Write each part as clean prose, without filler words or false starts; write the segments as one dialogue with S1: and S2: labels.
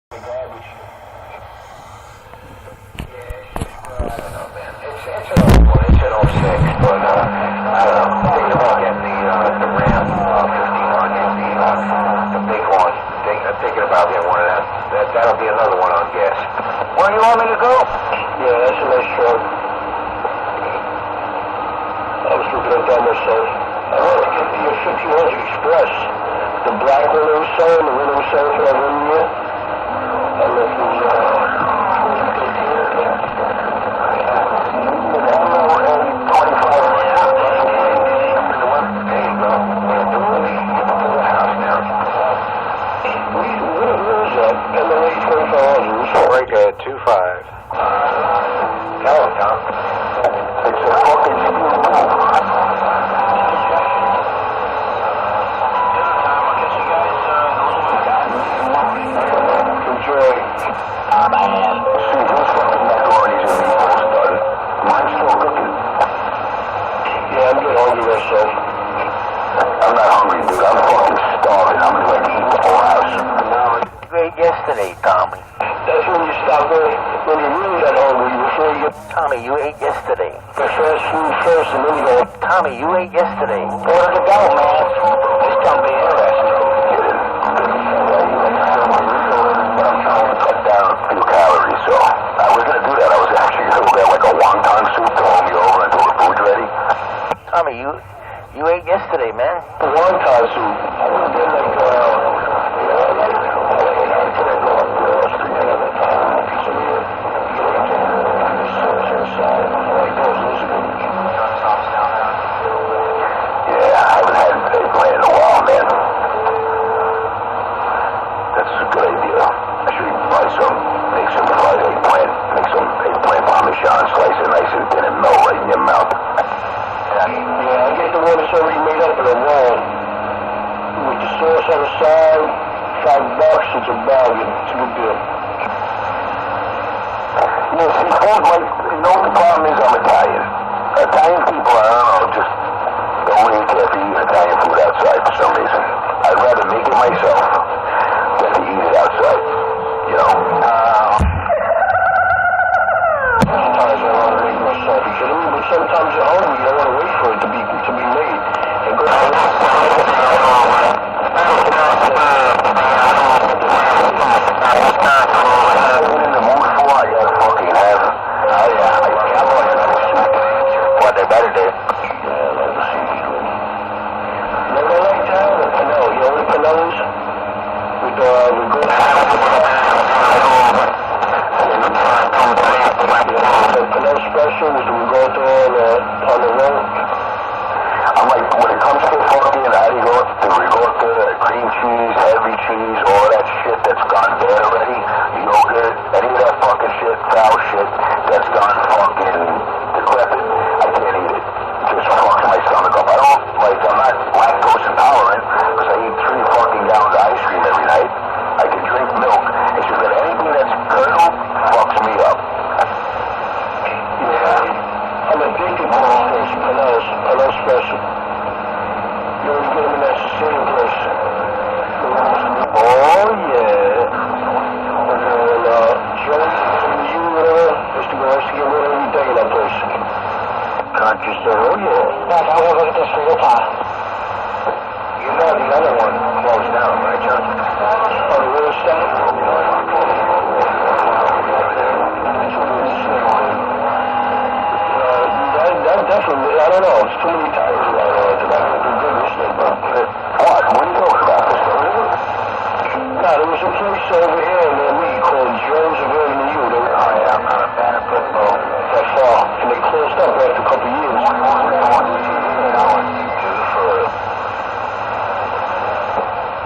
S1: Garbage. I don't know, man. It's an old one. It's an 06, but I don't know. Thinking about getting the Ram 1500, the big one. I'm thinking about getting one of them. That'll be another one on gas. Where you want me to go? Yeah, that's a nice truck. I was looking at that myself. I want to get the 1500 Express. The black one they were selling, the one they were selling for that 1 year. I don't know if it was, Break at 25. Tell him, Tom. It's a fucking enjoy. Man. See, those fucking macaronis and meatballs done. Mine's still cooking. Yeah, I'm getting hungry myself. I'm not hungry, dude. I'm fucking starving. I'm gonna like eat the whole house. You ate yesterday, Tommy. That's when you stop when you're really that hungry before you get... Tommy, you ate yesterday. The fast food first and then you go... Tommy, you ate yesterday. Where did it go, man? This don't be interesting. But I'm trying to cut down a few calories, so... I was going to do that. I was actually going to get like a wonton soup to hold me over until the food's ready. Tommy, you ate yesterday, man. The wonton soup. I was going to get like, slice it nice and thin and melt right in your mouth. Yeah, I get the one that's already made up in a roll. With the sauce on the side, $5, it's a bargain. It's a good deal. Yeah, see, food, like, you know what the problem is? I'm Italian. Italian people, I don't know, just don't really care for eating Italian food outside for some reason. I'd rather make it myself than to eat it outside, you know? Sometimes you're hungry, you don't want to wait for it to be made. And go in the mood for, I gotta fucking have. Oh yeah, what they better do. Yeah, let me see. Never like that, the Pinot, you know what the Pinot is? With good the Pinot special was the Rigotta on the road. I'm like, when it comes to fucking, the Rigotta, cream cheese, heavy cheese, all that shit that's gone bad already, yogurt, any of that fucking shit, foul shit, that's gone fucking decrepit, I can't eat it. It just fucks my stomach up. I don't, like, I'm not lactose intolerant, because I eat 3 fucking gallons of ice cream every night. I can drink milk. It's just that anything that's curdled fucks me up. I'm addicted to those things, Pinot special. You always get them in that Sicilian place. Oh, yeah. And Joe, you, used to go to get one every day in that place. Country store, oh, yeah. Yeah, I want to look at this for your pie. You know the other one closed down, right, John? Oh, the real estate? Definitely, I don't know, it's too many times to good listening, but... What? What are you talking about? No, there was a place over here near me called Joe's of Avenue U. Oh, yeah, I'm not a fan of football. That far. And they closed up after a couple of years.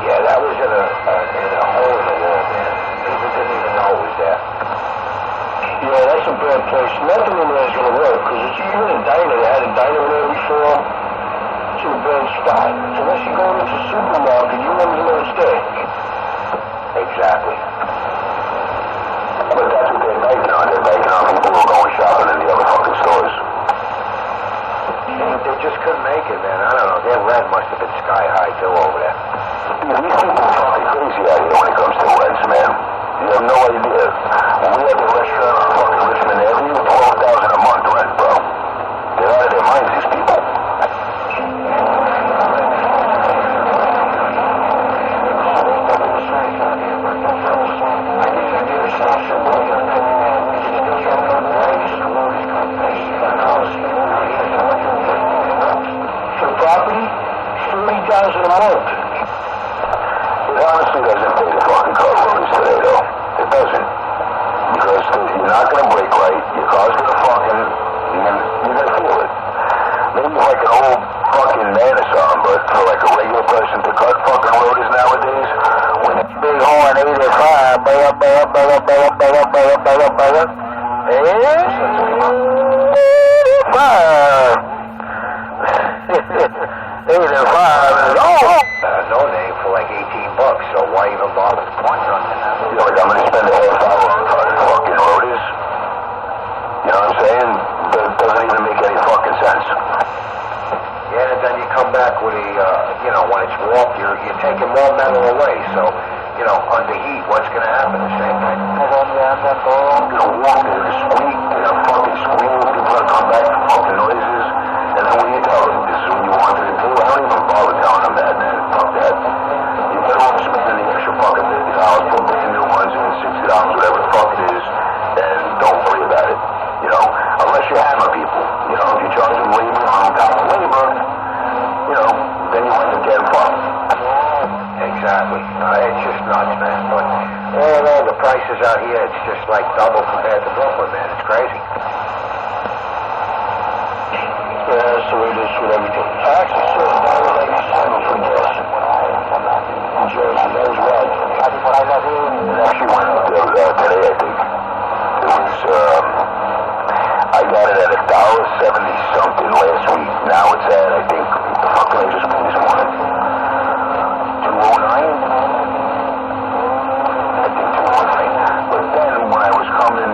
S1: Yeah, that was in a hole in the wall, man. People didn't even know it was there. Yeah, that's a bad place. Nothing in there is going to work, because it's even a diner. They had a diner in there before. It's in a bad spot. So unless you go into a supermarket, you won't even know it's there. Exactly. But that's what they're banking on. They're banking on people who are going shopping in the other fucking stores. They just couldn't make it, man. I don't know. Their rent must have been sky high, too, over there. Dude, these people are fucking crazy out here when it comes to rents, man. You know
S2: No name for like $18, so why even bother?
S1: I'm gonna spend a half hour on fucking roadies. You know what I'm saying? That doesn't even make any fucking sense.
S2: Yeah, and then you come back with a, when it's warped, you're taking more metal away. So, under heat, what's going to happen? The same thing.
S1: Walk in the squeak, fucking scream, people gonna come back for fucking noises. And then when you tell them this is what you wanted to do, I don't even bother telling them that, man. Fuck that. You better off spending the extra fucking $50, put brand new ones in, $60, whatever the fuck it is, and don't worry about it. Unless you hammer people. If you charge them labor on top of labor, then you end up getting fucked.
S2: Exactly. It's just nuts, man. But all in all, the prices out here, it's just like double compared to Brooklyn, man. It's crazy.
S1: Yeah, that's the way it is with everything. I actually saw $1.97 for gas in Jersey. That was wild. It actually went up today, I think. It was, I got it at $1.70 something last week. Now it's at, I think, the fuck did I just put this morning? 209? I think 209. But then when I was coming,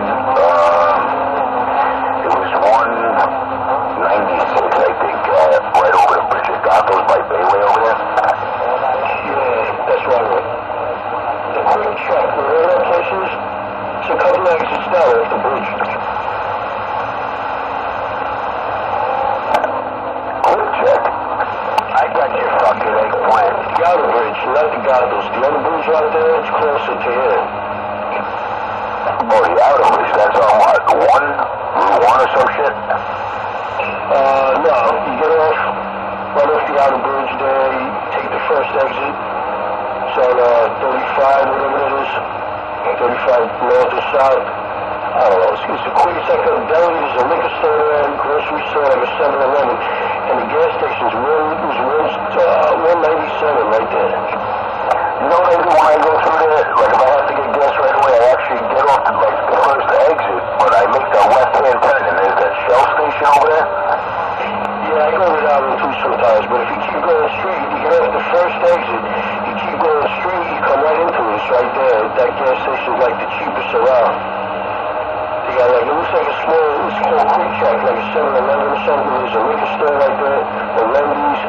S1: it was 196, I think, right over the bridge at Gatos by Bayway over there. Yeah, that's right. The quick check, where all that places, it's a couple exits down off the bridge. I got your fucking eggplant. The outer bridge, not the Gatos. The other bridge right there, it's closer to here. Oh, the outer bridge, that's on what? Route 1 or some shit? No. You get off, right off the outer bridge there, you take the first exit. It's on 35, whatever it is. 35 north or south. I don't know. It's a quick, it's like a deli, there's a liquor store there, a grocery store, like a 7-Eleven. And the gas station's 197 right there. You know what I do when I go through there? Like if I have to get gas right away, I actually get off the first exit, but I make that left-hand turn, and there's that Shell station over there. Yeah, I go to that one too sometimes, but if you keep going straight, you get off the first exit, you keep going straight, you come right into it. It's right there. That gas station's like the cheapest around. They got like, it looks like a small, it's called Quick Check, like a 7-Eleven or something. There's a liquor store right there, a Wendy's.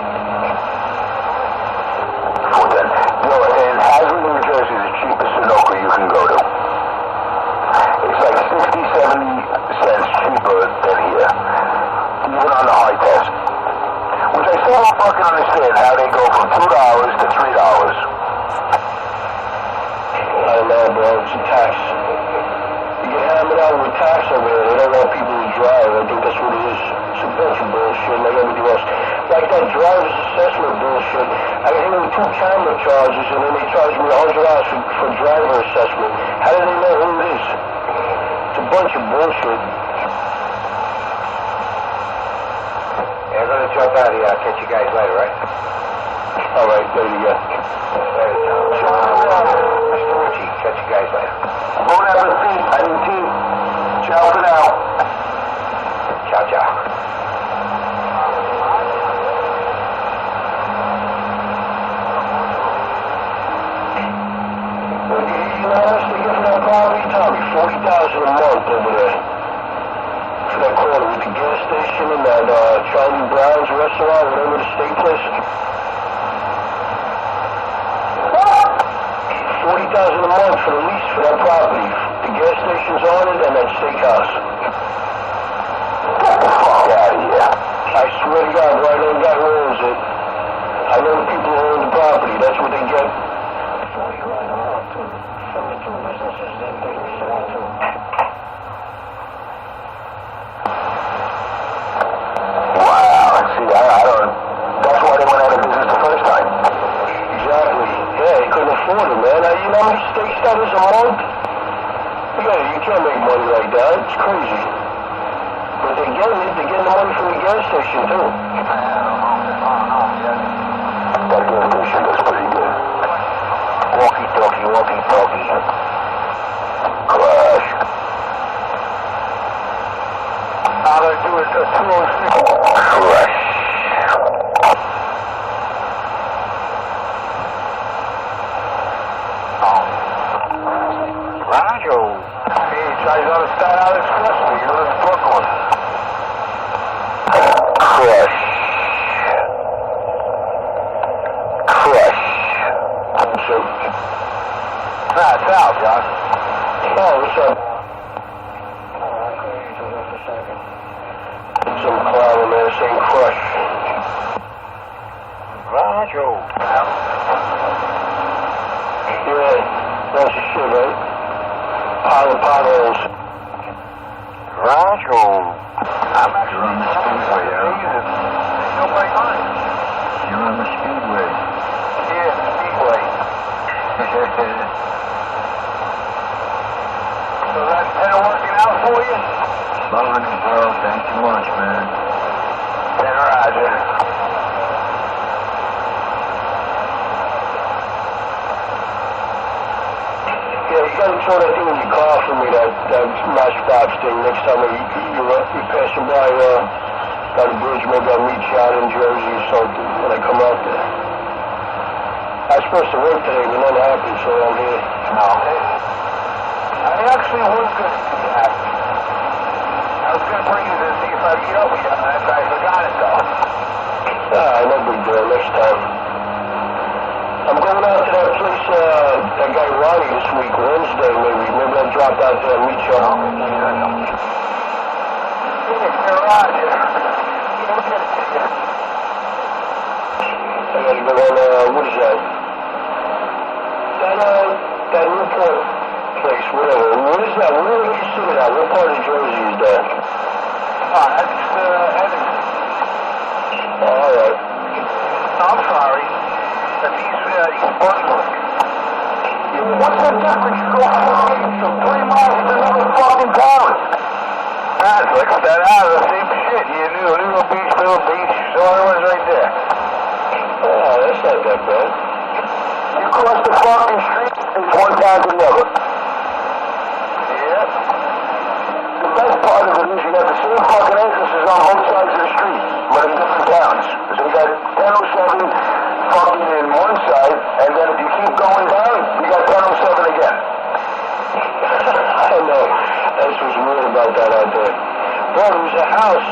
S1: In Hazard, New Jersey is the cheapest Sunoco you can go to. It's like 60, 70 cents cheaper than here, even on the high test. Which I still don't fucking understand how they go from $2 to $3. I don't know, bro. It's a tax. You get hammered out with tax over there. They don't want people to drive. I think that's what it is. It's a bunch of bullshit like everything else. Like that driver's assessment bullshit. I got hit with 2 camera charges and then they charged me $100 for driver assessment. How do they know who it is? It's a bunch of bullshit.
S2: Yeah, I'm gonna jump out of here. I'll catch you guys later, right?
S1: Alright, there you go.
S2: Later, Tom. Mr. Richie, catch you guys later.
S1: Bon appetit, I mean team. Ciao for now.
S2: Ciao, ciao. $40,000 a month over there for that corner with the gas station and that Charlie Brown's restaurant, whatever the steak place. $40,000 a month for the lease for that property. The gas station's on it and that steakhouse. Get the fuck out of here. I swear to God, bro, I know the guy who owns it. I know the people who own the property. That's what they get. You know how many steaks that is a month? Yeah, you can't make money like that. It's crazy. But they're getting it. They're getting the money from the gas station, too. That gas station is pretty good. Walkie-talkie, walkie-talkie.
S1: Roger.
S2: Hey, try to start out expressly. You live in Brooklyn.
S1: Crush. Crush.
S2: So,
S1: Nah, it's out, John.
S2: oh, what's up? Some clown in there saying crush.
S1: Roger.
S2: Yeah, bunch of shit, right? Pile of potholes.
S1: Roger. I'm
S3: You're on the speedway,
S1: Ain't nobody mind.
S3: You're on the speedway.
S1: Yeah, Speedway. So that's kind of working out for you?
S3: Loving it, bro. Thanks so much, man.
S1: Then Roger.
S2: Yeah, you gotta throw that thing in your car for me, that matchbox thing. Next time you're passing by the bridge, maybe I'll meet you out in Jersey or something when I come out there. I was supposed to work today, but nothing happened, so I'm here.
S1: No. I actually was going to be happy. I was going to bring you to see if I meet up with you, and I forgot it, though.
S2: No big deal, next time. I'm going out to that place, that guy Ronnie this week, Wednesday maybe. Maybe I'll drop out there and meet you.
S1: Yeah, Roger.
S2: I gotta go on, what is that? That Newport place, whatever. What is that? Where do you consider that? What part of Jersey is that?
S1: That's Edison.
S2: Oh, alright.
S1: I'm sorry. That's East Brunswick. What's the difference from 3 miles to another fucking town? That's like that out of the same shit. You knew Little Beach, so it was right there.
S2: Oh, that's not that bad.
S1: You cross the fucking street, it's one town to the other. Yeah. The best part of it is you got the same fucking entrances on both sides of the street, but in different towns. So you got 1007 fucking in one side, and then if you keep going down, you got 1007 again.
S2: I know. That's what's weird about that out there. Bro, there was a house.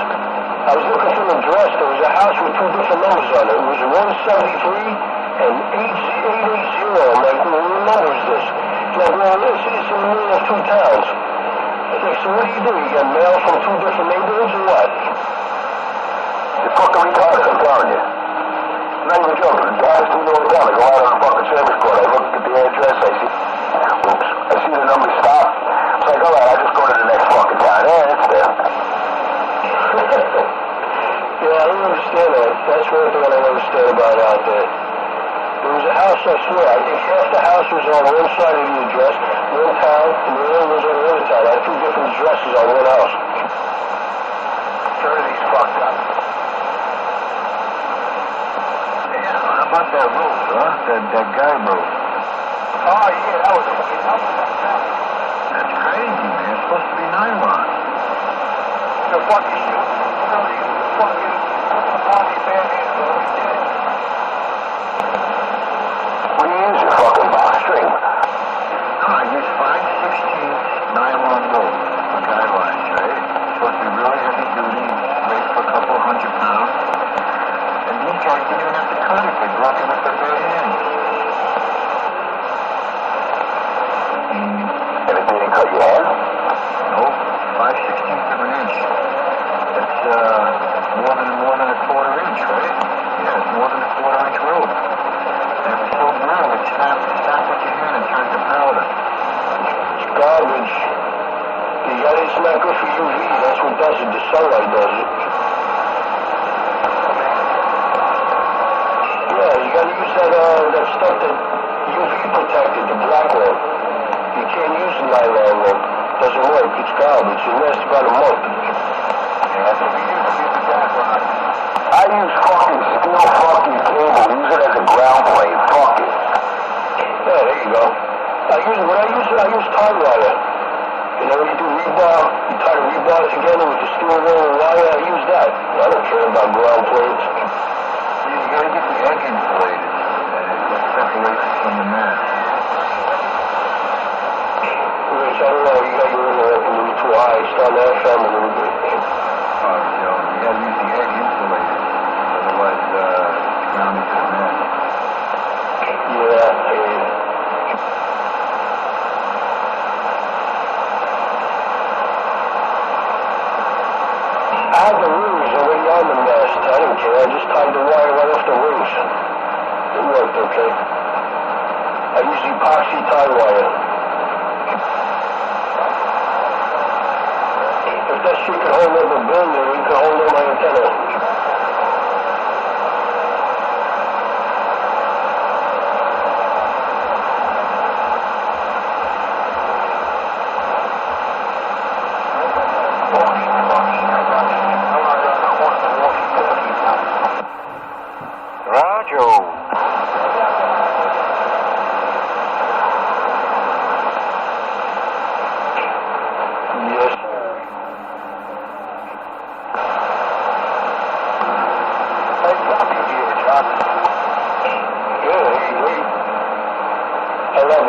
S2: I was looking for an address. There was a house with 2 different numbers on it. It was 173 and 880. I'm like, well, what number is this? He's like, well, it's in the middle of 2 towns. I was like, so what do? You get mail from 2 different neighborhoods or what?
S1: You're fucking retarded, I'm telling you. I'm not even joking. The guys do all the time. I go out on the fucking service court. I look at the address. I see, oops, I see the number stop. It's like, all right, I'll just go to the next fucking town. Yeah, it's there.
S2: Yeah, I don't understand that. That's one thing I don't understand about out there. There was a house, I swear, I think half the house was on one side of the address, one town, and the other was on the other town. I had 2 different addresses on one house.
S1: Jersey's fucked up.
S3: Yeah, how about that road, huh? That guy road.
S1: Oh, yeah, that was fucking number.
S3: That's crazy, man. It's supposed to be nylon.
S1: The fucking shit. Really fucking army bandits. What do you use, your fucking box string?
S3: No, I use 5/16 nylon rope for guidelines, right? It's supposed to be really heavy duty, weight for a couple of 100 pounds. And these guys didn't even have to cut it. They broke it with their bare hands.
S1: And it didn't cut your hand?
S3: No, 5/16 of an inch. That's more than a quarter inch, right? Yeah, it's more than a quarter-inch rope. And it was so brittle, it snapped with your hand and turned to powder.
S2: It's garbage. It's not good for UV. That's what does it. The sunlight does it. Yeah, you gotta use that stuff that UV protected, the black one. You can't use the nylon one. Doesn't work. It's garbage. It lasts about a month.
S1: Yeah, that's what we use. We use the black one. I use fucking steel fucking cable. Use it as a ground plane. Fuck it.
S2: Yeah, there you go. I use tie wire. You know, when you do rebar, you tie the rebar together with the steel roll and wire. I use that. I don't care about ground plates.
S3: You gotta get the egg insulated. It separates it from the mat.
S2: Alright, starting to FM a little bit.
S3: Oh, Joe, you gotta use the egg insulator. Otherwise, it's grounded to the net.
S2: Yeah, yeah. I had the rings already on the mast. I didn't care. I just tied the wire right off the rings. It worked okay. I use epoxy tie wire. If that shit could hold up a building, it could hold up my antenna.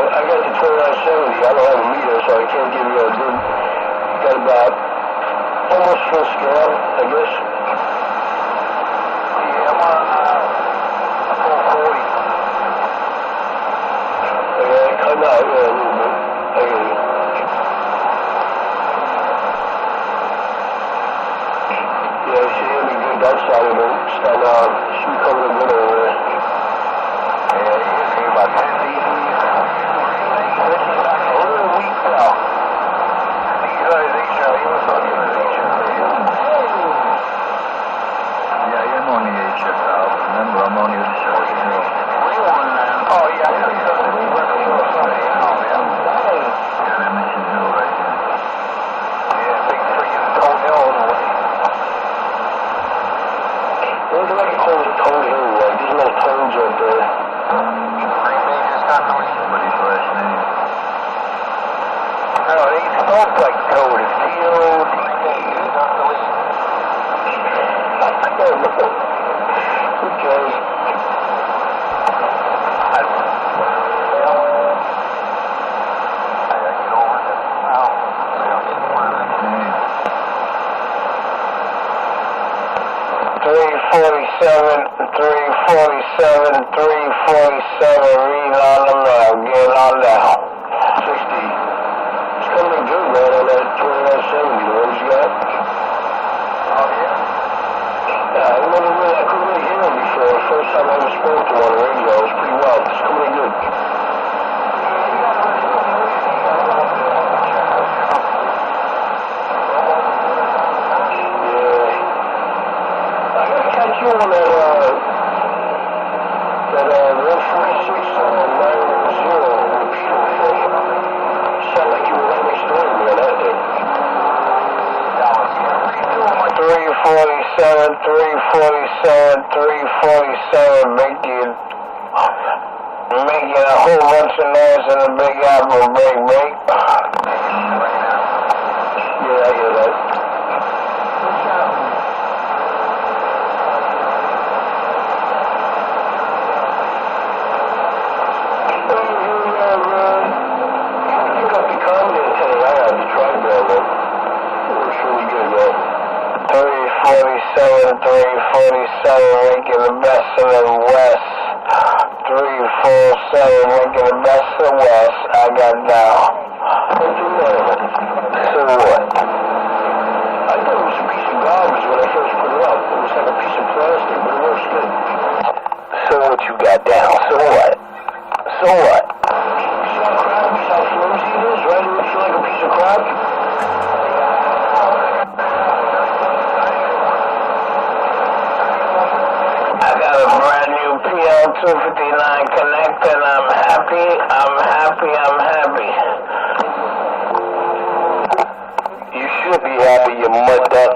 S2: I got the 2970. I don't have a meter, so I can't give you a good. Got about almost full scale, I guess.
S3: Yeah, I'm on a full 40.
S2: Yeah, it cut out a little bit. I get it. Yeah, she hit me good that side of it. She covered a good over there.
S3: Yeah, you hit me about 10 feet. A little weak now. Yeah, you're on the HF out. Remember, I'm on the other side of the hill. Oh, yeah, I know you're on the other side of the hill. Yeah, that Mission Hill right there. Yeah, big freaking Toad Hill in the way.
S2: What do I call it Toad Hill? Like, there's no toads up there.
S3: Somebody's last name. No, he smells like Toad. It's T-O-D-A.
S2: Who cares?
S3: I gotta get over this now. I don't get one of that name.
S2: 347, read on the mail, get on down. 60. It's coming good, man, on that 2970, the one you got.
S3: Oh, yeah?
S2: Yeah, I couldn't really hear him before. First time I ever spoke to him on the radio, it was pretty wild. It's coming good. Yeah. I gotta catch you on that 146 and 910. Sound like you were right next door to me on that thing. 347, 347, making a whole bunch of noise in the Big Apple, break. Yeah, I hear that. Pick up the comedy antenna I had, the tri-bell one. It was really good, man. 347, making the best of the West. 347, making the best of the West. I got down. So what? I thought it was a piece of garbage when I first put it up. It was like a piece of plastic, but it works good. So what you got down? So what? So what? You see how crappy, how flimsy it is, right? It would feel like a piece of crap. I got a brand new PL259 connected. I'm happy. You should be happy, you mud duck.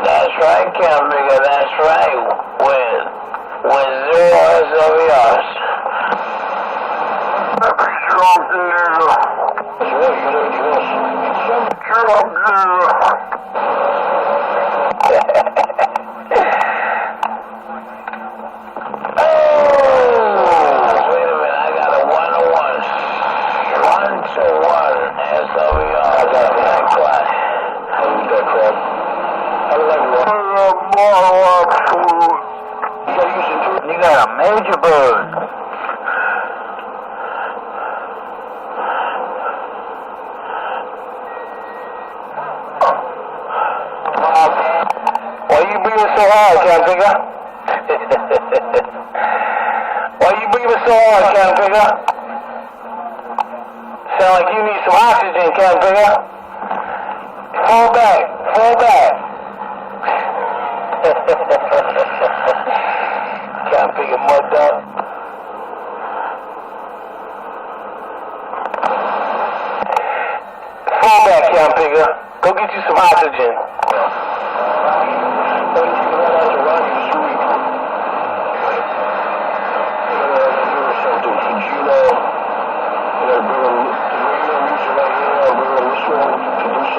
S2: That's right, Cambriga, that's right. With 0 SWRs. Strong nigga. That's right, you know what you want. Strong nigga. SWR. I got so hard, Cam Figure? Why you breathing so hard, Cam Figure? Sound like you need some oxygen, Cam Figure. Fall back, fall back. Cam Figure mugged up. Fall back, Cam Figure. Go get you some oxygen.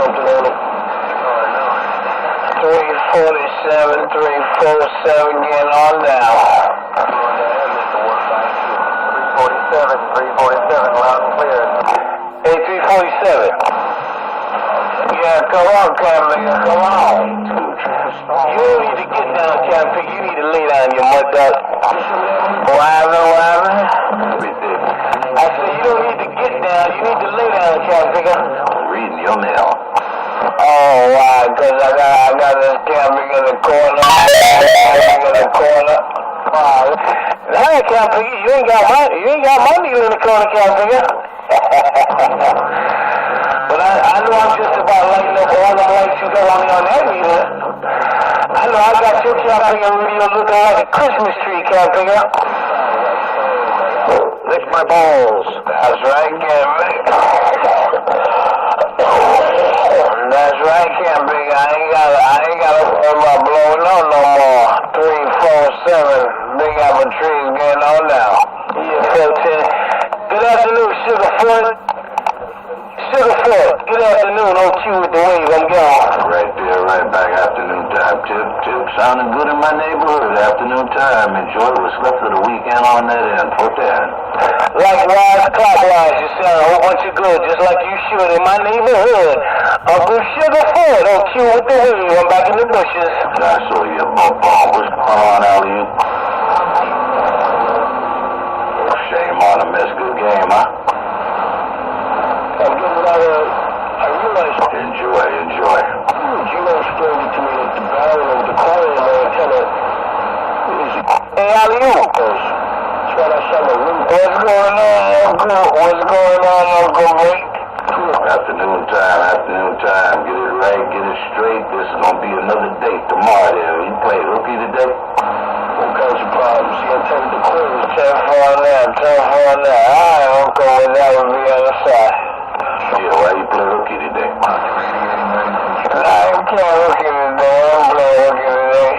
S2: Something on it. 347, 347, getting on now.
S3: 347, loud and clear.
S2: Hey, 347. Yeah, come on, Cam Figure, come on. You don't need to get down, Cam Figure. You need to lay down, you mud duck. What happened? I said you don't need to get down. You need to lay down, Cam Figure.
S1: Reading your mail.
S2: Oh, why? Because I got this Cam Figure in the corner. Hey, Cam Figure, you ain't got my needle in the corner, Cam Figure. But I know I'm just about lighting up all the lights you got on me on that meter. I know I got your Cam Figure radio looking like a Christmas tree, Cam Figure.
S1: Lick my balls.
S2: That's right, Cam Figure. That's right, Cam Figure. I ain't gotta worry about blowing up no more. 347, Big Apple Trees getting on now. Yeah, 410. Good afternoon, Sugarfoot. Sugarfoot, good afternoon. OQ with the wave, I'm gone.
S1: Right there, right back. Afternoon time. Tip, sounding good in my neighborhood. Afternoon time. Enjoy what's left of the weekend on that end. Put that.
S2: Likewise, clockwise, you sound a whole bunch of good, just like you should in my neighborhood. Uncle Sugarfoot, OQ with the wave. I'm back in the bushes.
S1: I saw you bump on. What's going on, Alley? Shame on him. That's a good game, huh?
S2: I'm getting I realized.
S1: Enjoy.
S2: Gino explained it to me that the barrel of the coil antenna is. Hey, alley-oop. That's what I saw the room. What's going on, Uncle Rick?
S1: Afternoon time. Get it right, get it straight. This is gonna be another date tomorrow there. You play hooky today?
S2: All kinds of problems. You attended the coil. 10-4 on that. Alright, Uncle, with that would be on the side.
S1: Yeah, why you play hooky today?
S2: I can't hooky today. I don't play hooky today.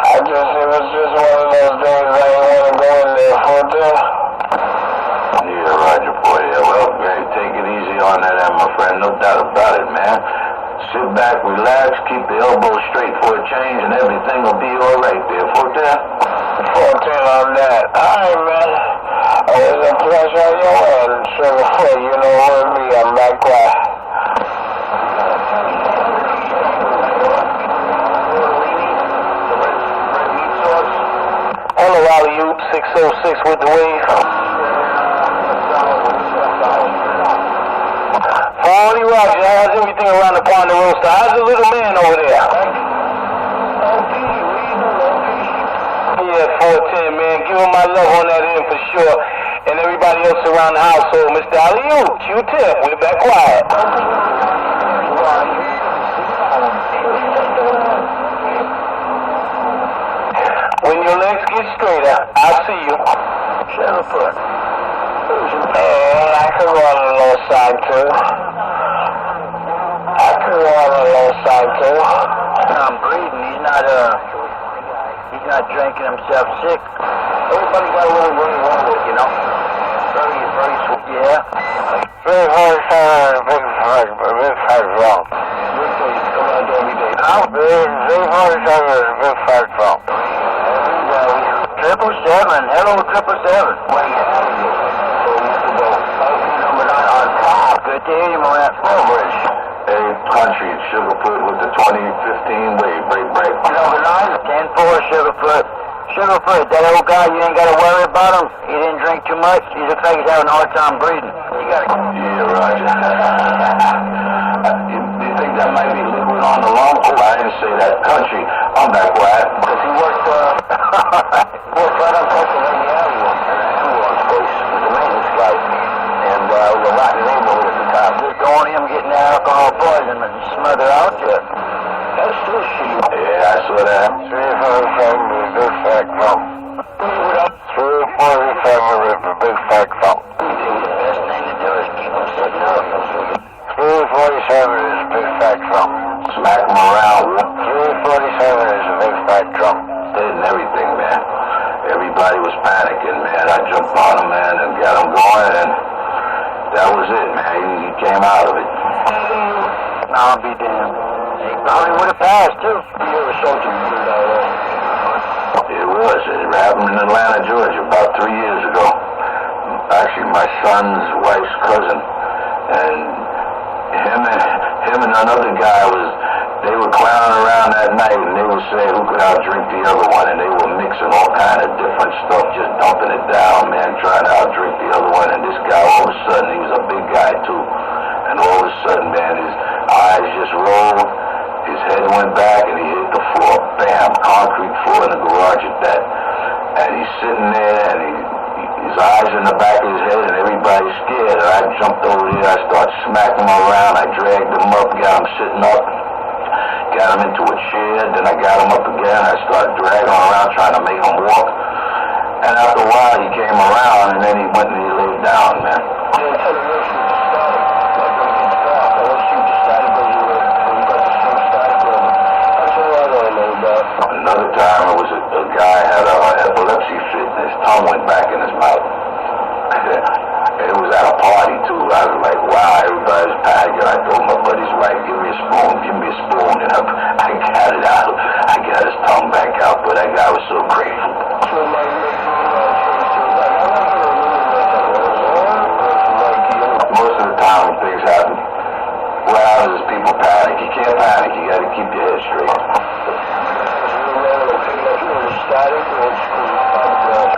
S2: It was just one of those days I didn't want to go in there for that.
S1: Yeah, Roger, boy. Yeah, well, man, take it easy on that end, my friend. No doubt about it, man. Sit back, relax, keep the elbows straight for a change, and everything will be all right there.
S2: 14 on that. All right, man. It was a pleasure on your end, Sugarfoot. You know with me, I'm back quiet. Hello, alley-oop, 606 with the wave. Forty Roger, how's everything around the Ponderosa? How's the little man over there? Yeah, 410, man. Give him my love on that end for sure. And everybody else around the household. Mr. Alley-oop, Q-tip, we're back quiet. When your legs get straighter, I'll see you.
S1: Sugarfoot.
S2: Hey, I could go on the low side too.
S3: I'm breathing. He's not drinking himself sick. Everybody got a little running wrong with, you know. Very sweet. Yeah.
S2: Big fat wrong.
S3: Come out every day.
S2: Big fat wrong.
S3: 777. Hello, 777. Good to hear you, man.
S1: Strawbridge. Hey, country, Sugarfoot with the 2015 wave. Break.
S3: Number 9, 10-4, Sugarfoot. Sugarfoot, that old guy, you ain't got to worry about him. He didn't drink too much. He looks like he's having a hard time breathing. You got to...
S1: Yeah, Roger. You think that might be liquid on the lung? Oh, I didn't say that. Country, I'm back where I came out of it.
S2: I'll be damned. Probably would have passed, too. You were something weird out there.
S1: It was. It happened in Atlanta, Georgia, about 3 years ago. Actually, my son's wife's cousin. And him and another guy they were clowning around that night, and they were saying who could outdrink the other one, and they were mixing all kind of different stuff, just dumping it down, man, trying to outdrink the other one. And this guy, all of a sudden, he was a big guy, too. And all of a sudden, man, his eyes just rolled, his head went back, and he hit the floor. Bam, concrete floor in the garage at that. And he's sitting there, and his eyes in the back of his head, and everybody's scared. And I jumped over there, I started smacking him around, I dragged him up, got him sitting up, got him into a chair, then I got him up again, I started dragging him around, trying to make him walk. And after a while, he came around, and then he went and he laid down, man. Another time, it was a guy had an epilepsy fit, and his tongue went back in his mouth. It was at a party, too. I was like, wow, everybody's panicking. I told my buddy's wife, give me a spoon. And I got it out. I got his tongue back out, but that guy was so grateful. Most of the time when things happen, what happens is people panic. You can't panic. You got to keep your head straight.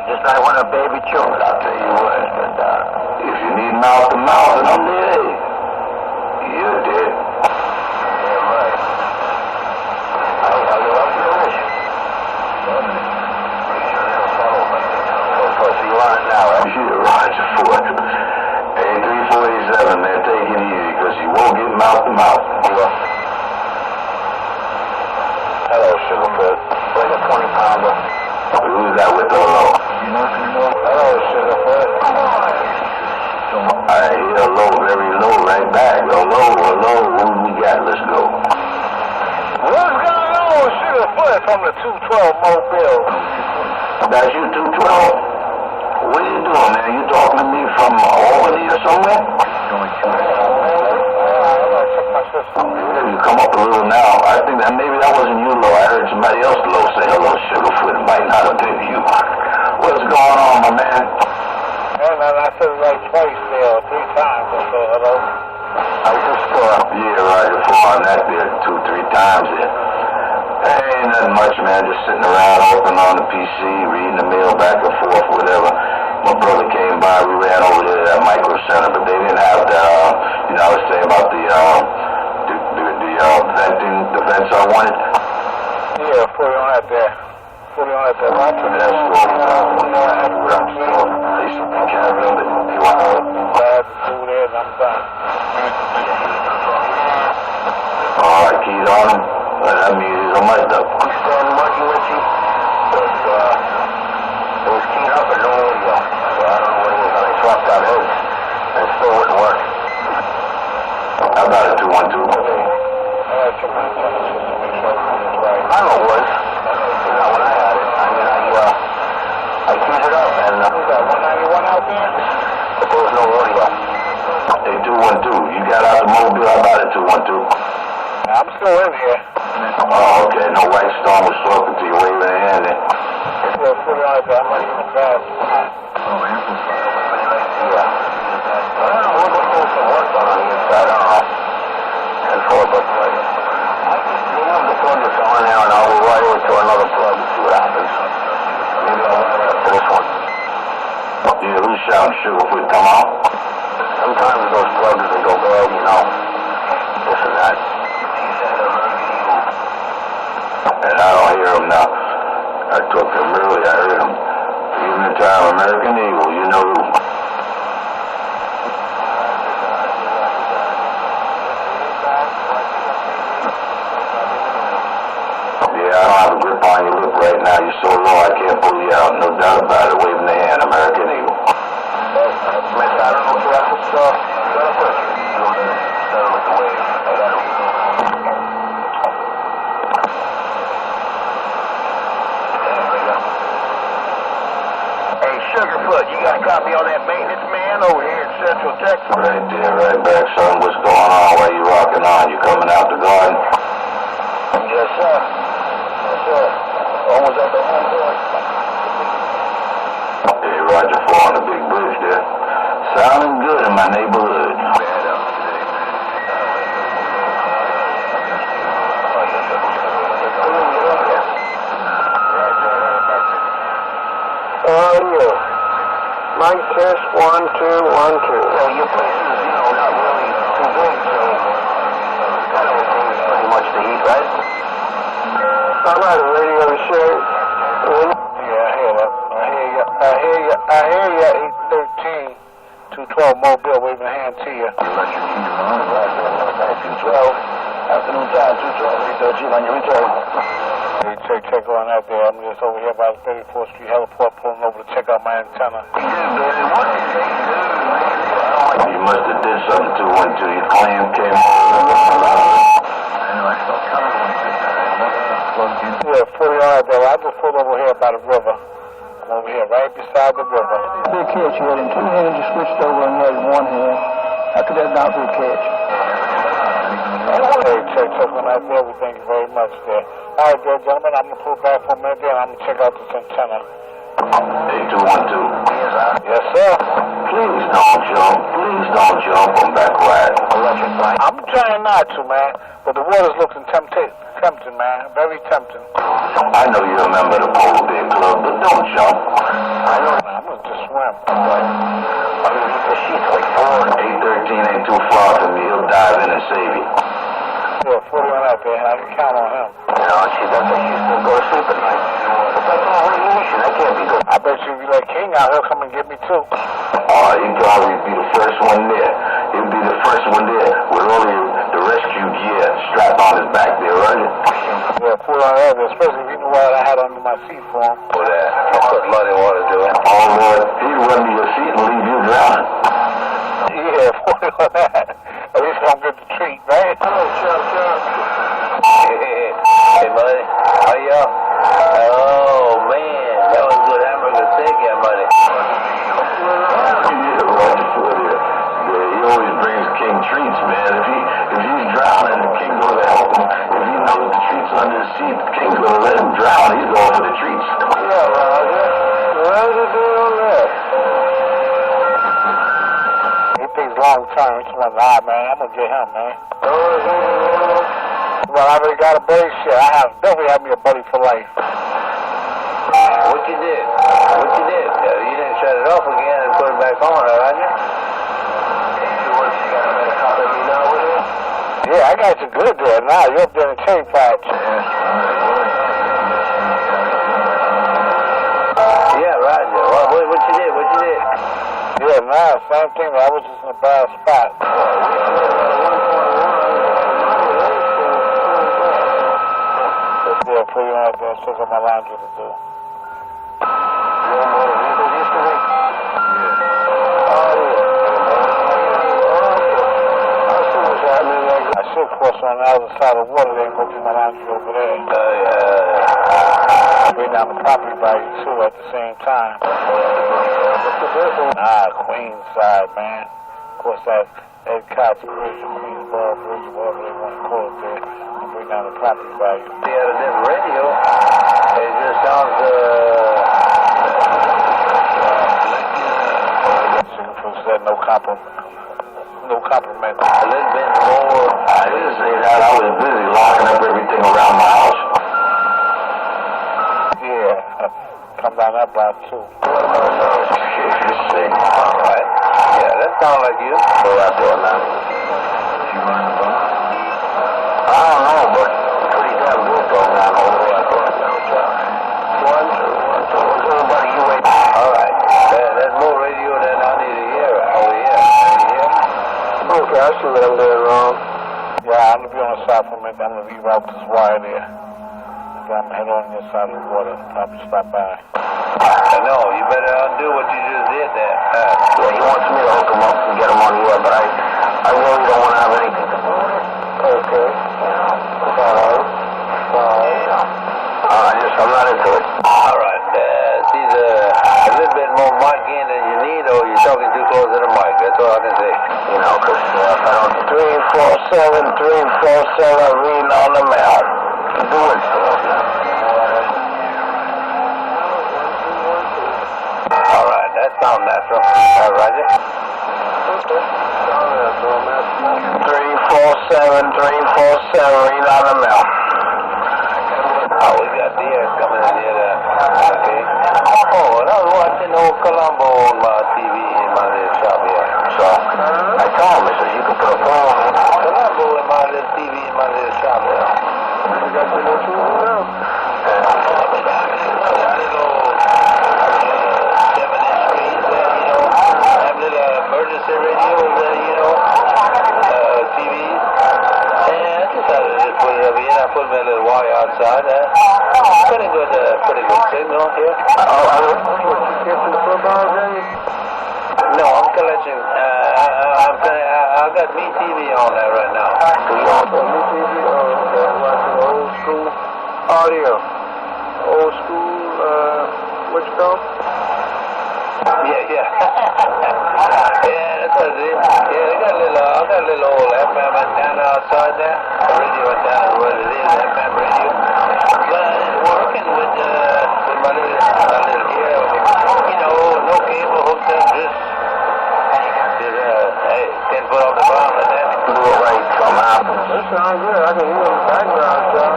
S2: Just like when a baby chokes, I'll tell you what.
S1: If you need mouth to mouth and I'm dead, you're dead.
S2: Yeah, right. I'll finish. So you're on it now, right?
S1: Yeah, Roger Ford. Hey, 347, man, take it easy, because you won't get mouth to mouth.
S2: Hello, Sugarfoot. Like a 20-pounder.
S1: Who's that with the hello?
S2: Hello, Sugarfoot.
S1: I hear hello, very low, right back. Hello, who we got? Let's go.
S2: What's going on, Sugarfoot, from the 212 Mobile?
S1: That's you, 212? What are you doing, man? You talking to me from Albany or somewhere? You come up a little now. I think that maybe that wasn't you, Low. I heard somebody else, Low, say hello, Sugarfoot. It might not have been you. What's going on, my man?
S2: Man, I said it like twice there, 3 times or so, hello. I just
S1: Yeah, right, before on that there, 2-3 times there. Hey, ain't nothing much, man. Just sitting around, open on the PC, reading the mail back and forth, whatever. My brother came by, we ran over there to that micro center, but they didn't have the, I was saying about the vents I wanted.
S2: Yeah, put it on that there. Put it on that there.
S1: That's what I used to be carrying, but if you want to
S2: grab the food there and I'm done.
S1: all right, keys on him. Well, that means he's a mud duck.
S2: We stand mucky with you, but it was keyed up and no audio. So I don't know what it was. I swapped out heads and it still wouldn't work.
S1: How about a 212?
S2: I know it was. Not when I had it. I mean, I keyed it up and who's that, 191 out there? But there was no audio.
S1: Hey, 212, you got out the Mobile? How about it, 212?
S2: I'm still in here.
S1: Oh, okay. No White Storm was talking to you, waving a hand there.
S2: Yeah, put it on there. I'm not even fast.
S3: Oh, amplifier.
S2: Yeah. I don't know. We're going to do some work on the inside. I don't know. And for but we'll move the plug that's on there and I'll go right over to another plug and see what happens. Maybe I'll run up to this one.
S1: Yeah, who's shouting Sugarfoot? Come on.
S2: Sometimes those plugs they go bad, this and that.
S1: And I don't hear him now. I talked to him earlier, I heard him. Evening time, American Eagle, you know who. Yeah, I don't have a grip on your lip right now. You're so low, I can't pull you out. No doubt about it. Waving the hand, American Eagle.
S2: I don't know if that's what's with the wave. Sugarfoot, you got a copy on that maintenance man over here in Central Texas?
S1: Right there, right back, son.
S2: Yes, sir. Yes, sir. Almost at the home point.
S1: Hey, Roger 4 on the big bridge there. Sounding good in my neighborhood. Bad up today, man.
S2: Yeah. Mic test 1, 2, 1, 2. Yeah, your place is, not really too big, so kind of pretty much the heat, right? I'm out of radio show. Yeah, I hear that. I hear you. 813, 212 Mobile waving a hand to you.
S1: Electric heater on.
S2: 212. Afternoon time, 212, 813 on your return.
S3: Hey, check on out there. I'm just over here by the 34th Street heliport pulling over to check out my antenna.
S1: Yeah, baby, what did they do, man? You must have did something to one to your claim came I felt kind of plugged in.
S3: Yeah, 40 on there. I just pulled over here by the river. I'm over here right beside the river.
S2: Big catch. You had in two hands, you switched over and you had in one hand. How could that not be a catch?
S3: Hey, check on out there. We thank you very much there. All right, there, gentlemen. I'm going to pull back for a minute there and I'm going to check out this antenna.
S1: 8212.
S3: Yes, sir.
S1: Please don't jump. Please don't jump. I'm back right. Electric light.
S3: I'm trying not to, man. But the water's looking tempting, man. Very tempting.
S1: I know you're a member of the Polar Bear Club, but don't jump.
S3: I know. I'm going to just swim.
S1: Underneath the sheets like 4. 813 ain't too far from me. He'll dive in and save you.
S3: Yeah, 40 on out there. I can count on him.
S1: That's how she still go to sleep at night. But that's all radiation. That can't be good.
S3: I bet you if you let King out, he'll come and get me too.
S1: Oh, he could always be the first one there. He'll be the first one there with all the rescue gear strapped on his back there, right?
S3: Yeah, 40 on out there, especially if he knew what I had under my seat for him.
S1: For that. That's what Money want to do. Oh, Lord, he'd run to your seat and leave you drowning.
S3: Yeah, 40 on that. At least I'm get the treat, right?
S2: Hello, Chuck.
S1: Hey, Money. How y'all? Oh, man. That was good hamburger steak, yeah, Money. Yeah, Roger for you. Yeah, he always brings King treats, man. If he's drowning, the King's going to help him. If he knows the treats under his seat, the King's going to let him drown. He's going for the treats.
S2: Yeah, Roger. How's it doing on that?
S3: He thinks long term. He's one eye, man. I'm going to get him, man. Well, I already got a buddy. Shit, definitely have me a buddy for life.
S1: What you did? You didn't shut it off again and put it back on, Roger?
S3: Yeah, I got you good there. Now you're up there in the chain patch.
S1: Yeah, Roger. What you did?
S3: Yeah, nah, same thing. I was just in a bad spot. Yeah, put you out there. Check out my laundry to do. I should cross on the other side of the water there and go do my laundry over there. Bring down the property value too at the same time. Queens side, man. Of course, that Ed Cox Bridge, Queensboro Bridge, whatever they want to call it there, and bring down the property value.
S1: He had a different radio. It just sounds,
S3: said no compliment.
S1: A little bit more. I didn't say that. I was busy locking up everything around my house.
S3: Yeah, come down that block too.
S1: All right. Yeah, that sounds like you. Go out there now. You running the bus? I don't know, but pretty damn good going on over there. One, two. Everybody, you wait. All right. There's more radio than I need to hear over here.
S2: Okay, I see what I'm doing wrong.
S3: Yeah, I'm going to be on the side for a minute. I'm going to leave out this wire there. I'm going to head on this side of the water and probably stop by.
S1: No, you better undo what you just did there.
S2: Yeah, he wants me to hook him up and get him on the air, but I really don't want to have anything to do with it. Okay. Fine. I'm not into it.
S1: All right. It's either a little bit more mic in than you need, or you're talking too close to the mic. That's all I can say.
S2: Because if I don't 347, reading on the mouth.
S1: can do installation.
S2: All right, that sounds natural. Roger. 347, 347, read out the mail. Oh, we got the air coming in here there. Okay. Oh, and I was watching old Colombo on my TV in my little shop here.
S1: So, I told him, I said, you can put a phone on
S2: Colombo in my little TV in my little shop here.
S3: You got your little TV now?
S2: Emergency radios and, TVs. And I decided to just put it up here. I put my little wire outside. Pretty good signal here.
S3: You catching the football game?
S2: No, I'm collecting. I got me TV on there right now.
S3: Me TV? Oh, okay. I'm watching old school audio. Old school, what you call?
S2: Yeah. Yeah, that's what it is. Yeah, I got a little old FM antenna outside there. A radio antenna is what it is, FM radio. But it's working with my little ear. No cable hooked up, just 10 foot off the ground like that.
S1: Do it right, something happens.
S3: That sounds good. I can hear in the background, John.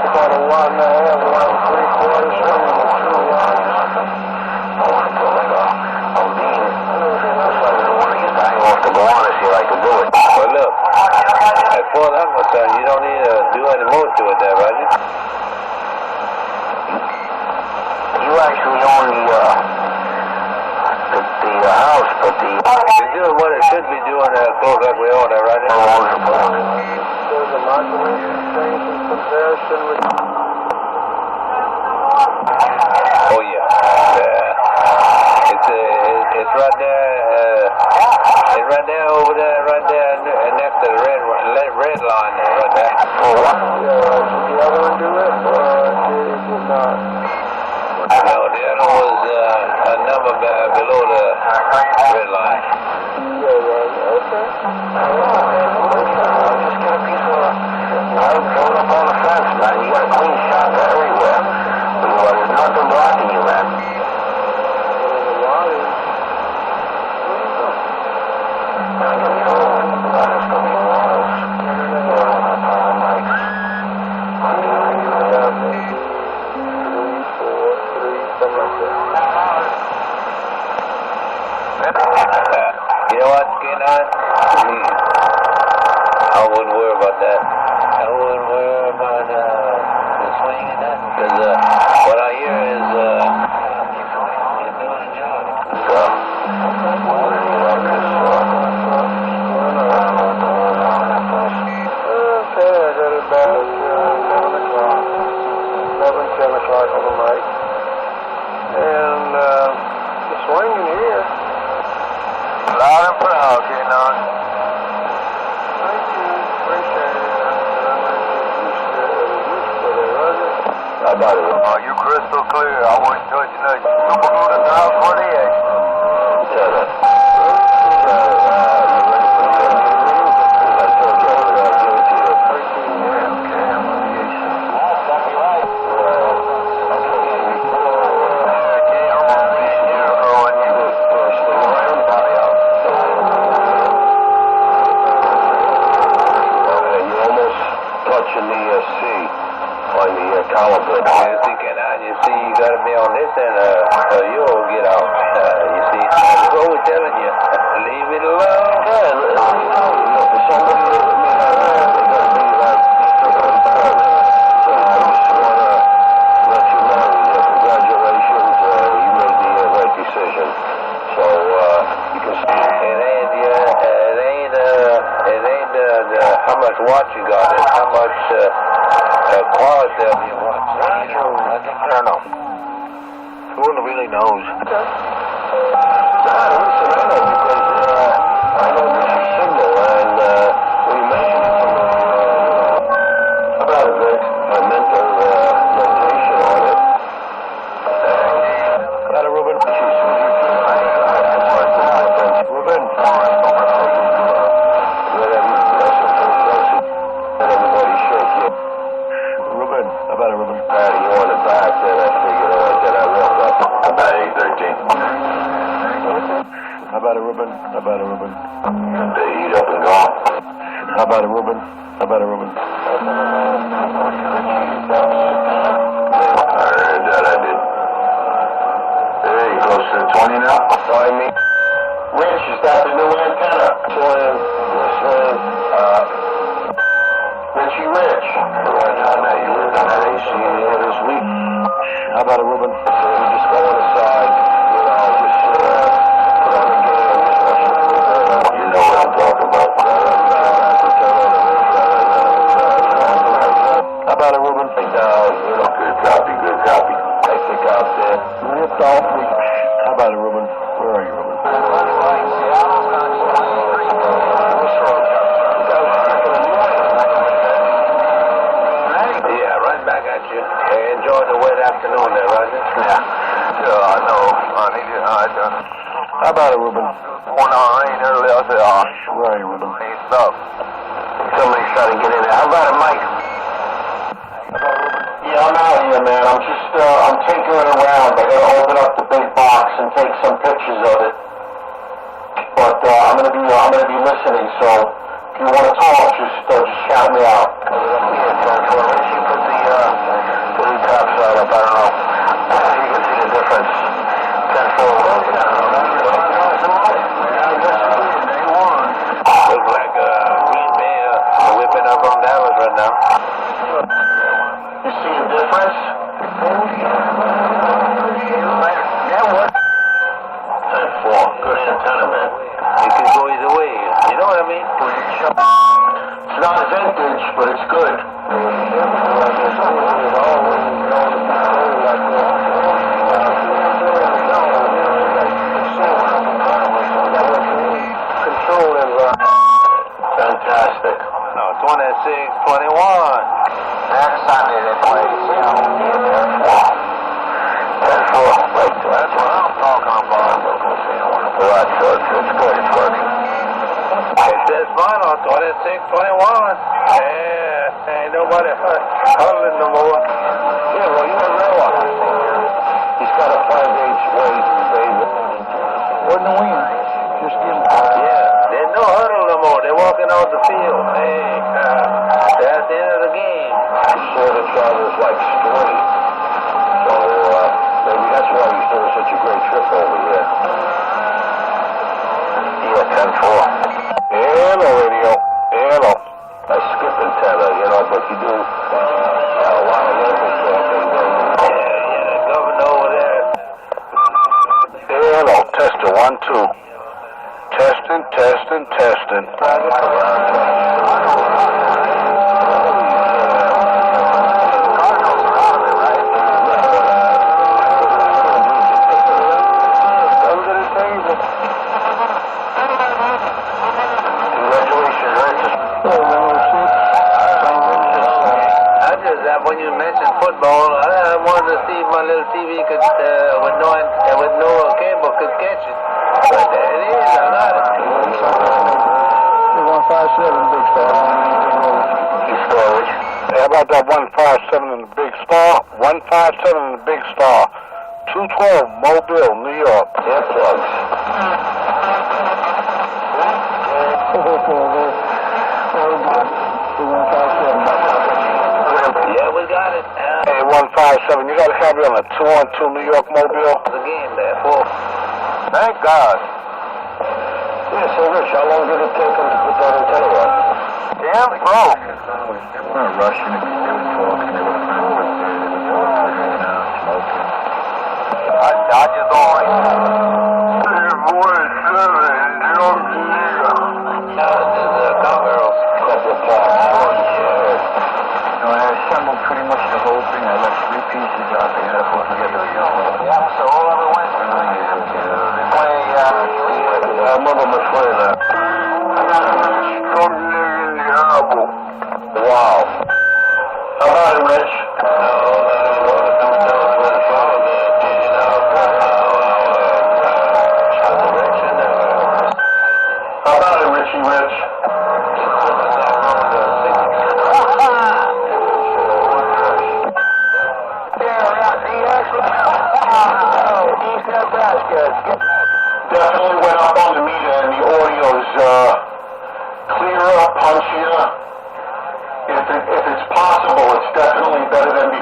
S3: About a 1 and a half, 1 3/4 string with 2 wires.
S1: Off the bananas here, I can do it.
S2: But look, as far as I'm concerned, you don't need to do any more to it there, Roger.
S1: You actually own the house, but
S2: It's doing what it should be doing close like we own there, Roger.
S3: There's a modulation change in comparison with...
S2: Oh yeah, it's right there. It's right there over there, right there next to the red line there, right there.
S1: oh, what?
S3: Did the other one do it, or did it not?
S2: No, the other was a number below the red line.
S3: Okay.
S1: I'll just get a piece of throw it up on the fence, man. You got a clean shot everywhere. There's nothing blocking you, man.
S2: You know what, Skinner? I wouldn't worry about that. I wouldn't worry about the swing and that, because what I hear is you're doing a job.
S3: Okay, I got it about 11 o'clock. 10 o'clock on the mic. And the swinging here.
S2: Loud and proud, Kenon.
S3: Thank you. Appreciate it. I'm used to it, Roger.
S1: I got it.
S2: Oh, you crystal clear. I wouldn't touch nothing. Super good enough for the action. You see, you got to be on this end, or you'll get out. You see, that's what we're telling you. Leave it alone.
S1: For somebody that they got to be like so I just want to let you know that congratulations, you made the right decision. So you can see
S2: it ain't how much watch you got, it's how much quality of your watch.
S1: I don't know. Who really knows?
S3: Okay.
S1: Listen, I know because I know this is signal, and we mentioned it about a mental meditation on it.
S2: Got a Ruben Ruben? How about it, Ruben? You on the back, then I figured that I woke up about 8:13. How about it, Ruben? How about it, Ruben?
S1: The heat up and gone.
S2: How about it, Ruben? How about it, Ruben?
S1: I heard that I did. Hey, close to 20 now?
S2: I mean, Rich, is that the new antenna? Slim. Richie Rich.
S1: Right on that. You worked on that AC here this week?
S2: How about it, Ruben?
S1: So you just go on the side, just put on the game, you know what I'm talking about.
S2: How about it, Ruben?
S1: Good copy, good copy.
S2: Take the cop there. How about it, Ruben? Where are you, Ruben?
S1: Yeah, right back at you. Hey, enjoy the wet afternoon there, Roger. Yeah. Sure, I know.
S2: How about it, Ruben?
S1: Went on rain early. I said,
S2: Where are you, Ruben?
S1: it's up. Somebody's trying to get in there. How about it, Mike?
S2: Yeah, I'm out here, man. I'm just, I'm tinkering around. I gotta open up the big box and take some pictures of it. But, I'm gonna be listening, so if you wanna talk, just shout me out.
S1: She put the topside up. I don't know. You can see the difference. 10-4. Looks like Green Bay whipping up on Dallas right now.
S2: You see the difference?
S1: Yeah, what? 10-4. Good antenna, man. It can go either way. You know what I mean?
S2: It's not vintage, but it's good.
S1: Fantastic. No, 26, 21. Next Sunday they play. 10-4. That's what I'm talking about. Well, it's good. It's working. It says final, 26, 21. Yeah, ain't nobody huddling no more.
S2: Yeah, well, you don't realize. He's got a 5/8 weight, baby. Wouldn't win. Just give him.
S1: Yeah, there's no huddle no more. They're walking off the field. Hey, that's the end of the game.
S2: Saw the travelers like straight. So, maybe that's why he's doing such a great trip over here.
S1: Yeah, 10-4.
S2: Hello, radio. Hello. I skip antenna, but you do a lot of local talking.
S1: Yeah, the governor over there.
S2: Hello, tester 1, 2. Testing.
S1: When you mentioned football, I wanted to see if my little TV could, with no cable, could catch it. But there it is, I got it.
S2: 157 Big Star.
S1: Storage.
S2: How about that 157 in the Big Star? 157 in the Big Star. 212 Mobile, New York.
S1: Earplugs. Yeah, we got it.
S2: Hey, 157, you got a copy on a 212 New York Mobile?
S1: The game there, full.
S2: Thank God.
S1: Yeah, so Rich, how long did it take them to put that antenna on?
S2: Damn, bro.
S3: They weren't rushing it. They were talking. They were friends up there. They were talking, hanging out, smoking.
S1: I just always. There's a cowgirl.
S2: Couple of parts.
S3: No, I assembled pretty much the whole thing. I left 3 pieces out. They had to put together again.
S1: Yeah, so all of it went to play,
S2: I remember my friend. Wow. How about it, Rich? How about it, Richie Rich?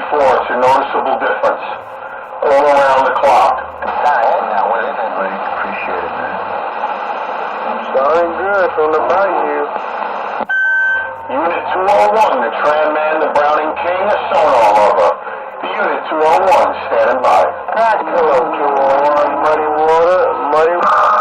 S2: It's a noticeable difference. All around the clock.
S3: Appreciate it, man.
S2: Sounding good from the bayou. Unit 201, the Tram Man, the Browning King, a sonar lover. The Unit 201, standing by. Hello, 201, muddy water, muddy water.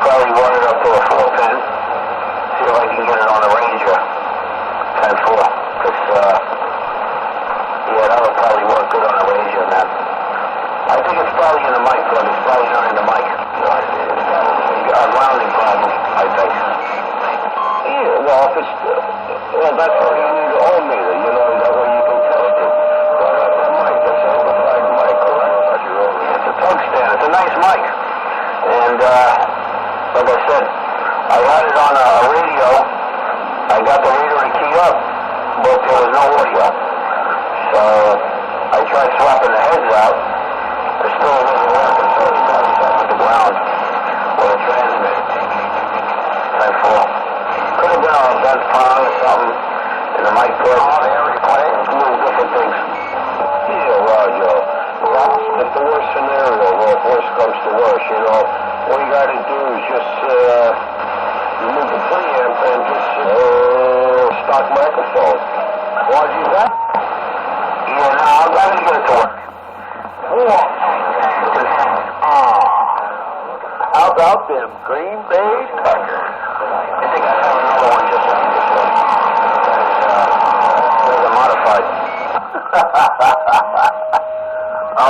S1: Probably run it up to a 410. See if I can get it on a Ranger. 10-4. It's probably in the mic, brother. It's probably not in the mic. A grounding problem, I think.
S2: Yeah, well, if it's, well, that's why you need an ohm meter, you know, that way you can test it. So I got that mic, it's an amplified mic, correct?
S1: It's a tungsten. It's a nice mic. And, like I said, I had it on a radio. I got the radio to key up, but there was no audio. So I tried swapping the heads out. It still wasn't working, so it got stuck with the ground or the transmit. Type 4. Could have been on a bent prong or something in the mic plug. Little different things.
S2: Yeah, Roger. Well, if the worst scenario, well, if worst comes to worst, you know, all you gotta do is just, remove the preamp and just, stock microphone.
S1: What did you say? Yeah, no, I'm going to get it to work. How about them Green Bay Packers? I think I have another one just like this one. There's a modified. Oh,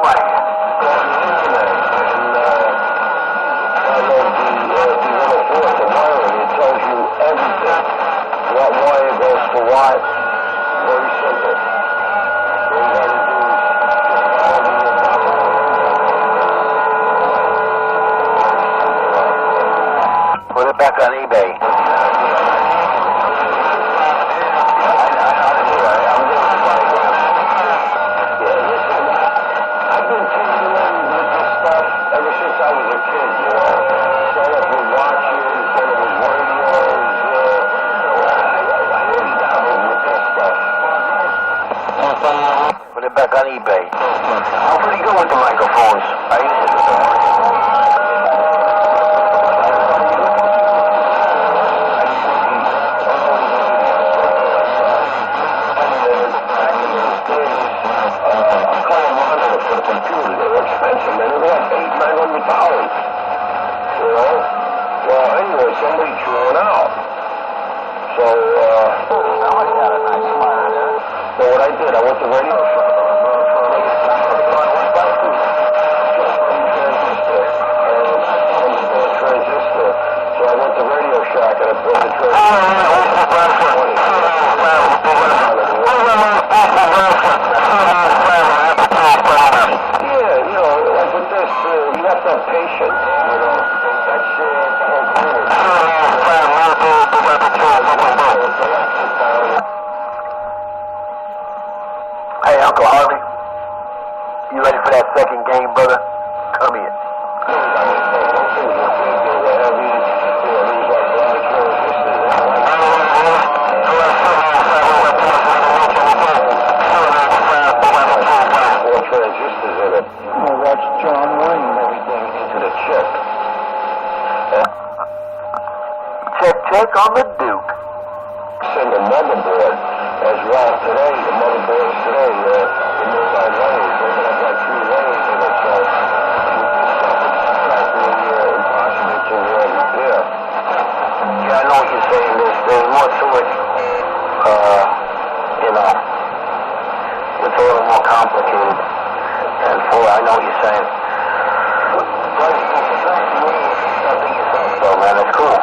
S1: man.
S2: What wire goes to what? Very simple. All you gotta do is
S1: put it back on eBay.
S2: I've been tinkering with this stuff ever since I was a kid, you know. Started with watches, then it was radios.
S1: Put it back on eBay. I'm pretty good with the microphones. I use it with the
S2: for the computer. They were expensive, man. They were like $800-900. You know? Well, anyway, somebody threw it out. So, so what I did, I went to radio shop. Transistor. So I went to Radio Shack and I put the transistor. Yeah, you know, like with this, you have to have patience, you know. That's the whole thing.
S1: Hey, Uncle Harvey, you ready for that second game, brother? Come here.
S2: Transistors in it.
S3: Well, watch John Wayne.
S2: Everything into the chip.
S1: Check on the Duke.
S2: Send a motherboard as well today. The motherboards today, the multi-layers, they have like 3 layers in it, so it's practically impossible to repair.
S1: Yeah, I know what you're saying. There's more to it. You know, it's a little more complicated. And I know what you're saying. So, man, that's cool.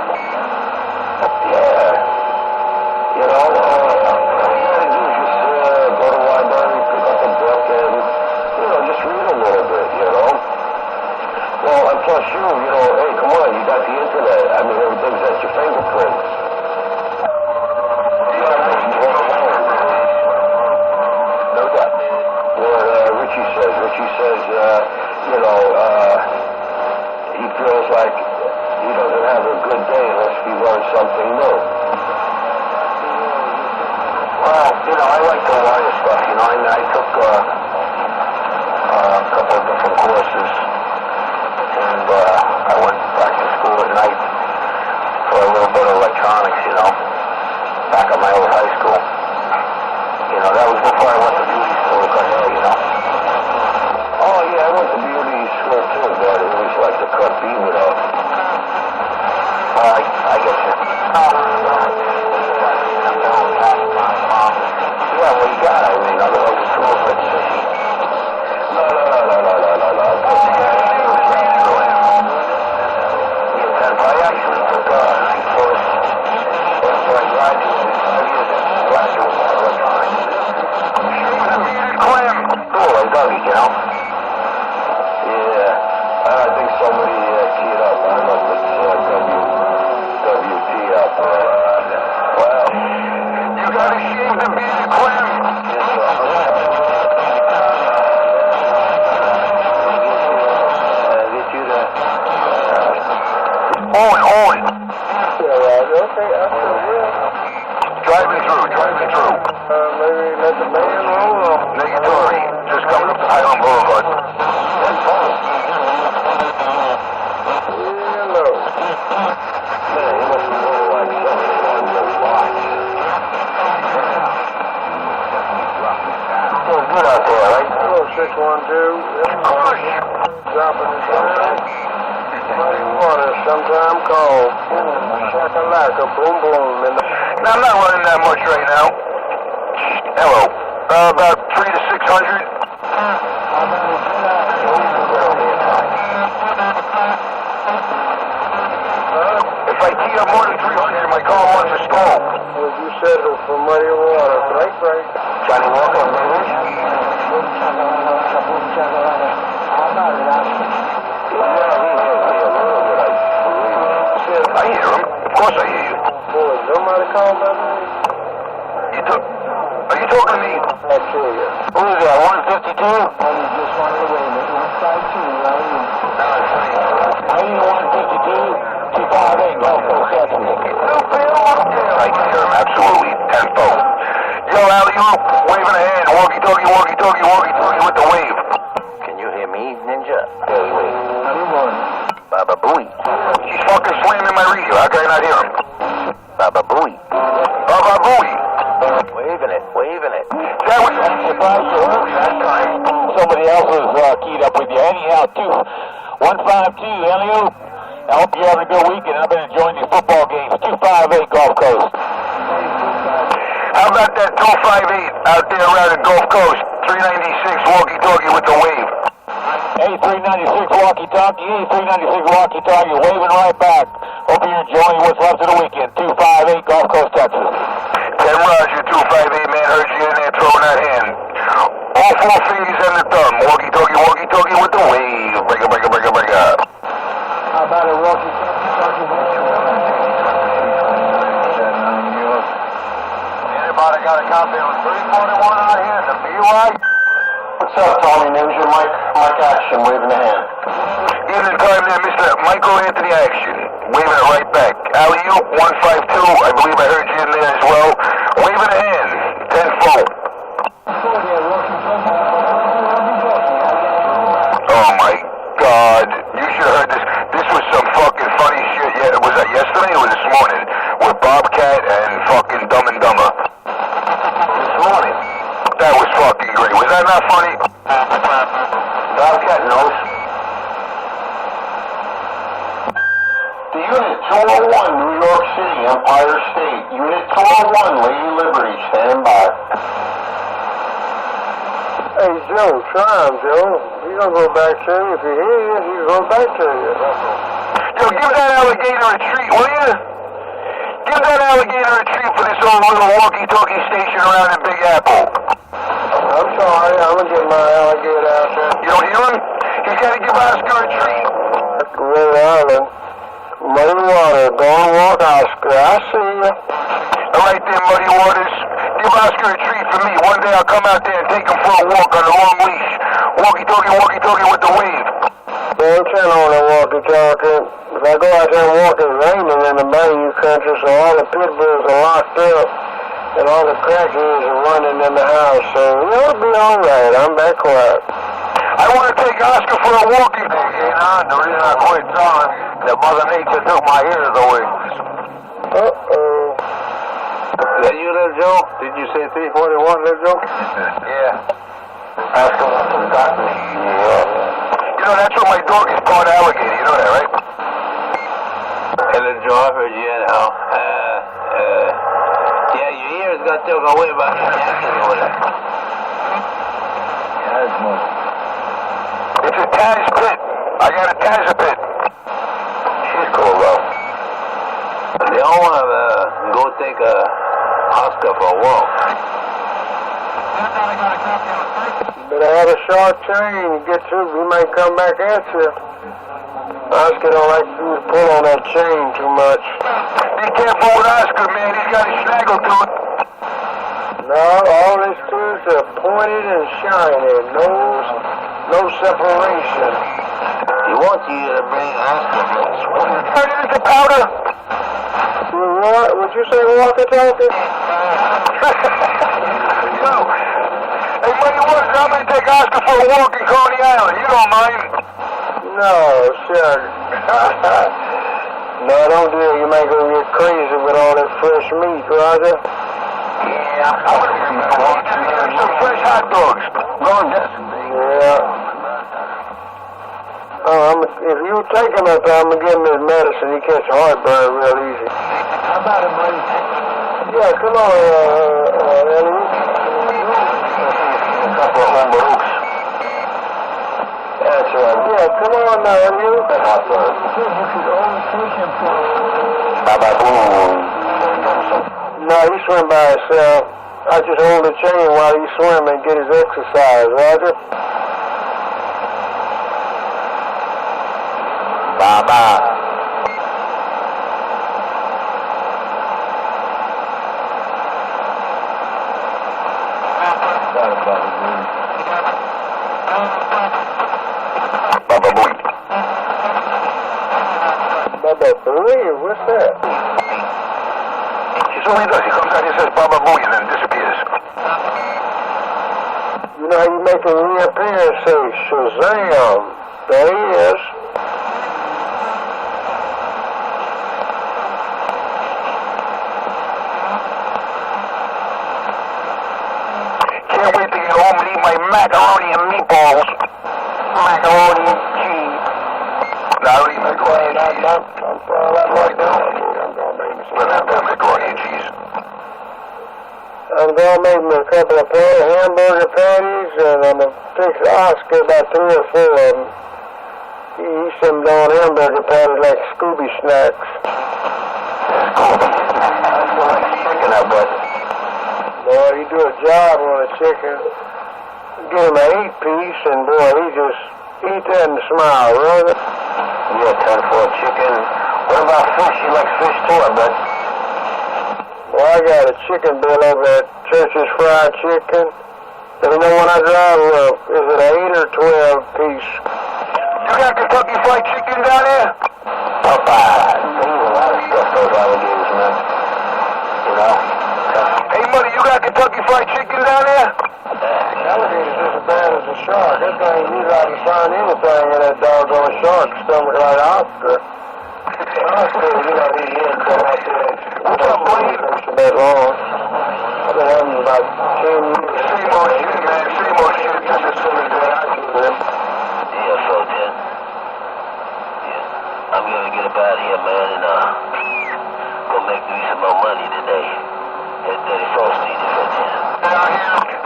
S2: Yeah. You know, all you gotta do is just go to the library, pick up a book, and, you know, just read a little bit, you know. Well, and plus you know, hey, come on, you got the internet. I mean, everything's at your fingerprints.
S1: No doubt.
S2: What Richie says, you know, he feels like he doesn't have a good day unless he learns something new.
S1: Well, you know, I like the wire stuff, you know. I took a couple of different courses, and I went back to school at night for a little bit of electronics, you know, back at my old high school. You know, that was before I went to beauty school, you know.
S2: Oh, yeah, I went to beauty school too, but it was like the cut beaver up.
S1: I get you. Yeah, well, you got it. I mean, otherwise it's a little bit fishy.
S2: No.
S1: the beer, Clem.
S2: Get you the...
S1: On.
S2: Yeah, okay, I sure will.
S1: Driving through.
S2: Maybe let the man roll off.
S1: Negatory. Just coming up to Highland Boulevard.
S2: Hello. Man, he must be more like something on the watch. Feels good out there, right? Hello, 612. Dropping the sign. Muddy water, sometime cold. Shakalaka, boom boom.
S1: Now, I'm not running that much right now. Hello. About 3 to 600. If I tee up more than 300, my car wants to stall.
S2: Would you settle for muddy water? Break.
S1: Johnny Walker, baby. I hear him. Of course I hear you.
S2: Boy, somebody call my name?
S1: Are you talking to me?
S2: I tell you.
S1: Who is that, 152?
S2: Just wanted to wait a minute. 152, I need 152, 258, Gulf Coast Avenue.
S1: I can hear him, absolutely. Tenfold. Yo, alley-oop, waving a hand. Walkie-talkie with the wave.
S2: Can you hear me, Ninja? Yes, wait. Good morning.
S1: Baba Booey. She's fucking slamming my radio. How can I not hear him?
S2: Baba Booey.
S1: Baba Booey.
S2: Waving it.
S1: That was...
S4: Somebody else is keyed up with you. Anyhow, 152, Elio. I hope you're having a good weekend. I've been enjoying these football games. 258 Gulf Coast.
S1: How about that 258 out there around the Gulf Coast? 396 walkie-talkie with the wave.
S4: Hey, 396 walkie-talkie, waving right back. Hope you're enjoying what's left of the weekend. 258 Gulf Coast, Texas.
S1: 10 Roger, 258, man, heard you in there throwing that hand. All 4 fingers and the thumb. Walkie-talkie with the wave. Break up.
S2: How about a walkie-talkie?
S3: Anybody got a copy on 341 out here in the BY?
S2: What's up, Tony Ninja? Mike Action, waving a hand.
S1: Evening time there, Mr. Michael Anthony Action. Waving it right back. Alley-oop, 152. I believe I heard you in there as well. Waving a hand. 10-4. Oh my God. You should have heard this. This was some fucking funny shit. Yeah, was that yesterday or was it this morning? With Bobcat and fucking Dumb and Dumber.
S2: This morning.
S1: That was fucking great. Was that not funny?
S2: Bobcat knows. The Unit 201, New York City, Empire State. Unit 201, Lady Liberty, stand by. Hey, Joe, try him, Joe. He's gonna go back to you. If you hear you, he'll go back to you.
S1: Yo, give that alligator a treat, will you? Give that alligator a treat for this old little walkie-talkie station around in Big Apple.
S2: I'm sorry, I'm gonna get my alligator out there.
S1: You don't hear him? He's got to give Oscar a treat.
S2: Rhode Island. Muddy water, go and walk, Oscar. I see you.
S1: All right there, Muddy Waters. Give Oscar a treat for me. One day I'll come out there and take him for a walk on a long leash. Walkie-talkie with the wave.
S2: Don't turn on the walkie-talkie. If I go out there and walk, it's raining in the Bayou country, so all the pit bulls are locked up, and all the crackheads are running in the house, so you'll be all right. I'm back quiet.
S1: I want to take Oscar for a walk.
S3: The reason I quit telling that Mother Nature took my ears away.
S2: Uh-oh. Is that you, little Joe? Did you say 341, little Joe?
S3: Yeah.
S2: Oscar wants some cotton.
S1: Yeah. You know, that's what my dog is part alligator. You know that, right?
S2: Hey, little Joe, I heard you anyhow. Yeah, your ears got took away by the jacket over there.
S3: Yeah, that's more.
S1: It's a Taz pit. I got a Taz pit.
S2: She's cool, though. They all want to go take Oscar for a walk. Better have a short chain. Get to he might come back at you. Oscar don't like you to pull on that chain too much.
S1: Be careful with Oscar, man. He's got a snaggle to it.
S2: No, all his tools are pointed and shining. No separation.
S3: He wants you to bring Oscar.
S4: Turn it into powder.
S2: What? Would you say walkie-talkie?
S4: Yo, hey, Muddy Waters, I'm going to take Oscar for a walk in Coney Island. You don't mind?
S2: No, sure. No, don't do it. You might go get crazy with all that fresh meat, Roger.
S4: Yeah, I'm going to get some fresh hot dogs.
S2: Yeah. If you take him up there, I'm going to give him his medicine. He catch heartburn real easy.
S3: How about him, buddy?
S2: Yeah, come on, Ellie.
S1: A couple of Oohps.
S2: That's right. Yeah, come on now, Ellie.
S3: You could only take him for
S1: Baba boom.
S2: No, he swim by himself. I just hold the chain while he swim and get his exercise, Roger?
S1: Baba. Baba boom.
S2: Baba Booey, what's that?
S1: He's all he does. He comes out, he says Baba Booey, and then disappears.
S2: You know how you make him reappear and say, Shazam, there he is.
S1: Can't wait to get home and eat my macaroni and meatballs. Macaroni and cheese. No, I don't eat macaroni and cheese. But I've got macaroni and cheese.
S2: I'm going to make me a couple of hamburger patties, and I'm going to fix Oscar about 3 or 4 of them. He eats them darn hamburger patties like Scooby snacks.
S1: That's what I'm thinking of, but
S2: Boy, he do a job on a chicken. Get him an 8-piece, and boy, he just eat that and smile, brother.
S1: yeah, 10 for a chicken. What about fish? He likes fish too, I bet.
S2: Well, I got a chicken bill over at Church's Fried Chicken. Let me know when I drive up. Is it an 8 or 12-piece?
S4: You got Kentucky Fried Chicken down there?
S1: Popeye. They eat a lot of stuff, those alligators, man. You know?
S4: Hey, Muddy, you got Kentucky Fried Chicken down there?
S2: Alligator's just as bad as a shark. That thing, you got to find anything in that doggone shark's stomach like Oscar. Oscar, you got to eat him come out there.
S4: What's up, buddy?
S2: That long. I've been having about 10 years.
S4: Same old shit, man. Same old shit. Just as soon as that I do it.
S1: Yeah, so then. Yeah. I'm gonna get up out of here, man, and go make me some more money today. That Daddy Frost needed for then.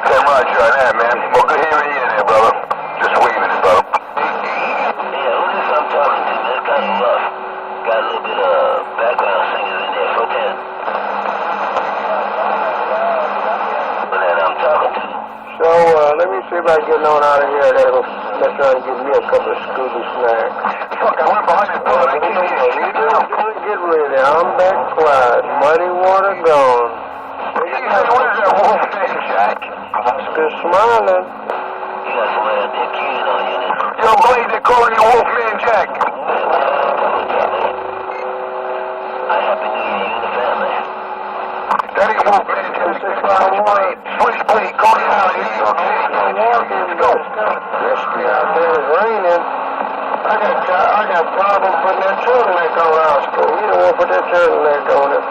S4: Hey, Roger, on that, man. Well, good hearing you in there, brother. Just waving it, brother.
S1: Yeah, who is I'm talking to? That's kind of rough. Got a little bit of background singers in there for then. But that I'm talking to.
S2: So, let me see if I can get on out of here. I gotta go mess around and get me a couple of Scooby snacks.
S4: Fuck, I went behind the door. I can't hear you.
S2: Get ready. I'm back quiet. Muddy water gone.
S4: Hey, what is that wolf name, Jack?
S2: Oscar smiling.
S1: You got somebody out there keying on you then.
S4: Yo, Blade, they're calling you Wolfman Jack.
S1: I happy New Year, you and the family.
S4: That ain't Wolfman Jack. Switchblade, Coney Island, New York City. Let's go.
S2: Risky out there. It's raining. I got problem putting that turtleneck on Oscar. You don't want to put that turtleneck on it.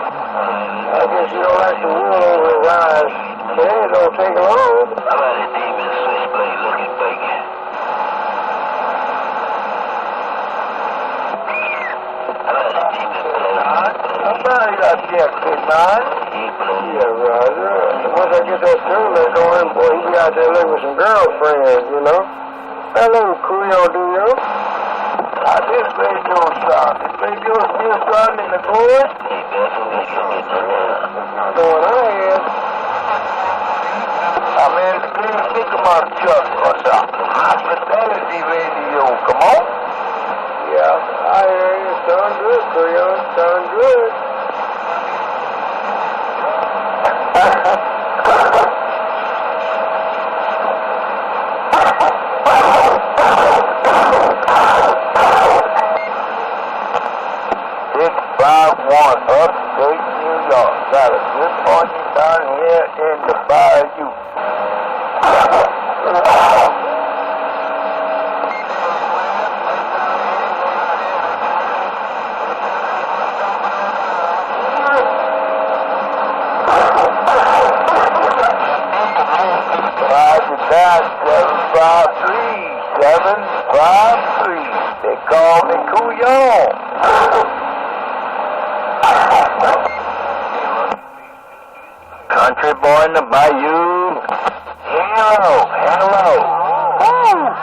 S2: I guess you don't like the wool over his eyes. Yeah, it don't take long.
S1: How about a demon switchblade looking bacon? How about a demon blow?
S2: I'm sorry you got Jeff, big man.
S1: He blow.
S2: Yeah, Roger. Once I get that turtleneck on him, boy, he be out there looking with some girlfriends, you know. Hello, Creole, do you? This radio shot. This radio still starting in the board?
S1: Hey, Beth, we can get that down.
S2: Going ahead.
S4: I'm in the green sycamore truck or something. Hospitality radio, come on.
S2: Yeah, I hear you. Sound good, Creole. Sound good. in the bayou. 753. They call me Couillon. Country boy in the bayou. Hello.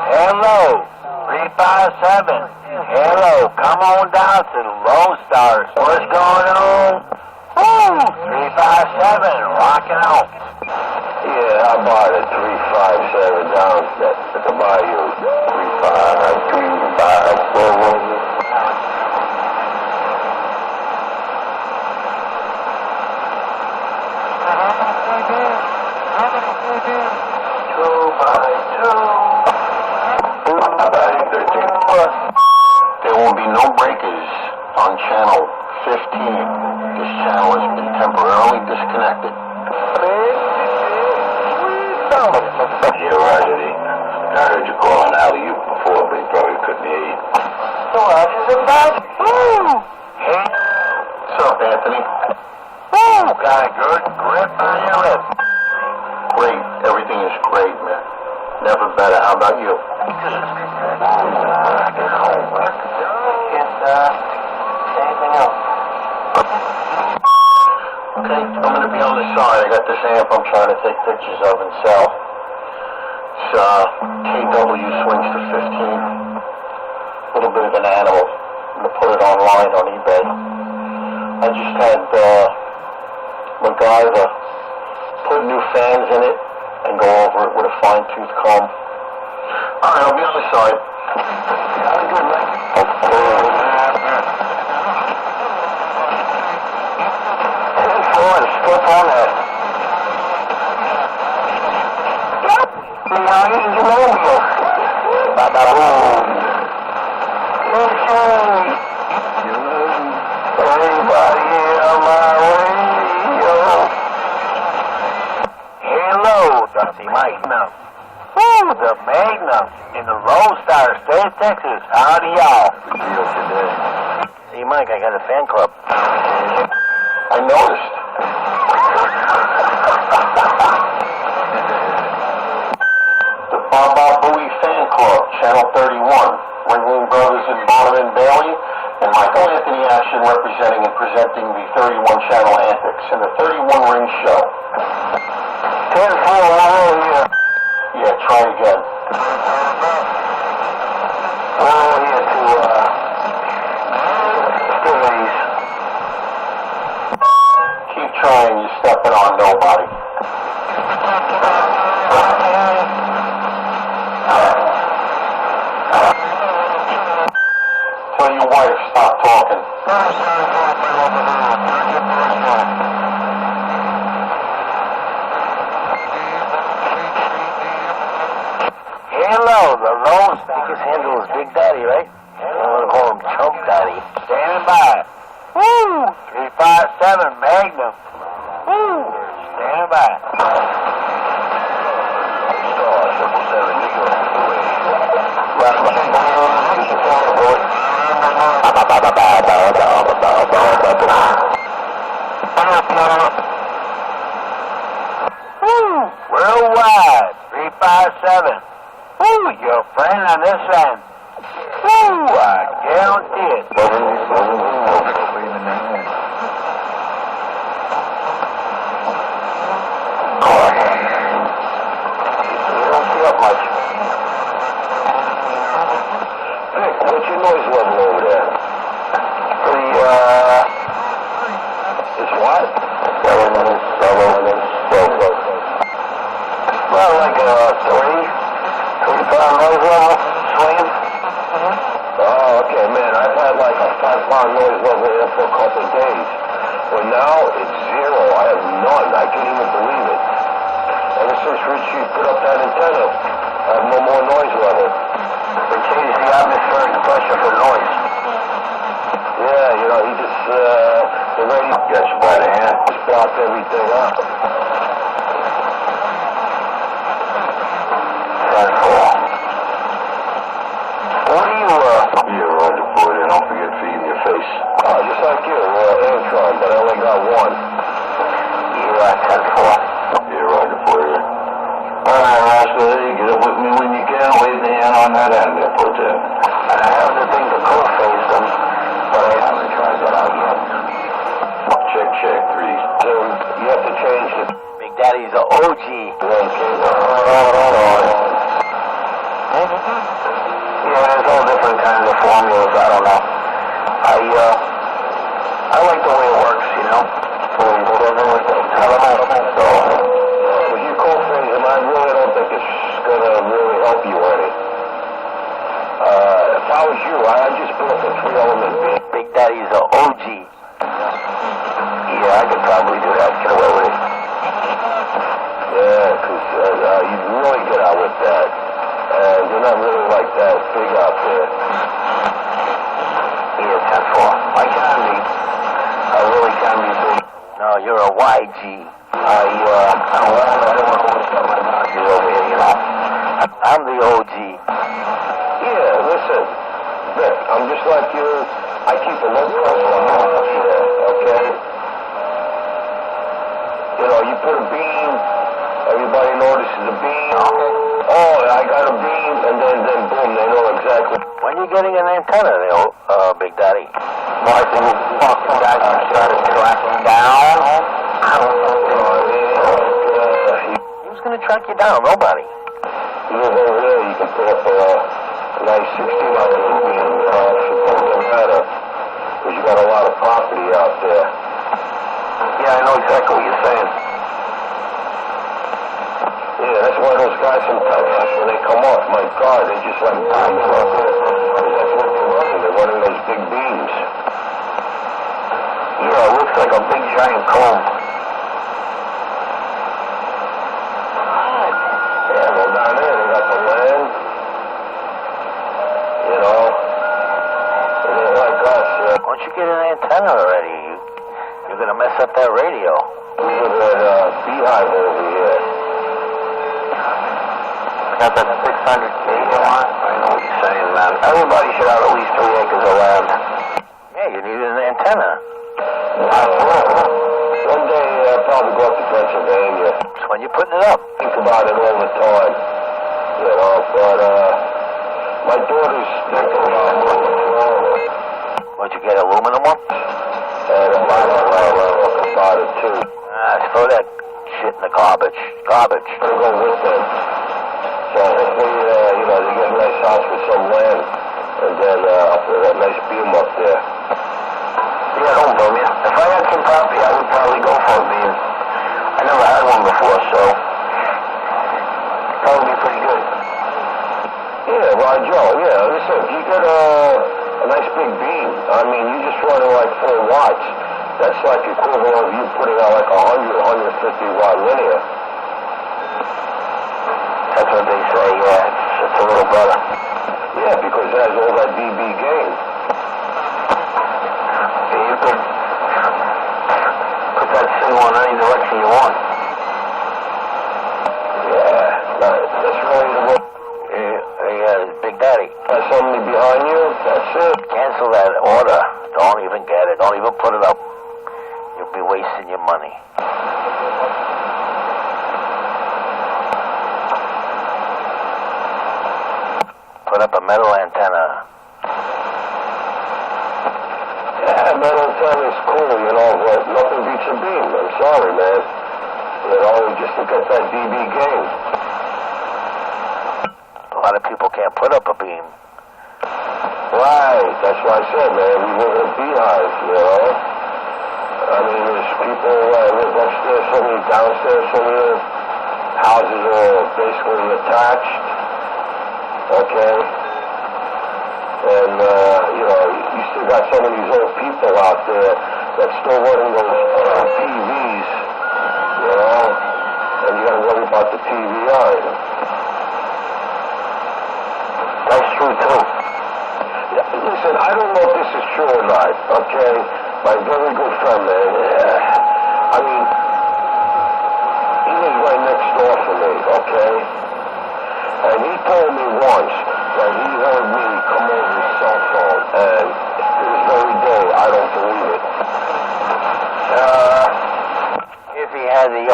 S2: Hello. 357. Hello. Come on down to the Lone Stars. What's going on? 357. Rocking out. Yeah, how about it? 357 down at the bayou. 35354. There will be no breakers on channel 15. This channel has been temporarily disconnected. Yeah, Roger. I heard you calling alley-oop before, but he probably couldn't hear you. So Roger's in bed? Hey. What's up, Anthony? Got a good grip on your lip. Great. Everything is great, man. Never better. How about you? Anything else? Okay, I'm going to be on the side. I got this amp I'm trying to take pictures of and sell. It's KW swings to 15. A little bit of an animal. I'm going to put it online on eBay. I just had MacGyver put new fans in it and go over it with a fine-tooth comb. Alright, I'll be on the side. Have a good night. Step on that. Everybody on my radio. Hello, the Magnum. The Magnum in the Lone Star State of Texas. Howdy, y'all. Good deal today. Hey, Mike, I got a fan club. I noticed. The Baba Booey Fan Club, Channel 31. Ringling Brothers and Bonham and Bailey, and Michael Anthony Action representing and presenting the 31 Channel Antics and the 31 Ring Show. 10-4, here. Yeah, try again. Here to, Stevie's. Keep trying, you're stepping on nobody. Tell your wife, stop talking. Hello, the Lone Star. His handle is Big Daddy, right? I want to call him Chump Daddy. Standing by. 357 Magnum. Standing by. Star 777 New York. Worldwide, 357. Your friend on this end. I guarantee it. You don't see up much. Hey, what's your noise level over there? It's what? 7. Well, like 3-5 noise level swing. Oh, okay, man. I've had like a 5-pound noise level here for a couple of days. But now it's 0. I have none. I can't even believe it. Ever since Richie put up that antenna, I have no more noise level. They changed the atmospheric pressure for noise. Yeah, you know, he just, the radio gets you by the hand, just blocked everything up. Daddy's an OG. Yeah, there's all different kinds of formulas. I don't know. I like the way it works, you know. I don't know. So,
S1: with you co-phrase him, I really don't think it's gonna really help you any. If I was you, I'd just put up a 3-element beat.
S2: Big Daddy's an OG. Yeah, I could probably do that. Get away with it.
S1: Yeah, because you'd really get out with that. And you're not really like that big out there.
S2: Yeah, 10-4. I can be. I really can be big. No, you're a YG. I don't want to start my boxes over here, you know. I'm the OG.
S1: Yeah, listen, Vic, I'm just like you. I keep a low profile, okay? You know, you put a beam, everybody notices the beam. Oh, I got a beam, and then boom, they know exactly.
S2: When you getting an antenna there, Big Daddy? Martin, guys started tracking down. Who's going to track you down? Nobody.
S1: You live over there, you can put up a nice 16-element beam. It doesn't matter, because you got a lot of property out there.
S2: Yeah, I know exactly what you're saying.
S1: Yeah, that's why those guys sometimes, when they come off, my God, they just like boom, up there. Because that's what they're running. They're running those big beams.
S2: Yeah, it looks like a big giant comb.
S1: Yeah, well, down there, they got the land. You know, they ain't like us.
S2: Once you get an antenna already, you're going to mess up that radio.
S1: We live at Beehive over here.
S2: Got that 600 you want? I know what you're saying, man. Everybody should have at least 3 acres of land. Yeah, you need an antenna.
S1: One day, I'll probably go up to Pennsylvania.
S2: That's when you're putting it up.
S1: Think about it all the time. You know, but, my daughter's thinking about moving to Florida.
S2: What'd you get, aluminum one?
S1: And I look about it, too.
S2: Throw that shit in the garbage. Garbage.
S1: I'm going to go with them. So hopefully, you know, they get a nice house with some land, and then I'll put that nice beam up there.
S2: Yeah, don't blame you. If I had some property, I would probably go for a beam. I never had one before, so that would be pretty good.
S1: Yeah, well, Joe, yeah, listen, if you get a nice big beam, I mean, you just running like 4 watts, that's like equivalent of you putting out like 100, 150 watt linear.
S2: That's what they say, yeah. It's a little better.
S1: Yeah, because it has all that dB gain.
S2: Yeah, you could put that signal in any direction you want.
S1: Yeah, that's really the way.
S2: Big Daddy.
S1: Got somebody behind you, that's it.
S2: Cancel that order. Don't even get it. Don't even put it up. You'll be wasting your money. Put up a metal antenna.
S1: Yeah, metal antenna is cool, you know, but nothing beats a beam. I'm sorry, man. You know, just to get that dB gain.
S2: A lot of people can't put up a beam.
S1: Right, that's what I said, man. We live in a beehive, you know. I mean, there's people live upstairs from me, downstairs from you. Houses are basically attached. Okay? And, you know, you still got some of these old people out there that's still running those TVs, you know? And you gotta worry about the TVI.
S2: That's true, too.
S1: Listen, I don't know if this is true or not, okay? My very good friend, man. I mean, he lives right next door from me, okay? And he told me once that he heard me come over his cell phone, and to this very day, I don't believe it.
S2: If he had the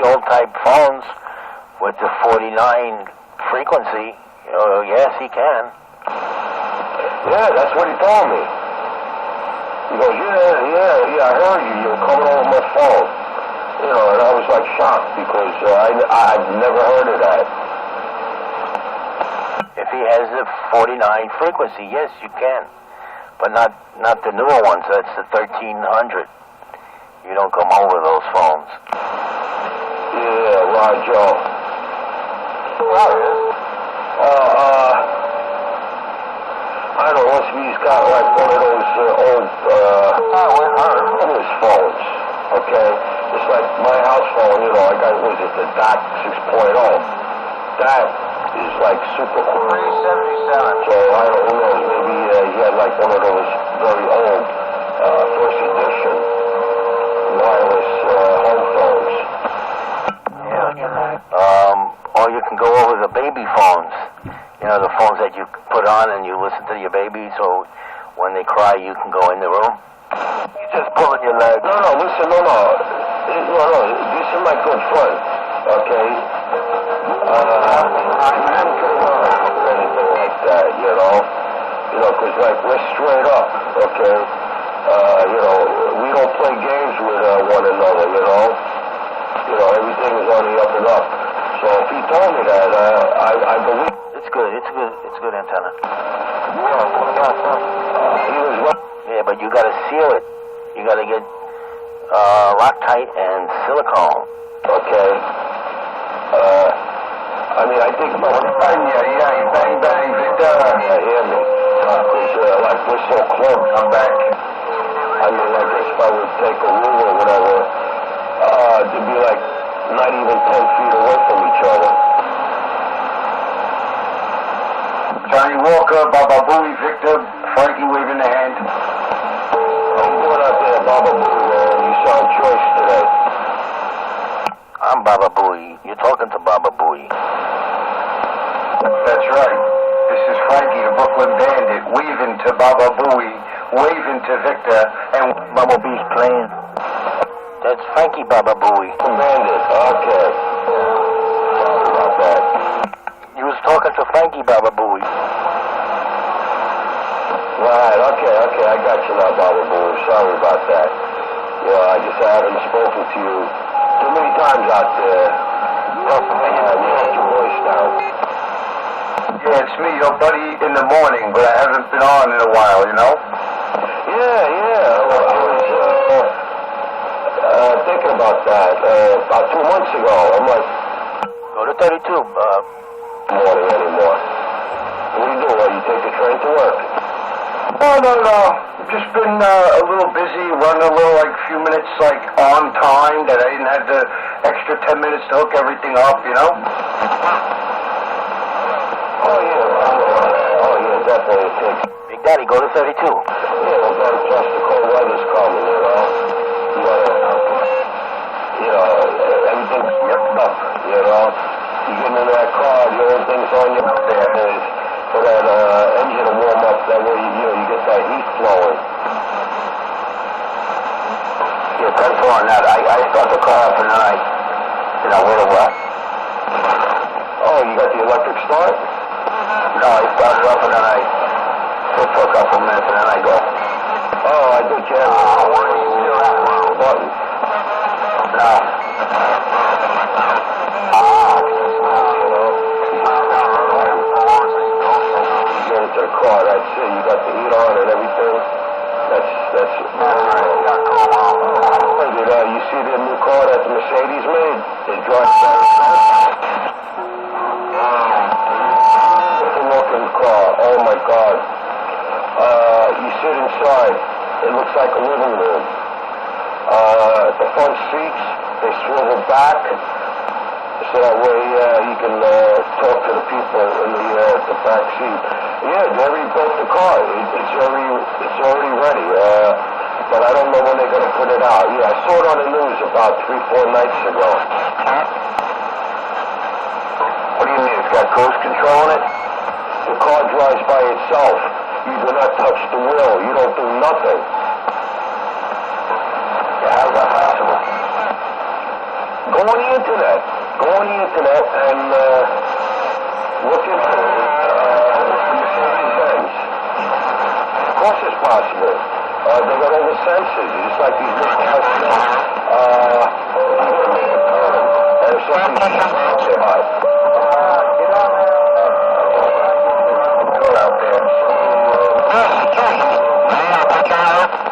S2: old type phones with the 49 frequency, yes, he can.
S1: Yeah, that's what he told me. He goes, yeah, I heard you. You were coming over my phone.
S2: You know, and I was like shocked because I've never heard of that.
S1: If he has the 49 frequency, yes, you can. But not the newer ones. That's the 1300. You don't come over those phones.
S2: Yeah, Roger. I don't know if he's got like one of those old phones, okay? It's like my house phone, you know, I got, what is it, the DOT 6.0. That is like super cool.
S1: 377.
S2: So I don't know, maybe he had like one of those very old first edition wireless home phones.
S1: Yeah. Or you can go over the baby phones. You know, the phones that you put on and you listen to your baby, so when they cry, you can go in the room. You just pulling your leg.
S2: No, listen, no. This is my good friend, okay? I'm not or anything like that, you know? You know, because, like, we're straight up, okay? You know, we don't play games with one another, you know? You know, everything is on the up and up. So if he told me that, I believe.
S1: It's good antenna.
S2: He was right.
S1: Yeah, but you gotta seal it. You gotta get Loctite and silicone.
S2: Okay. I mean, I think my
S3: Bang, Victor.
S2: hear me. Because, like, we're so close.
S3: I'm back.
S2: I mean, I guess if I would take a rule or whatever, to be like not even 10 feet away from each other.
S3: Johnny Walker, Baba Booey, Victor, Frankie waving the hand.
S2: I'm going out there, Baba Booey, man. You sound choice today.
S1: I'm Baba Booey. You're talking to Baba Booey.
S3: That's right. This is Frankie, the Brooklyn Bandit, waving to Baba Booey, waving to Victor, and
S1: Baba Booey's playing. That's Frankie Baba Booey.
S2: Bandit, okay. Sorry about that.
S1: You was talking to Frankie Baba Booey.
S2: Right, okay, I got you now, Baba Booey. Sorry about that. Yeah, I just haven't spoken to you too many times out there. You got your voice down.
S3: yeah, it's me, your buddy in the morning, but I haven't been on in a while, you know?
S2: Yeah. Well, I was thinking about that about 2 months ago. I'm like,
S1: Go to 32.
S2: morning anymore. What do you do? You take the train to work?
S3: Oh, no. Just been a little busy, running a little, like, few minutes, like, on time, that I didn't have the extra 10 minutes to hook everything up, you know?
S2: Oh, yeah, definitely it takes.
S1: Big Daddy, go to 32.
S2: Yeah, well, then plus the cold weather's coming, you know? You gotta, everything's ripped up, you know? You get into that car, the old thing's on your there for that engine to warm up, that way, you get that heat flowing.
S1: Yeah, 10-4 on that. I start the car up and then wait a while.
S2: Oh, you got the electric start?
S1: No, I start it up and then I sit for a couple minutes and then I go.
S2: Oh, I think you have a button.
S1: No.
S2: You get into the car, that's it. You got the heat on and everything. That's you see the new car that the Mercedes made? It drives that. Beautiful looking car. Oh my God. You sit inside. It looks like a living room. The front seats, they swivel back. So that way you can talk to the people in the back seat. Yeah, they rebuilt the car. It's already ready. But I don't know when they're going to put it out. Yeah, I saw it on the news about 3-4 nights ago.
S1: What do you mean? It's got cruise control in it?
S2: The car drives by itself. You do not touch the wheel. You don't do nothing.
S1: Yeah, how's that possible?
S2: Go on the internet. And look into it. Mercedes-Benz. Of course it's possible. They got all the sensors. It's like these little cars. fucking shit out there. Go out there.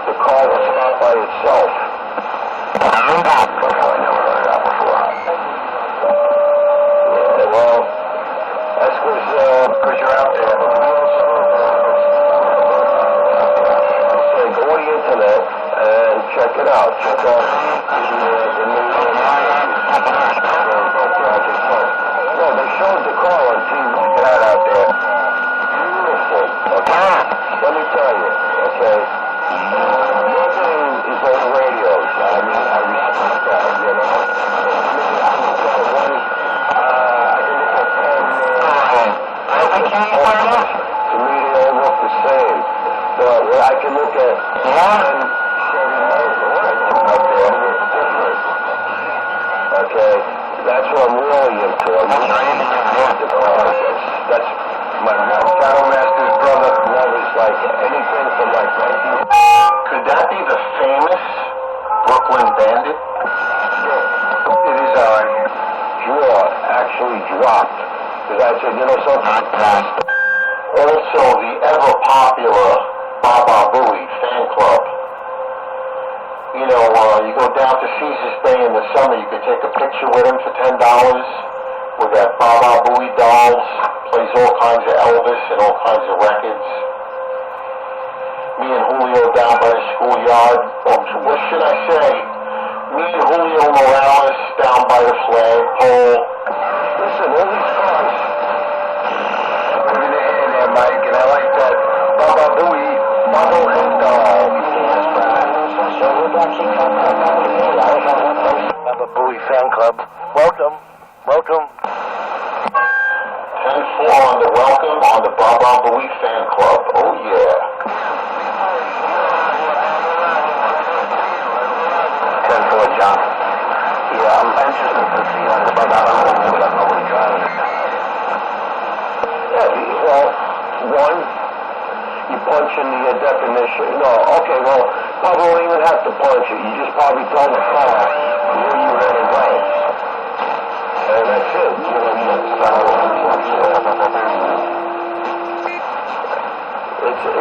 S2: The car will stop by itself. Oh, I never heard that before. Yeah, well, that's because you're out there. So go on the internet and check it out. Check out the new No, they showed the car on TV. Get out there. Beautiful. Okay? Let me tell you, okay? Nothing is on the radios. I mean, I respect that, you know? To me, they all look the same. But I can look at one Chevy Nova out there, it's different. Okay? That's what I'm really into. I'm into cars. That's my Shadow Master's brother loves like anything from like 19...
S3: Could that be the famous Brooklyn Bandit?
S2: It is our jaw actually dropped. Because I said, you know something?
S3: Also, the ever-popular Baba Booey fan club. You know, you go down to Caesar's Bay in the summer, you can take a picture with him for $10. We got Baba Booey dolls, plays all kinds of Elvis and all kinds of records. Me and Julio down by the schoolyard, what should I say? Me and Julio Morales down by the flagpole.
S2: Listen, all these cars. Give me the hand there, Mike, and I like that Baba Booey bobblehead doll. Baba Booey fan club. Welcome. Welcome.
S3: 10-4 on the welcome on the Baba Booey fan club. Oh yeah.
S2: 10-4, John. Yeah, I'm interested to see on the Baba Booey. I don't know what he's driving. Yeah, well, one, you punch in the definition. No, okay, well, probably won't even have to punch it. You just probably tell the car where you want to go. And that's it. You know,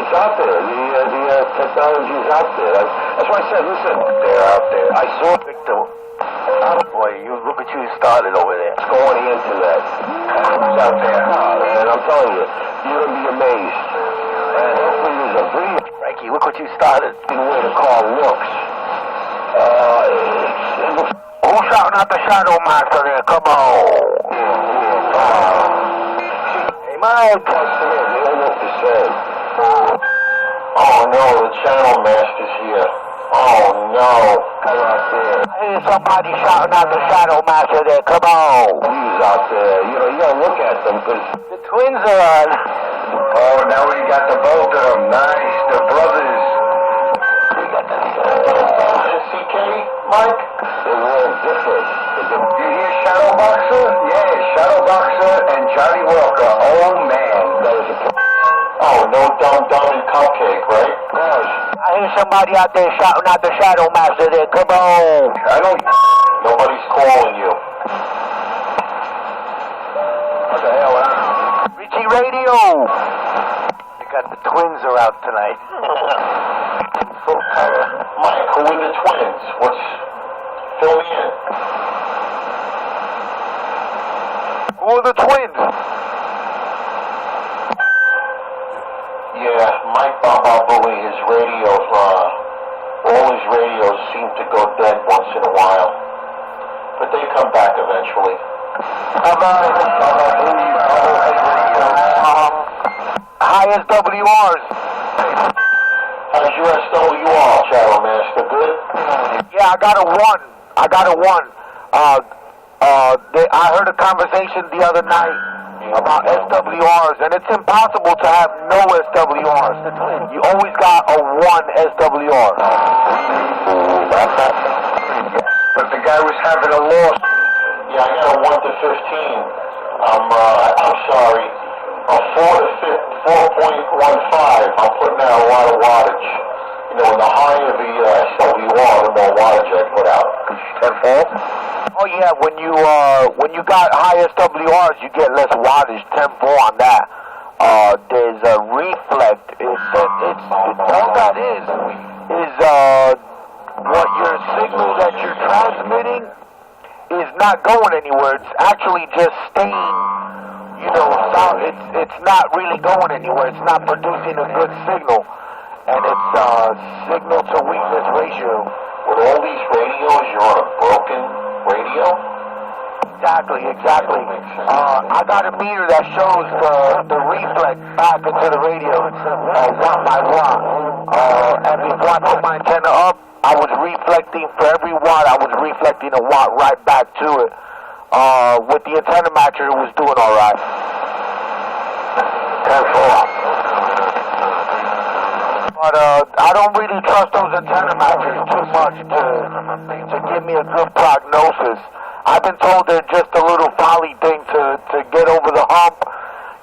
S2: it's out there. The technology's out there. That's why I said, listen, they're out there. I saw Victor. Oh boy, look what you started over there. Let's go on the internet. It's out there. And I'm telling you, you're going to be amazed. And hopefully there's a breeze. Frankie, look what you started. The way the car looks. It looks... Who's shouting out the Shadow Master there? Come on. Hey, Mike. They all look the same.
S3: Oh no, the channel master's here. Oh no.
S2: Come out there.
S5: I hear somebody shouting out the Shadow Master there. Come on.
S2: He's out there. You know, you gotta look at them because
S5: The twins are on.
S2: oh, now we got the both of them. Nice, the brothers. We got the
S3: NCK, Mike?
S2: They're all different. You hear Shadow Boxer? Yeah, Shadow Boxer and Johnny Walker. Oh man, that was a
S3: Oh, no Dumb and Cupcake, right?
S2: gosh.
S5: I hear somebody out there shouting out the Shadow Master there. Come on.
S2: I don't.
S3: Nobody's calling you.
S2: What the hell?
S5: Richie Radio.
S2: You got the twins are out tonight.
S3: Full color. Mike, who are the twins? Fill me in.
S5: Who are the twins?
S3: Yeah, Mike Baba Booey, his radios, all his radios seem to go dead once in a while. But they come back eventually.
S5: High SWRs.
S3: How's your SWR, Shadow Master? Good?
S5: Yeah, I got a 1. I heard a conversation the other night about SWRs, and it's impossible to have no SWRs. You always got a 1 SWR.
S2: But the guy was having a loss.
S3: Yeah, I got a 1 to 15. I'm sorry. A 4 to 4.15. I'm putting out a lot of wattage.
S2: You know, the higher the SWR, the more wattage I put out.
S5: 10-4? Oh yeah, when you got high SWRs, you get less wattage. 10-4 on that. There's a reflect. It's all that is what your signal that you're transmitting is not going anywhere. It's actually just staying, you know, it's not really going anywhere. It's not producing a good signal. And it's signal to weakness ratio.
S2: With all these radios, you're on a broken radio?
S5: Exactly. I got a meter that shows the reflect back into the radio, watt by watt. And before I put my antenna up, I was reflecting for every watt. I was reflecting a watt right back to it. With the antenna matcher, it was doing all right.
S2: 10-4.
S5: But I don't really trust those antenna matchers too much to give me a good prognosis. I've been told they're just a little folly thing to get over the hump,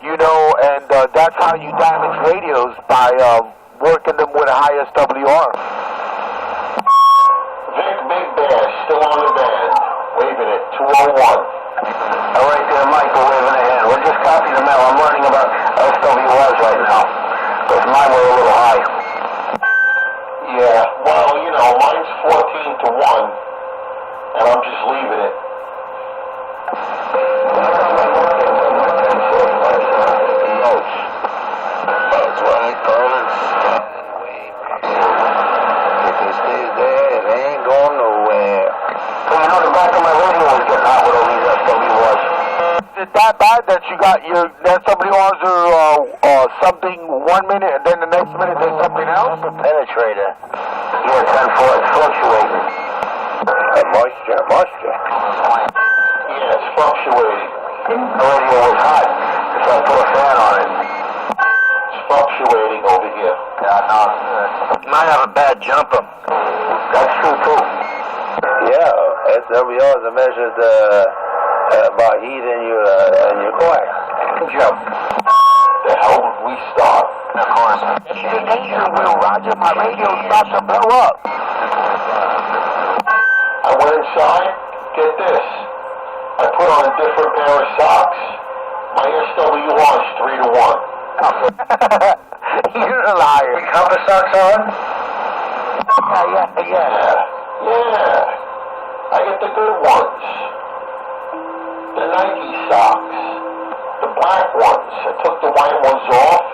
S5: you know, and that's how you damage radios, by working them with a high SWR.
S2: Vic Big Bear, still on the band, waving at 201.
S1: All right there, Michael, waving a hand. We'll just copy the mail. I'm learning about SWRs right now, because mine were a little high.
S2: Yeah, well, you know, mine's 14-1, and I'm just leaving it.
S1: That's what I call it. If it stays there, it ain't going nowhere. Well, you know, the back of my radio was getting hot with all these SWRs.
S5: Is it that bad that you got your SWRs are something 1 minute and then the next minute there's something else?
S1: Penetrator. Yeah, 10-4, it's fluctuating. Moisture.
S2: Yeah, it's fluctuating.
S1: The radio was hot, so I put a fan on it.
S2: It's fluctuating over here.
S1: Yeah, no. Might have a bad jumper. That's true, too. Yeah, SWRs are measured by heat in your coax. Jump.
S2: The hell would we start?
S1: Of course.
S5: It's the danger wheel, Roger. My radio's about to blow up.
S2: I went inside, get this. I put on a different pair of socks. My SWR is 3-1.
S5: You're a liar.
S1: Copper socks on?
S2: Yeah. I get the good ones. The Nike socks. The black ones. I took the white ones off.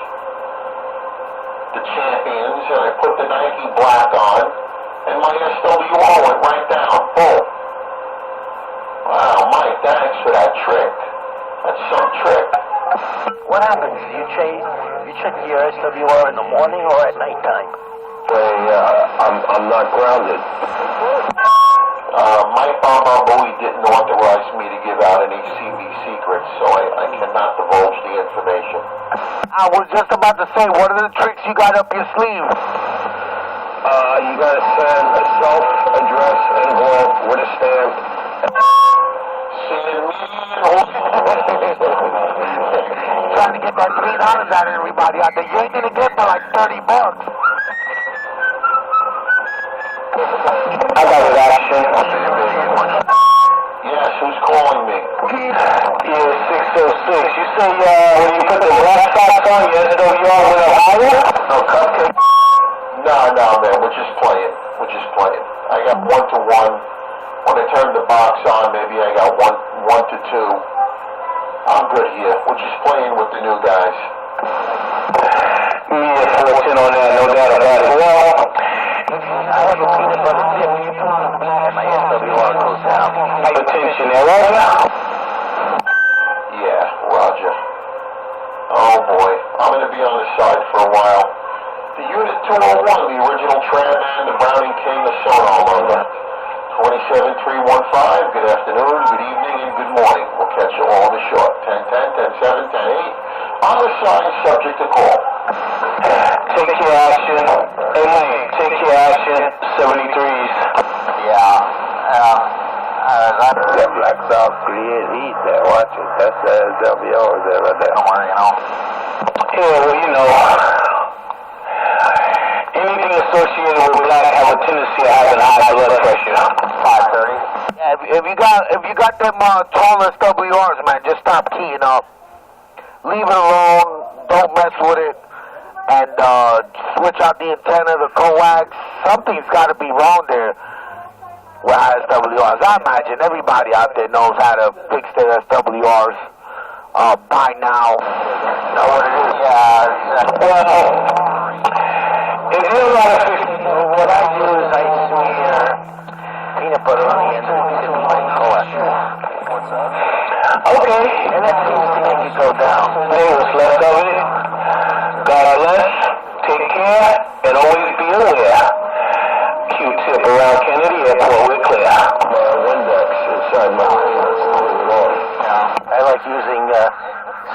S2: The Champions, and I put the Nike black on. And my SWR went right down. Boom. Wow, Mike, thanks for that trick. That's some trick.
S6: What happens? You check your SWR in the morning or at nighttime?
S1: I'm not grounded.
S2: Mike Bowie didn't authorize me to give out any CB secrets, so I cannot divulge the information.
S5: I was just about to say, what are the tricks you got up your sleeve?
S1: You gotta send a self-addressed envelope with a stamp.
S2: Seeing me
S5: Trying to get that $3 out of everybody out there. You ain't gonna get for like $30.
S1: I got it, action.
S2: Yes, who's calling me?
S1: Yeah, 606. You say when you put the black socks on, your SWR went up higher? No, cupcake.
S2: No, man, we're just playing. I got 1-1. When I turn the box on, maybe I got 1-2. I'm good here. We're just playing with the new guys.
S1: Yeah, 14 on that, no doubt about it. Well,
S6: I have a peanut butter dip and my SWR goes down.
S1: attention there, right?
S2: Yeah, Roger. Oh boy, I'm going to be on the side for a while. The Unit 201, the original Tram-Man, the Browning King, the sonar loader. 27315, good afternoon, good evening, and good morning. We'll catch you all in the short. 10-10, 10-7, 10-8. On the side, subject to call.
S1: Take your action. Hey, Mike, take your action. 73s. That black South create heat there, watch it. That's the SWR there right there.
S6: Don't worry,
S1: Yeah, well, anything associated
S2: tendency of having high blood pressure. 530.
S5: Yeah, if you got them tall SWRs, man, just stop keying up. Leave it alone. Don't mess with it. And switch out the antenna, the coax. Something's got to be wrong there with SWRs. I imagine everybody out there knows how to fix their SWRs by now.
S2: Know what it is? Yeah. Well, if you know how to fix it, what I do is I smear peanut butter on the end of the coax. Okay, and that seems to make it go down. Hey, what's left of it? God bless, take care, and always be aware. Q-tip around Kennedy Airport, we're clear.
S1: Windex inside my
S6: I like using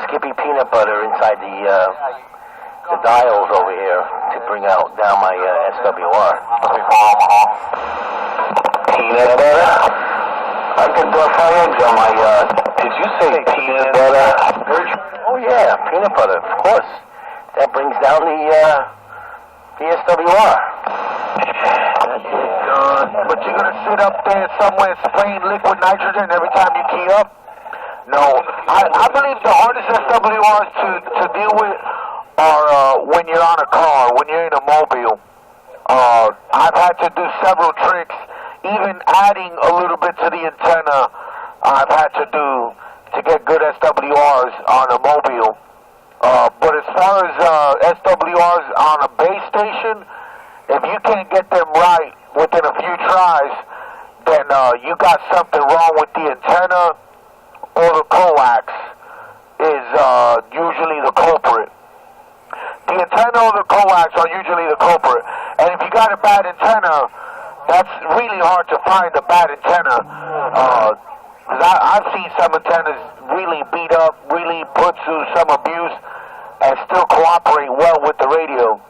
S6: Skippy peanut butter inside the dials over here to bring down my SWR.
S2: Peanut butter? I could fry eggs on my, did you say peanut butter?
S6: Oh yeah, peanut butter, of course. That brings down the SWR.
S5: But you're going to sit up there somewhere spraying liquid nitrogen every time you key up? No. I believe the hardest SWRs to deal with are when you're on a car, when you're in a mobile. I've had to do several tricks, even adding a little bit to the antenna I've had to do to get good SWRs on a mobile. But as far as SWRs on a base station, if you can't get them right within a few tries, then you got something wrong with the antenna, or the coax is usually the culprit. The antenna or the coax are usually the culprit. And if you got a bad antenna, that's really hard to find a bad antenna. I've seen some antennas really beat up, really put through some abuse, and still cooperate well with the radio.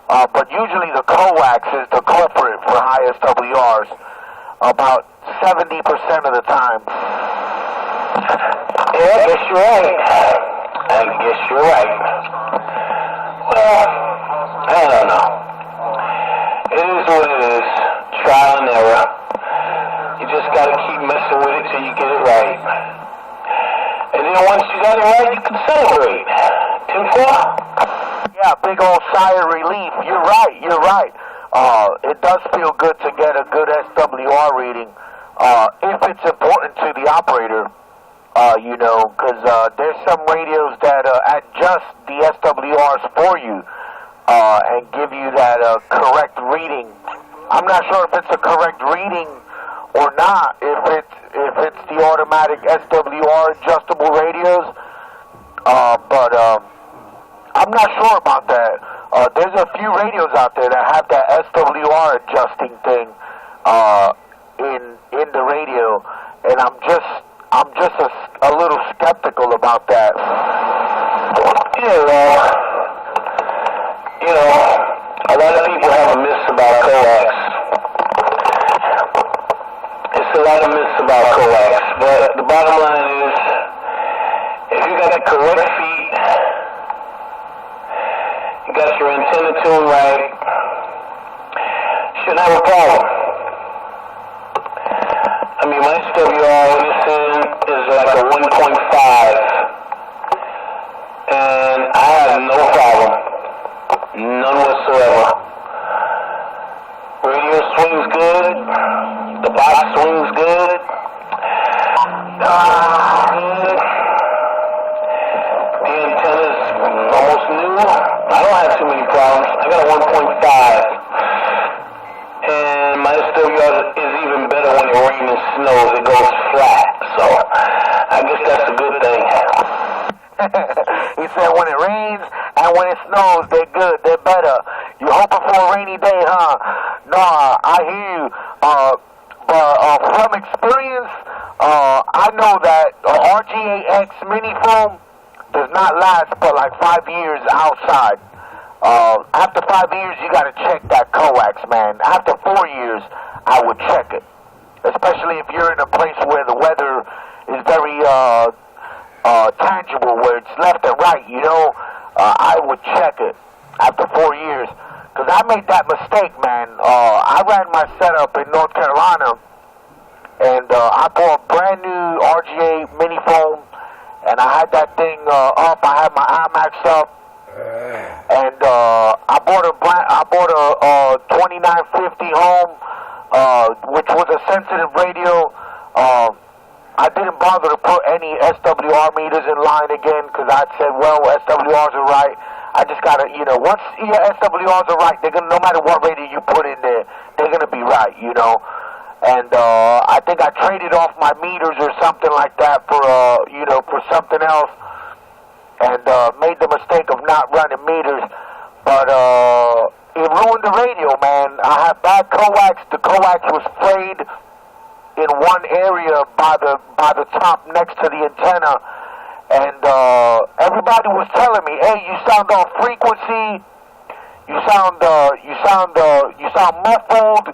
S5: But usually the coax is the culprit for high SWRs, about 70% of the time.
S2: Yeah, I guess you're right. Well, I don't know. It is what it is. Trial and error. You just gotta keep messing with it till you get it right. And then once you got it right, you can celebrate. 10-4?
S5: Yeah, big old sigh of relief. You're right. It does feel good to get a good SWR reading, if it's important to the operator, because there's some radios that adjust the SWRs for you and give you that correct reading. I'm not sure if it's a correct reading or not, if it's the automatic SWR adjustable radios, but I'm not sure about that. There's a few radios out there that have that SWR adjusting thing in the radio, and I'm just a little skeptical about that.
S2: Yeah, well, a lot of people have a myth about coax. It's a lot of myths about coax, but the bottom line is, if you got the correct feet, you got your antenna tuned right, shouldn't have a problem. I mean, my SWR when it's in is like a 1.5, and I have no problem, none whatsoever. Radio swings good, the box swings good, the antenna's almost new. I don't have too many problems. I got a 1.5. And my SWR is even better when it rains and snows. It goes flat. So I guess that's a good thing.
S5: He said when it rains and when it snows, they're good. They're better. You hoping for a rainy day, huh? No, I hear you. But from experience, I know that RGAX mini foam does not last but like 5 years outside. After 5 years, you got to check that coax, man. After 4 years, I would check it, especially if you're in a place where the weather is very tangible, where it's left and right. I would check it after 4 years, because I made that mistake, man. I ran my setup in North Carolina, and I bought a brand new RGA mini foam, and I had that thing up. I had my IMAX up, and I bought a 2950 home, which was a sensitive radio. I didn't bother to put any SWR meters in line again because I said, well, SWRs are right. I just gotta, once your SWRs are right, they're gonna, no matter what radio you put in there, they're gonna be right, And I think I traded off my meters or something like that for, for something else, and made the mistake of not running meters. But it ruined the radio, man. I had bad coax. The coax was frayed in one area by the top next to the antenna. And everybody was telling me, "Hey, you sound off frequency. You sound muffled.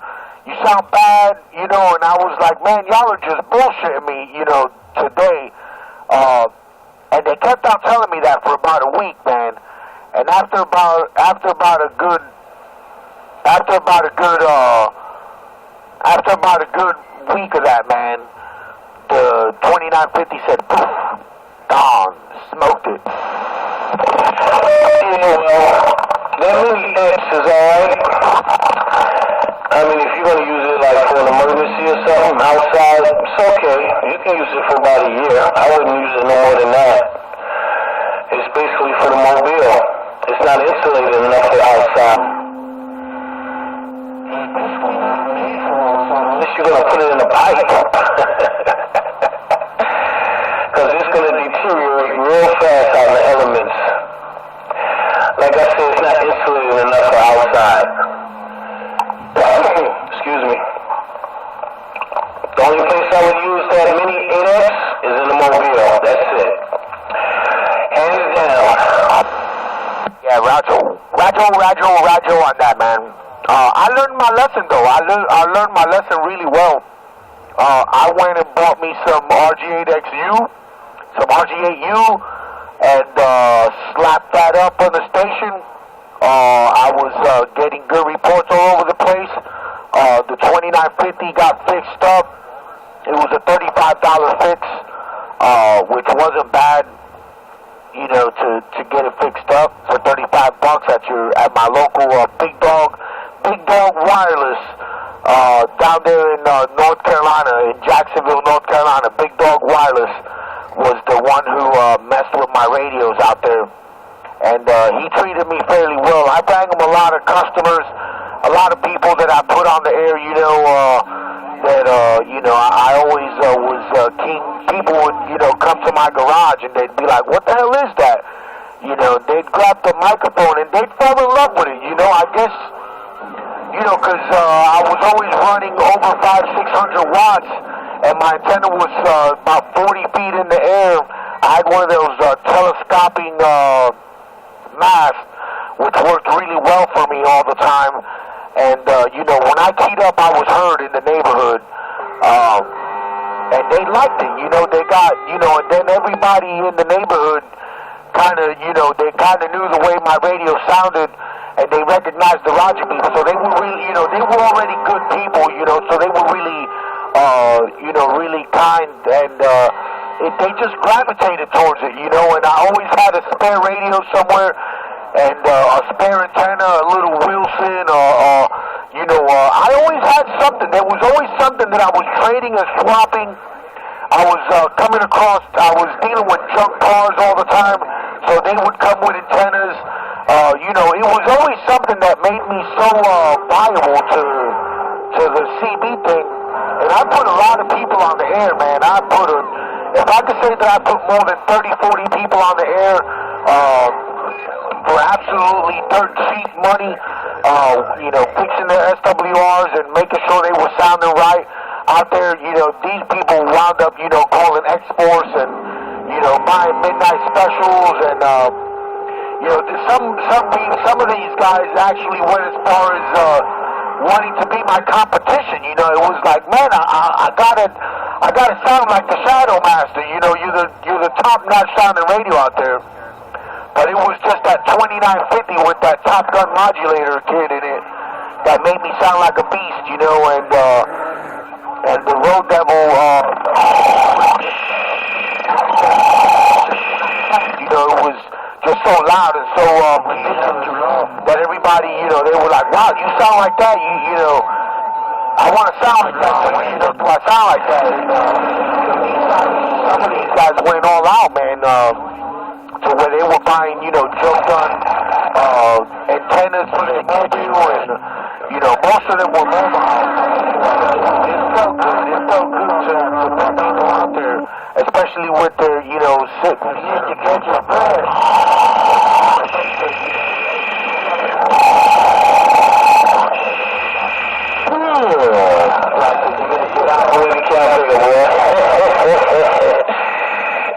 S5: You sound bad." And I was like, "Man, y'all are just bullshitting me, today." And they kept on telling me that for about a week, man. And after about a good week of that, man, the 2950 said, "Poof, gone, smoked it."
S2: Yeah, well, that mini X is alright. I mean, if you're gonna use it like for an emergency or something outside, it's okay. You can use it for about a year. I wouldn't use it no more than that. It's basically for the mobile. It's not insulated enough for outside. Unless you're gonna put it in a pipe. Because it's gonna deteriorate real fast out in the elements. Like I said, it's not insulated enough for outside. Excuse me. The only place I would use that mini 8X is in the mobile. That's it. Hands down.
S5: Yeah, Rajo on that, man. I learned my lesson, though. I learned my lesson really well. I went and bought me some RG8XU, some RG8U, and slapped that up on the station. I was getting good reports all over the place. The 2950 got fixed up. It was a $35 fix, which wasn't bad, to get it fixed up for $35 at my local Big Dog Wireless down there in North Carolina, in Jacksonville, North Carolina. Big Dog Wireless was the one who messed with my radios out there. And he treated me fairly well. I bring him a lot of customers, a lot of people that I put on the air, I always was king. People would, come to my garage and they'd be like, "What the hell is that?" They'd grab the microphone and they'd fall in love with it, I guess, because I was always running over 500-600 watts and my antenna was about 40 feet in the air. I had one of those telescoping mask, which worked really well for me all the time. And, when I keyed up, I was heard in the neighborhood. And they liked it, they got, and then everybody in the neighborhood kind of, they kind of knew the way my radio sounded, and they recognized the Roger people. So they were really, they were already good people, so they were really, really kind, and they just gravitated towards it, and I always had a spare radio somewhere, and a spare antenna, a little Wilson, I always had something. There was always something that I was trading and swapping. I was coming across, I was dealing with junk cars all the time, so they would come with antennas. It was always something that made me so viable to the CB thing. And I put a lot of people on the air, man. If I could say that I put more than 30, 40 people on the air, for absolutely dirt cheap money, fixing their SWRs and making sure they were sounding right out there. These people wound up, calling X-Force and, buying midnight specials, and, some of these guys actually went as far as wanting to be my competition. It was like, man, I gotta sound like the Shadow Master. You're the top-notch sounding radio out there. But it was just that 2950 with that Top Gun modulator kit in it that made me sound like a beast, you know, and the Road Devil, you know, it was just so loud and so that everybody, you know, they were like, wow, you sound like that, you know, I want to sound like that. So when you know, do I sound like that? Some of these guys went all out, man, to where they were buying, you know, Joe Gun antennas for their mobile, and, you know, most of them were mobile. It felt good. It felt good to put people out there, especially with their, you know, sick. You catch your breath.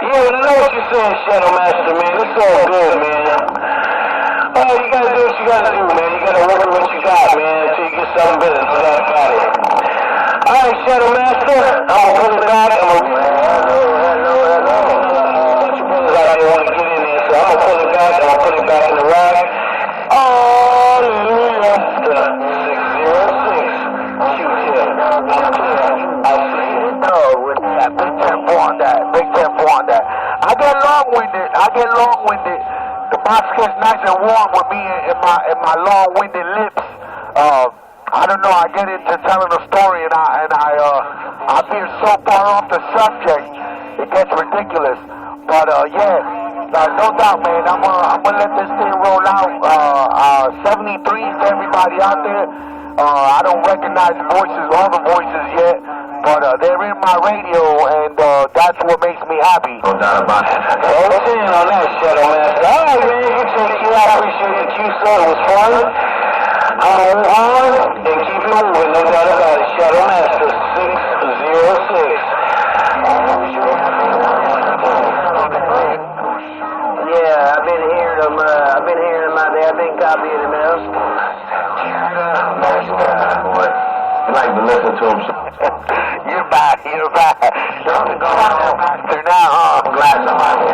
S2: Yeah, I know what you're saying, Shadow Master, man. It's all good, man. Oh, you gotta do what you gotta do, man. You gotta work with what you got, man, until you get something better. So that's about it. Alright, Shadow Master, I'm gonna pull it back. I'm gonna... Bunch of brothers out there want to get in there, so I'm gonna pull it back. I'm gonna put it back in the rack. Hallelujah. 606. Q-tip. I'll see you.
S5: No, with that big tempo on that, big tempo on that. I get long-winded. The box gets nice and warm with me in my long-winded lips. I don't know. I get into telling a story and I veer so far off the subject, it gets ridiculous. But yeah, no doubt, man. I'm gonna let this thing roll out. 73 to everybody out there. I don't recognize all the voices yet, but they're in my radio, and that's what makes me happy.
S2: No doubt about it. Hold in on that, Shadow Master. All right, man, you take care. I appreciate it. You said it was fun. I'm gonna move on and keep it moving. No doubt about it. Shadow Master 606.
S6: Yeah, I've been hearing them out there. I've been copying them out.
S2: I like to listen to him.
S5: You're back. You're master now, huh?
S2: I'm glad somebody.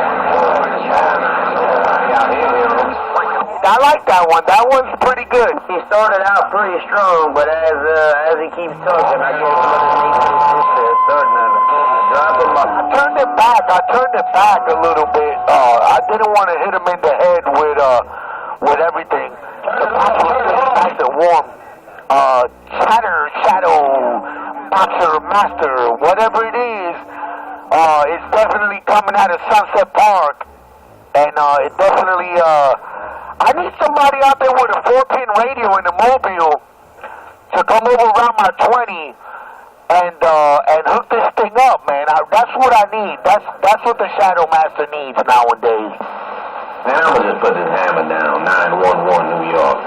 S5: I like that one. That one's pretty good.
S6: He started out pretty strong, but as he keeps talking, I guess he's starting to drop him up.
S5: I turned it back a little bit. I didn't want to hit him in the head with everything. The box was getting nice and warm. Shadow, Boxer, Master, whatever it is, it's definitely coming out of Sunset Park. And it definitely, I need somebody out there with a 4-pin radio in the mobile to come over around my 20 and hook this thing up, man. That's what I need. That's what the Shadow Master needs nowadays.
S2: Man, I'm gonna just put this hammer down. 911 New York.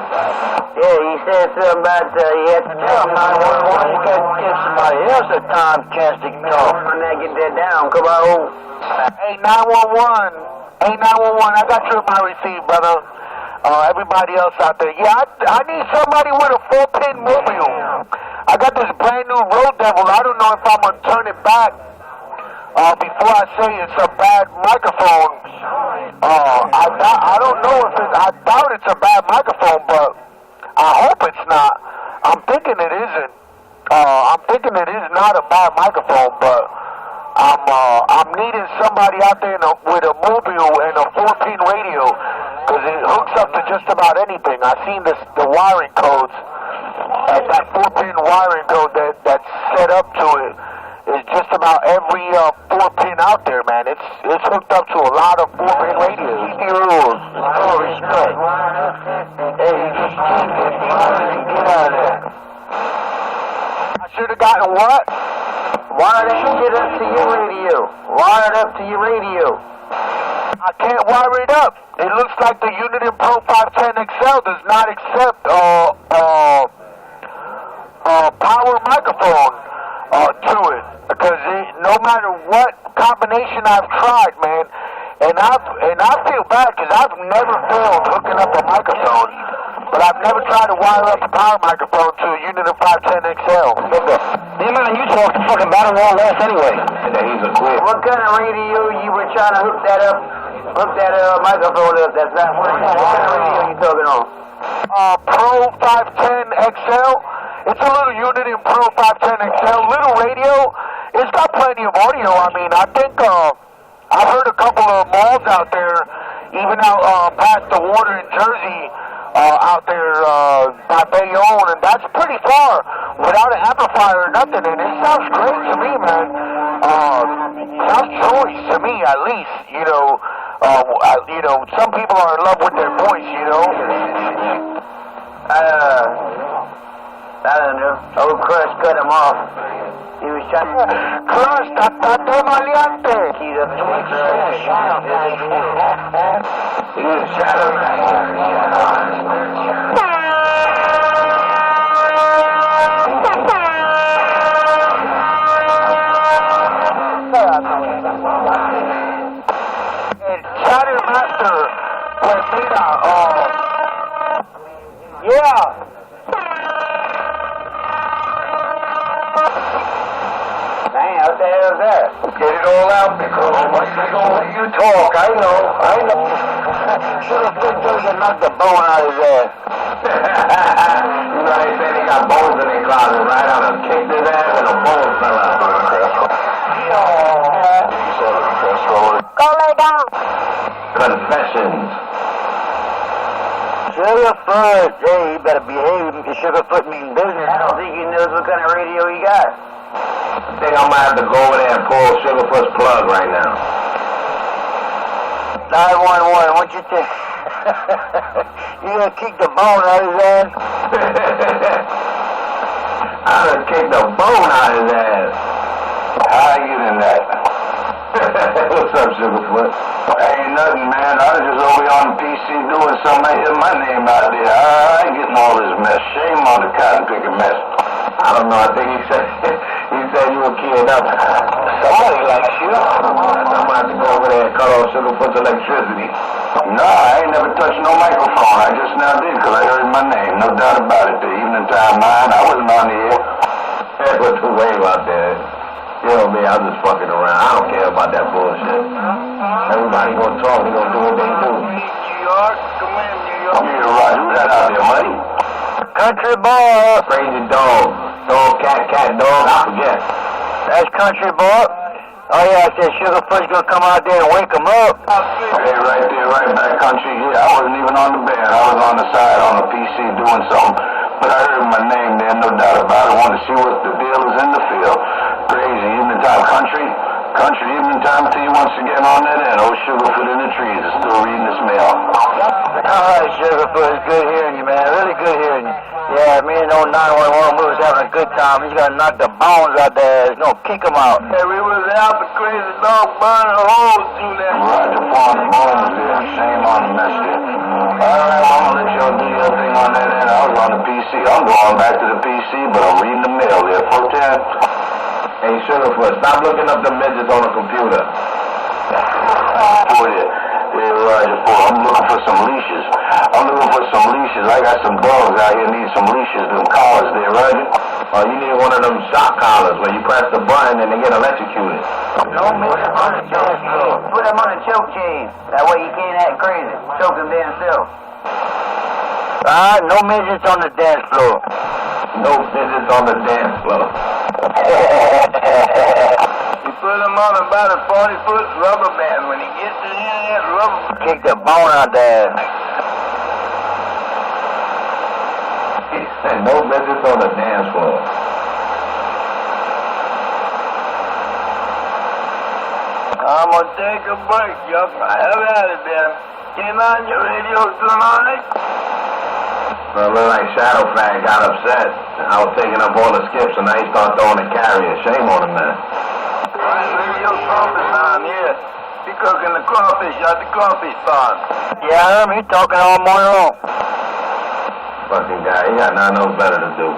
S6: Yeah, he said something about he had to tell 911. You got to give somebody else a chance to get that down. Come on.
S5: Hey, 911. Hey, 911. I got you in my receipt, brother. Everybody else out there. Yeah, I need somebody with a 4-pin mobile. I got this brand new Road Devil. I don't know if I'm gonna turn it back before I say it's a bad microphone. I don't know if I doubt it's a bad microphone, but I hope it's not. I'm thinking it isn't. I'm thinking it is not a bad microphone, but I'm needing somebody out there with a mobile and a 4-pin radio, because it hooks up to just about anything. I've seen the wiring codes, and that 4-pin wiring code that's set up to it is just about every 4-pin out there, man. It's hooked up to a lot of 4-pin radios. Keep your rules. Oh, respect. Hey, you just keep it. Get out of there. I should have gotten what?
S6: Wire that shit up to your radio. Wire it up to your radio.
S5: I can't wire it up. It looks like the Uniden Pro 510XL does not accept power microphone to it, because no matter what combination I've tried, man, and I feel bad because I've never failed hooking up a microphone, but I've never tried to wire up a power microphone to a Uniden 510XL.
S6: The amount you talk, the fucking battery won't last anyway.
S2: And then he's a quit.
S6: What kind of radio you were trying to hook that up?
S2: Hook that microphone up. That's not what kind of radio you talking on?
S5: Pro 510 XL. It's a little unit in Pro 510 XL. Little radio. It's got plenty of audio. I mean, I think I've heard a couple of malls out there, even out past the water in Jersey, out there by Bayonne, and that's pretty far without an amplifier or nothing. And it sounds great to me, man. Sounds choice to me, at least. You know, some people are in love with their voice. You know.
S2: I don't know. Old Crush cut him off. He was trying to...
S5: Crush, tate maleante.
S2: He was
S5: Shadow Master, pues mira, yeah.
S2: Man, what the hell is that?
S3: Get it all out because you talk. I know.
S2: Should have put those and knocked the bone out of his ass.
S3: You know they say they got bones in their closet, right? I done kicked his ass and the bones fell out.
S5: Go lay down.
S3: Confessions.
S2: Sugarfoot. Hey, you better behave. Sugarfoot mean business. I don't think he knows what kind of radio he got.
S3: I think I might have to go over there and pull Sugarfoot's plug right now.
S2: 911, what you think? You gonna kick the bone out of his ass?
S3: I done kicked the bone out of his ass.
S1: How you in that?
S3: What's up, Sugarfoot?
S1: Ain't nothing, man. I was just over here on the PC doing something. I hear my name out there. I ain't getting all this mess. Shame on the cotton picking mess.
S3: I don't know. I think he said you were keyed up.
S1: Somebody likes you.
S3: I'm gonna have to go over there and cut off Sugarfoot's electricity.
S1: Nah, I ain't never touched no microphone. I just now did because I heard my name. No doubt about it. The evening time mine, I wasn't on the air.
S3: What's the wave out there? You know me, I'm just fucking around. I don't care about that bullshit. Everybody gonna talk, they gonna do what they do.
S1: New York, come in, New York. Yeah, right. Who's that out there, buddy?
S2: Country boy.
S3: Crazy dog. Dog, cat, dog, I forget.
S2: That's country boy. Oh yeah, I said Sugarfoot's gonna come out there and wake him up.
S1: Hey, right there, right back country here. I wasn't even on the band. I was on the side on the PC doing something. But I heard my name there, no doubt about it. I wanted to see what the deal is in the field. Crazy evening time country evening time till you once again on that end. Old Sugarfoot in the trees is still reading his mail.
S2: All right, Sugarfoot, it's good hearing you, man. Really good hearing you. Yeah, me and old 911, we was having a good time. He's gonna knock the bones out there. He's gonna kick him out.
S1: Hey, we was out the crazy dog burning holes through that. Roger Farm bones there. Shame on the mess there. All right, well, I'm gonna let y'all do your thing on that end. I was on the PC. I'm going back to the PC, but I'm reading the mail there. 410.
S3: Hey, Sugarfoot, stop looking up the midgets on the computer.
S1: Boy, yeah, Roger Ford. I'm looking for some leashes. I got some dogs out here need some leashes, them collars there, Roger.
S3: Oh, you need one of them shock collars where you press the button and they get electrocuted.
S2: Don't put him on the choke chain. Put him on a choke chain. That way he can't act crazy. Choke him damn self. No midgets on the dance floor.
S3: No midgets on the dance floor.
S1: You put him on about a 40-foot rubber band. When he gets to here, that rubber band.
S2: Kick the bone out there.
S3: No midgets on the dance floor.
S1: I'm gonna take a break, yup. Have at it, then. Came on your radio tonight?
S3: Well, it looked like Shadow Fag got upset. I was taking up all the skips and now he started throwing the carrier. Shame on him, man.
S1: Right, radio crawfish on here. He cooking the crawfish at the crawfish pond.
S2: Yeah, I heard him. He's talking all morning long.
S3: Fucking guy, he got nothing else better to do.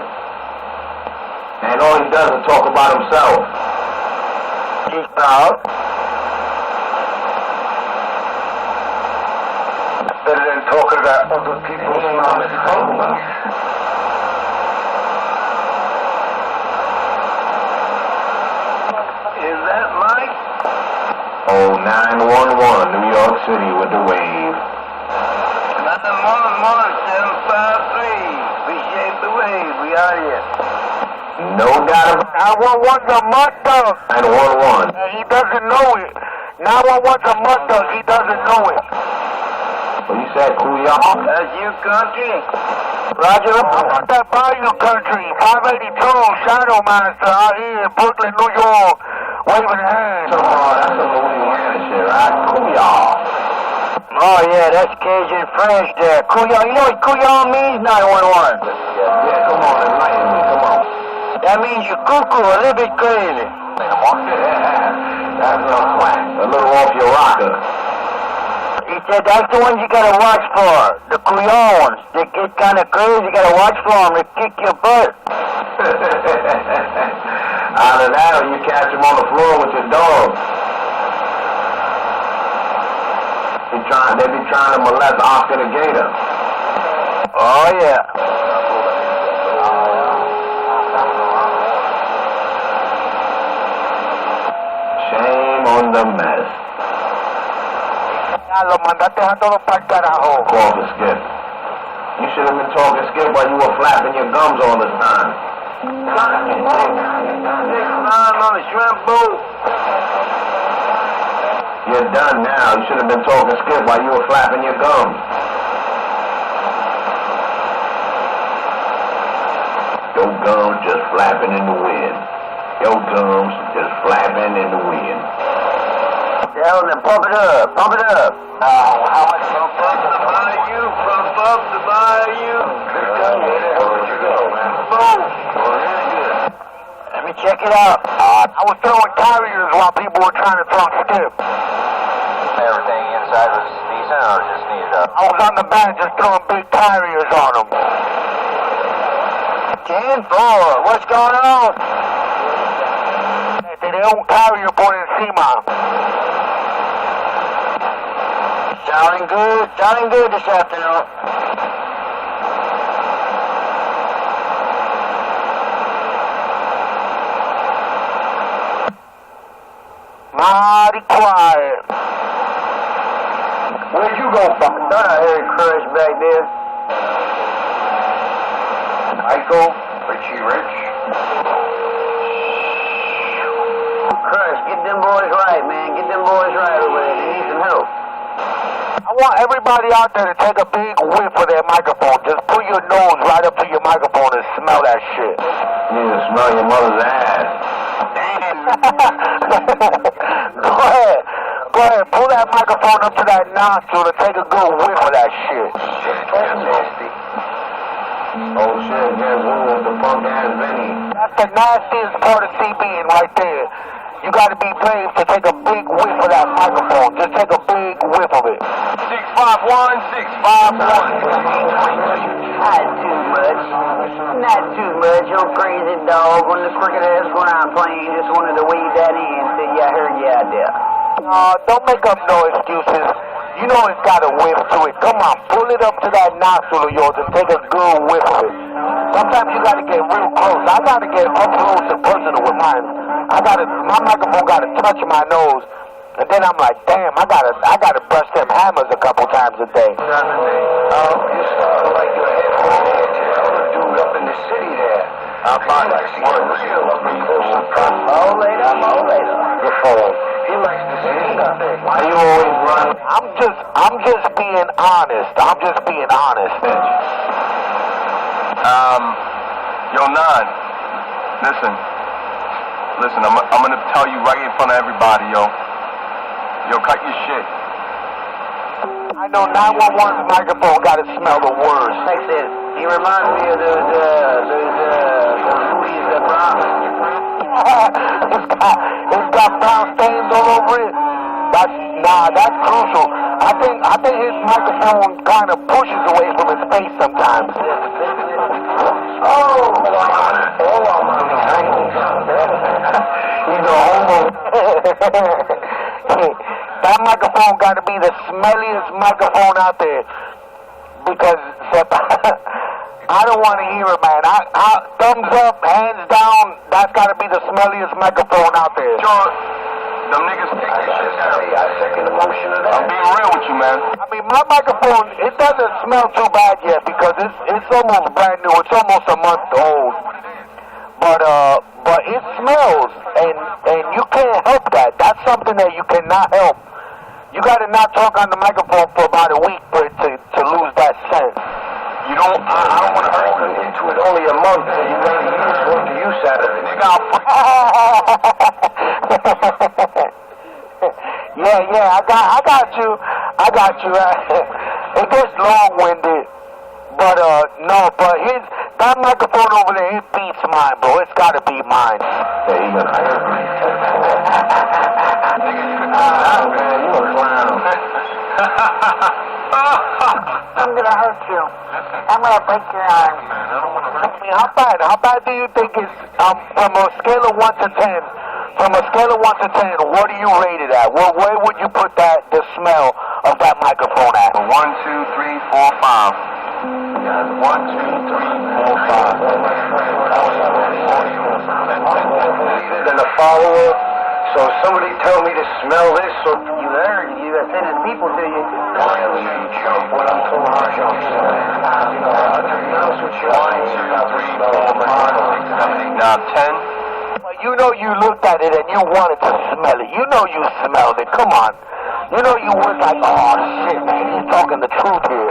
S3: And all he does is talk about himself.
S2: He's proud.
S3: Better than talking about other people's knowledge.
S1: Is that Mike?
S3: Oh, 911, New York
S5: York City with the wave.
S2: Nothing more, 753. Appreciate the wave. We are here.
S5: No doubt about it.
S4: 911's a mud dog.
S5: 911.
S4: And he doesn't know it. 911's a mud dog. He doesn't know it.
S5: What you said, Cooyah?
S2: That's you, country.
S4: Roger, I'm out that Bayou country. 582 Shadow Master out here in Brooklyn, New York. Waving hands.
S5: Come on, that's some Louisiana shit, right? Cooyah.
S6: Oh, yeah, that's Cajun French there. Couillon, you know what couillon means? 911.
S5: Yeah, come on, enlighten me, come on.
S6: That means you're cuckoo, a little bit crazy.
S5: That's a swag. A little off your rocker.
S6: He said that's the ones you gotta watch for. The couillon ones. They get kind of crazy, you gotta watch for them. They kick your butt.
S5: Either that or you catch them on the floor with your dog. They be trying to molest Oscar the Gator.
S6: Oh, yeah.
S5: Shame on the mess.
S4: Ya lo mandaste a todos para el carajo.
S5: Talking Skip. You should have been talking Skip while you were flapping your gums all the time.
S2: 6-9 on the shrimp boat.
S5: You're done now. You should have been talking Skip while you were flapping your gums. Your gums just flapping in the wind. Your gums just flapping in the wind.
S6: Tell them, pump it up, pump it up.
S2: How much pump up the bayou? Pump up the bayou. Where'd you go, man?
S6: Boom. Let me check it out.
S4: I was throwing carriers while people were trying to talk Skip.
S7: Everything inside was decent or just needed up?
S4: I was on the band just throwing big carriers on them.
S6: 10-4, what's going on?
S4: They own carrier por encima.
S6: Sounding good this afternoon.
S4: Mighty quiet.
S2: Where'd you go, fucker?
S6: Thought I heard Crush back there.
S2: Michael, Richie Rich.
S6: Crush, get them boys right, man. Get them boys right over there. They need some help.
S4: I want everybody out there to take a big whiff of their microphone. Just put your nose right up to your microphone and smell that shit.
S5: You need to smell your mother's ass.
S4: Go ahead, pull that microphone up to that nostril to take a good whiff of that shit.
S2: That's nasty.
S5: Oh shit, guess who with the punk ass Vinny?
S4: That's the nastiest part of CBing right there. You gotta be brave to take a big whiff of that microphone. Just take a big whiff of it.
S2: 651, 651.
S6: Not too much. Not too much, you crazy dog. On the crooked ass ground plane, just wanted to wave that in. Said, yeah, I heard you out there.
S4: Don't make up no excuses. You know it's got a whiff to it. Come on, pull it up to that nostril of yours and take a good whiff of it. Sometimes you gotta get real close. I gotta get up close and personal with mine. My microphone gotta touch my nose. And then I'm like, damn, I gotta brush them hammers a couple times a day.
S2: You sound like you're headphone dude up in the city there. I'm like one real up in close up.
S6: All later.
S2: The phone. He likes to sing up there.
S5: Why you always run?
S4: I'm just being honest.
S3: Yo, Nan, listen, I'm gonna tell you right in front of everybody, yo. Yo, cut your shit.
S4: I know 911's microphone gotta smell the worst.
S6: Like this, he reminds me of those movies that Brown.
S4: It's got brown stains all over it. That's crucial. I think his microphone kind of pushes away from his face sometimes.
S5: He's a homo.
S4: That microphone got to be the smelliest microphone out there because I don't want to hear it, man. Thumbs up, hands down. That's got to be the smelliest microphone out there.
S3: Them niggas take this shit serious.
S2: I second the motion of that.
S3: I'm being real with you, man.
S5: I mean, my microphone, it doesn't smell too bad yet because it's almost brand new. It's almost a month old. But it smells, and you can't help that. That's something that you cannot help. You got to not talk on the microphone for about a week for it to lose that scent.
S3: You don't, I don't want to hurt you.
S2: Into it only a month, and you got to use use out of it.
S3: Nigga,
S5: Yeah, I got you. It gets long-winded, but that microphone over there, it beats mine, bro. It's got to be mine.
S2: Yeah, you got to man, you a clown.
S8: I'm gonna hurt you. I'm gonna break your arm.
S5: I mean, how bad do you think it's, from a scale of 1 to 10, from a scale of 1 to 10, what do you rate it at? Where would you put the smell of that microphone at?
S3: 1, 2, 3, 4, 5. 1, 2, 3, 4, 5.
S2: Leader than a follower. So somebody tell me to smell this, or you heard, you got to say to the people, to you. What I'm told,
S3: Now 10.
S5: You know you looked at it and you wanted to smell it. You know you smelled it. Come on. You know you was like, oh shit, man, he's talking the truth here.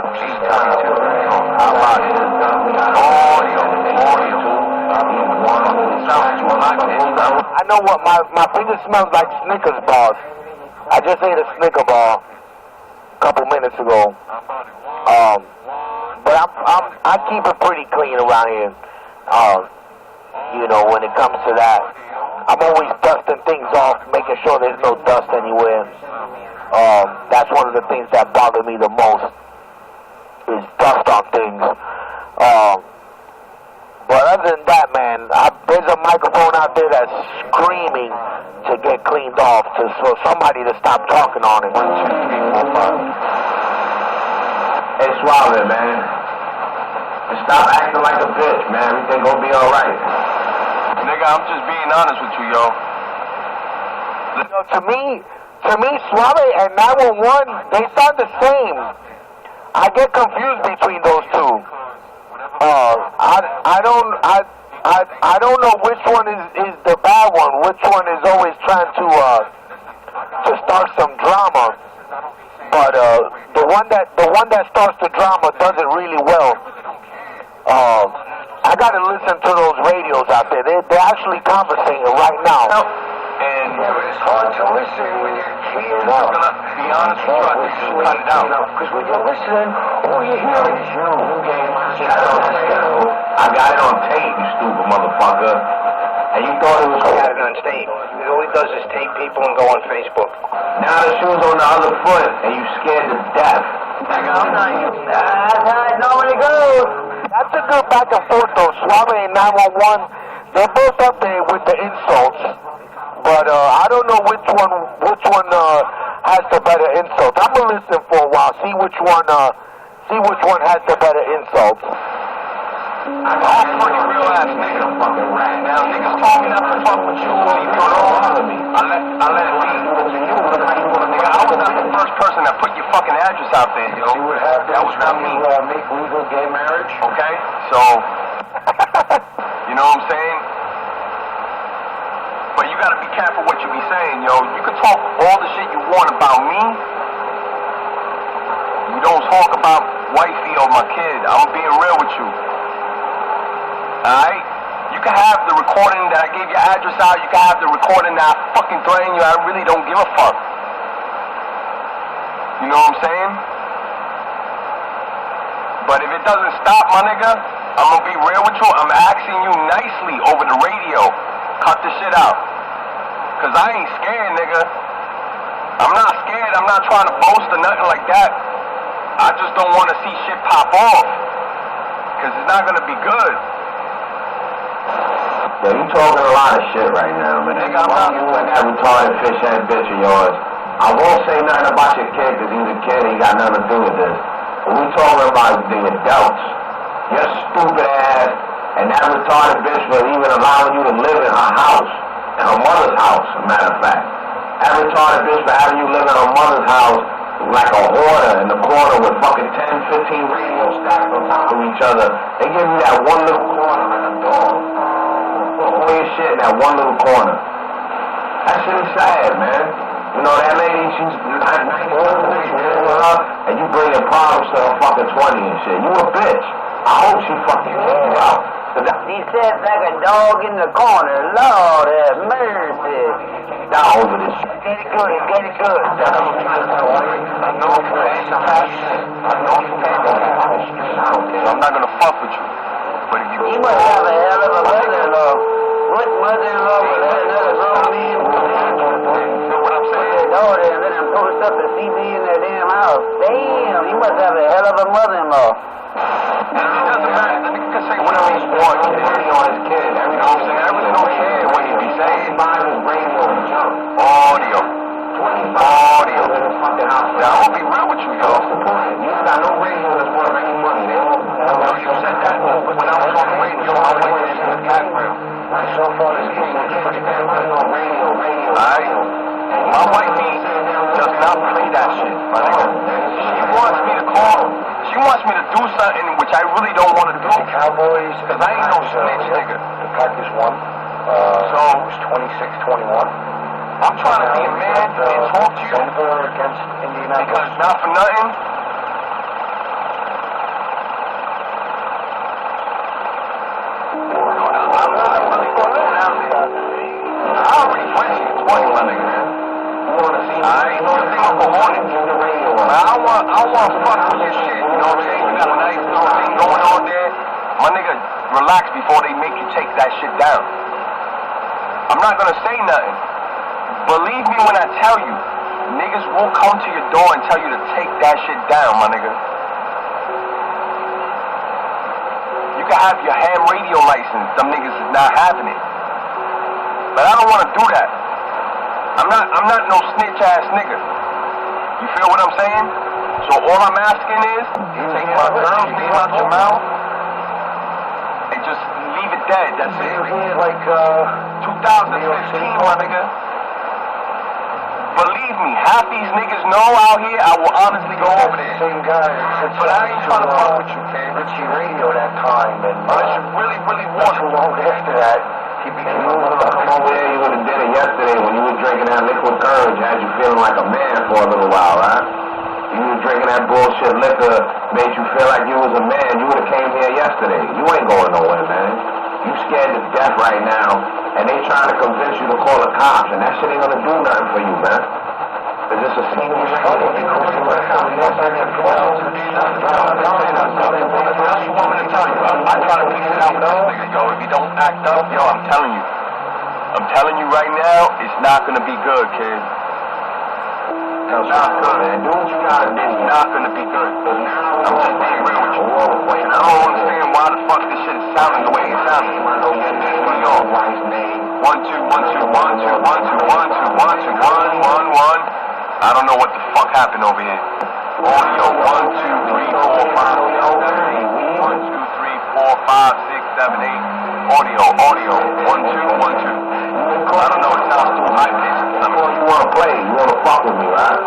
S5: I know what my finger smells like Snickers bars. I just ate a Snicker bar a couple minutes ago. But I keep it pretty clean around here. You know, when it comes to that, I'm always dusting things off, making sure there's no dust anywhere. That's one of the things that bother me the most, is dust on things. But other than that, man, there's a microphone out there that's screaming to get cleaned off, for somebody to stop talking on it. 1, 2, 3, 4, 5.
S2: Hey, swallow it, man. And stop acting like a bitch, man. Everything gonna be alright.
S3: Nigga, I'm just being honest with you, yo.
S5: To me, Suave and 911, they sound the same. I get confused between those two. I don't know which one is the bad one. Which one is always trying to start some drama. But the one that starts the drama does it really well. I gotta listen to those radios out there. They're actually conversating right now.
S3: And
S2: it's hard to listen when you're keying up.
S3: I'm gonna be honest with you, I think you should cut it out.
S2: Because when you're listening, all you hear is you. I got it on tape, you stupid motherfucker. And you thought it was cool.
S6: Got it on tape. All he does is tape people and go on Facebook.
S2: Now the shoe's on the other foot, and you scared to death.
S6: I'm not used to that. That's how it normally goes.
S5: That's a good back and forth though. Suave and 911, they're both up there with the insults. But I don't know which one has the better insult. I'm gonna listen for a while, see which one has the better insults.
S3: I'm all fucking real ass nigga. Fucking rat. Now niggas talking up and fuck with you and you don't bother me. I let it be. Nigga, I was not the first person that put your fucking address out there, yo. That was not me.
S2: Make legal gay marriage.
S3: Okay? So, you know what I'm saying? But you gotta be careful what you be saying, yo. You can talk all the shit you want about me. You don't talk about wifey or my kid. I'm being real with you. Alright? You can have the recording that I gave your address out. You can have the recording that I fucking threatened you. I really don't give a fuck. You know what I'm saying? But if it doesn't stop, my nigga, I'm gonna be real with you. I'm asking you nicely over the radio. Cut the shit out. Cause I ain't scared, nigga. I'm not scared. I'm not trying to boast or nothing like that. I just don't want to see shit pop off. Cause it's not gonna be good.
S2: Yeah, you talking a lot of shit right now, man.
S3: Nigga, I'm not.
S2: You and that retarded fish head bitch of yours. I won't say nothing about your kid, cause he's a kid and he got nothing to do with this. But we talking about the adults. Your stupid ass and that retarded bitch for even allowing you to live in her house. In her mother's house, as a matter of fact. That retarded bitch for having you live in her mother's house like a hoarder in the corner with fucking 10, 15 radios stacked on top of each other. They give you that one little corner like a dog. Put all your shit in that one little corner. That shit is sad, man. You know, that lady, she's 90 with her, and you bring your problems to her fucking 20 and shit. You a bitch. I hope she fucking kicked you out.
S9: He said like a dog in the corner. Lord have mercy.
S2: Now over this shit.
S9: Get it good, get it good.
S3: I'm not gonna fuck with you. But if you
S9: He must have a hell of a mother-in-law. What mother-in-law would let another grown man put their daughter and let him post up the CB in their damn house? Damn, he must have a hell of a mother-in-law.
S3: It doesn't matter. The nigga can say whatever he wants. He's really on his kid. You know what I'm saying? I really don't care what he be saying. Audio. Audio. Now, I'm gonna be real with you, yo.
S2: You got no radio that's worth any money.
S3: You said that when I was on the radio. I went to in the background.
S2: So far, this game is fucking on radio.
S3: Alright? My wifey does not play that shit, my nigga. She wants me to call. She wants me to do something which I really don't want to do.
S2: Cowboys,
S3: because I ain't no snitch, nigga.
S2: The Packers won.
S3: So
S2: it was 26-21.
S3: I'm trying to be a man and talk to you.
S2: Denver against Indianapolis.
S3: Because not for nothing. I already went to 20, my nigga. I ain't no thing up for morning. I don't want to fuck with your shit, you know what I'm saying? You got a nice little thing going on there. My nigga, relax before they make you take that shit down. I'm not gonna say nothing. Believe me when I tell you, niggas will come to your door and tell you to take that shit down, my nigga. You can have your ham radio license. Them niggas is not having it. But I don't want to do that. I'm not no snitch ass nigga. You feel what I'm saying? So all I'm asking is, take my girl's name out your mouth and just leave it dead. That's it.
S2: Like
S3: 2015, my nigga. Believe me, half these niggas know out here, I will honestly go over there.
S2: Same guy.
S3: But I ain't trying to fuck with you, kid.
S2: Richie Radio that time, and
S3: Unless you really, really want
S2: too
S3: it.
S2: long after that, he became a come over there. You would have did it yesterday when you were drinking that liquid courage. Had you feeling like a man for a little while, right? You were drinking that bullshit liquor, made you feel like you was a man. You would have came here yesterday. You ain't going nowhere, man. You scared to death right now, and they trying to convince you to call the cops, and that shit ain't gonna do nothing for you, man. Is this a senior study?
S3: What you want me to tell you? I try to figure it out with this nigga, yo. If you don't act up, yo, I'm telling you. I'm telling you right now, it's not gonna be good, kid. It's not good, man. Do what you gotta do. It's not gonna be good. I'm just being real with you. And I don't understand why the fuck this shit is sounding the way it's sounding. New York. 1 2 1 2 1 2 1 2 1 2 1 2 1 1 1. I don't know what the fuck happened over here. Audio 1 2 3 4 5 6 7 8. 1 2 3 4 5 6 7 8. Audio 1 2 1 2. I don't know. It sounds too high pitched.
S2: You want to play. You want to fuck with me, right?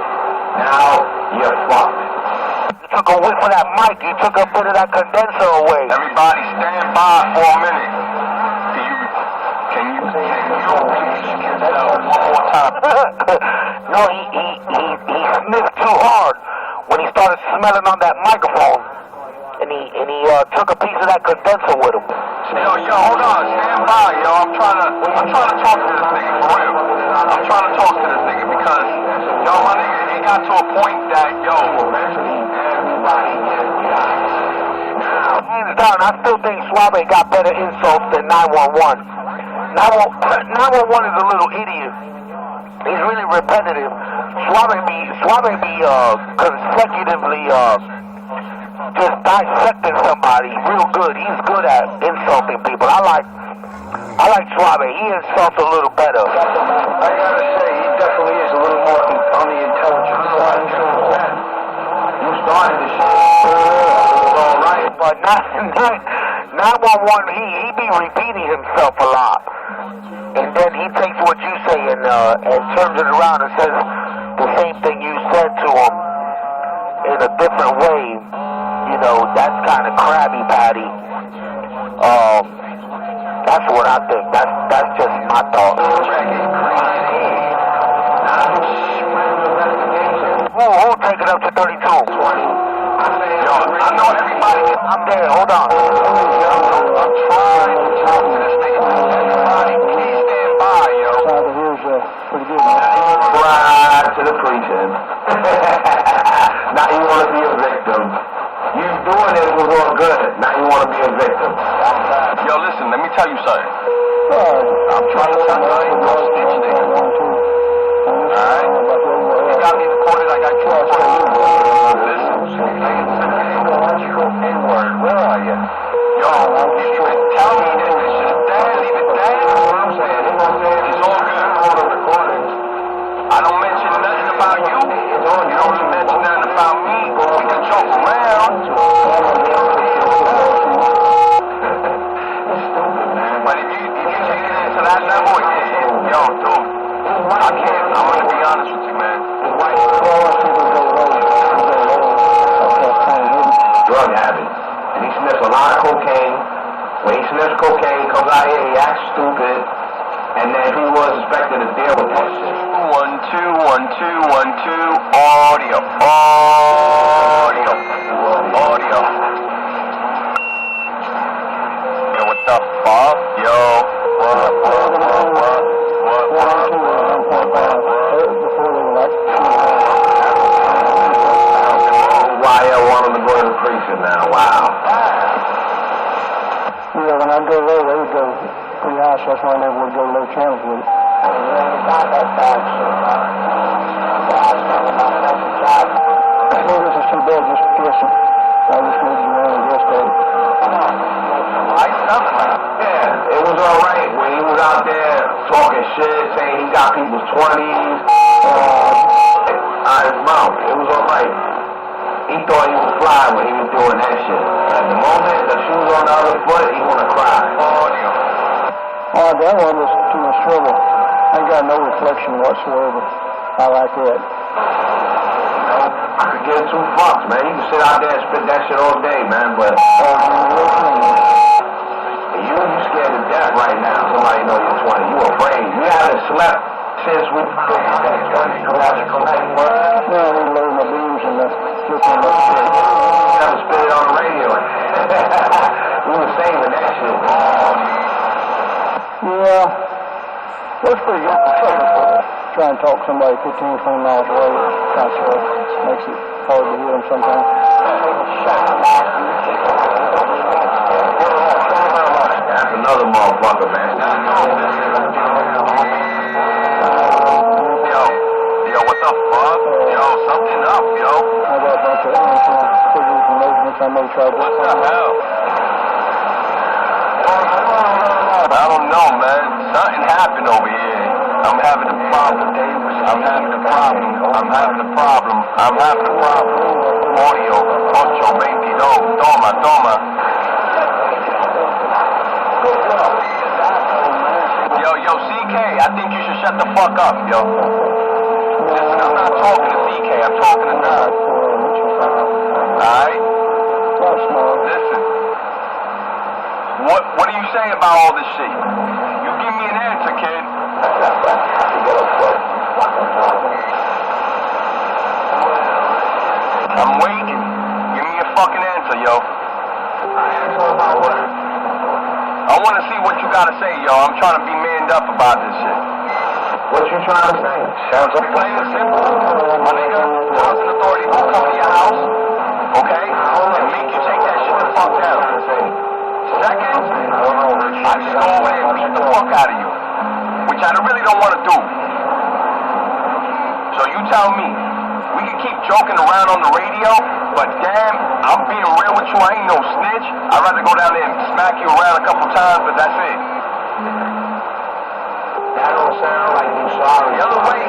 S2: Now you're fucked.
S5: You took a whiff of that mic. You took a bit of that condenser away.
S3: Everybody stand by for a minute. Can you repeat that one more time?
S5: No, he sniffed too hard when he started smelling on that microphone, and he took a piece of that condenser with him.
S3: Yo, hold on, stand by, yo. I'm trying to talk to this nigga for real. I'm trying to talk to this nigga because, yo, my nigga, it got to a point that, yo,
S5: hands down, I still think Suave got better insults than 911. 911 is a little idiot. He's really repetitive. Suave be consecutively just dissecting somebody real good. He's good at insulting people. I like Suave. He insults a little better.
S2: I gotta say, he definitely is a little more on the intelligent side. You started this shit. It was all right.
S5: But 911, he be repeating himself a lot. And then he takes what you saying, and turns it around and says the same thing you said to him in a different way, you know, that's kind of crabby, Patty. That's what I think. That's just my thought. Who'll take it up to 32? Yo, I know everybody. I'm there. Hold on. I'm trying to talk to this nigga. Everybody, please stand by, yo.
S2: Pretty good, man.
S1: Right to the precinct. Now you want to be a victim. You doing it was all good. Now you want to be a victim.
S7: Yo, listen, let me tell you something.
S2: I'm
S7: trying to tell you, I ain't no snitch, nigga. Alright? You got me recorded, I got you recorded. Listen, N-word, where are you? Yo, if you could tell me that this shit is dead, leave it dead. That's what I'm saying. It's all good. I don't mention nothing about you. You don't mention nothing about me. We can joke around. But if you take it to that level, yo, dude, I can't. I'm gonna be honest with you, man.
S1: Drug habit. And he sniffs a lot of cocaine. When he sniffs cocaine, comes out here, he acts stupid. And then he was expected to deal with that shit.
S7: 1, 2, 1, 2, 1, 2. Audio. Audio. Audio. Yo, what the fuck? Yo. What?
S1: Why I want him to go to the precinct now? Wow.
S2: Yeah, when I go there, they would go pretty high, so that's why I never would go low channels with it. Well, this is too bad just guessing. I just need you around and guess that.
S1: Yeah, it was alright when he was out there talking shit, saying he got people's 20s out his mouth. It was alright. He thought he was fly when he was doing that shit. At the moment the shoes on the other foot, he wanna cry.
S2: Oh, that one was too much trouble. I ain't got no reflection whatsoever. I like that.
S1: I could give 2 fucks, man. You can sit out there and spit that shit all day, man, but you scared to death right now. Somebody know you're 20. You afraid. You haven't slept since we
S2: Yeah, I need to lower my beams and flip them up.
S1: You never spit it on the radio. We were saving that shit.
S2: Yeah, that's pretty good. Try and talk to somebody 15, 20 miles away. Kind of makes it hard to hear them sometimes.
S1: That's another motherfucker, man.
S7: Yo, what the fuck? Yo, something up, yo.
S2: I got a bunch of figures and measurements I may try to
S7: What the hell? I don't know, man. Something happened over here. I'm having a problem. Audio. 822. Toma. Yo, CK, I think you should shut the fuck up, yo. Listen, I'm not talking to CK. I'm talking to Nerd. Alright? Listen. What do you say about all this shit? You give me an answer, kid. I'm waiting. Give me a fucking answer, yo. I want to see what you got to say, yo. I'm trying to be manned up about this shit.
S1: What you trying to say?
S7: Sounds like plain and simple. My nigga, housing authority will come to your house, okay, and make you take that shit the fuck down. Second, I just go over there and beat the fuck out of you, which I really don't want to do. So you tell me, we can keep joking around on the radio, but damn, I'm being real with you, I ain't no snitch. I'd rather go down there and smack you around a couple times, but that's it.
S1: That don't sound like you sorry.
S7: The other way,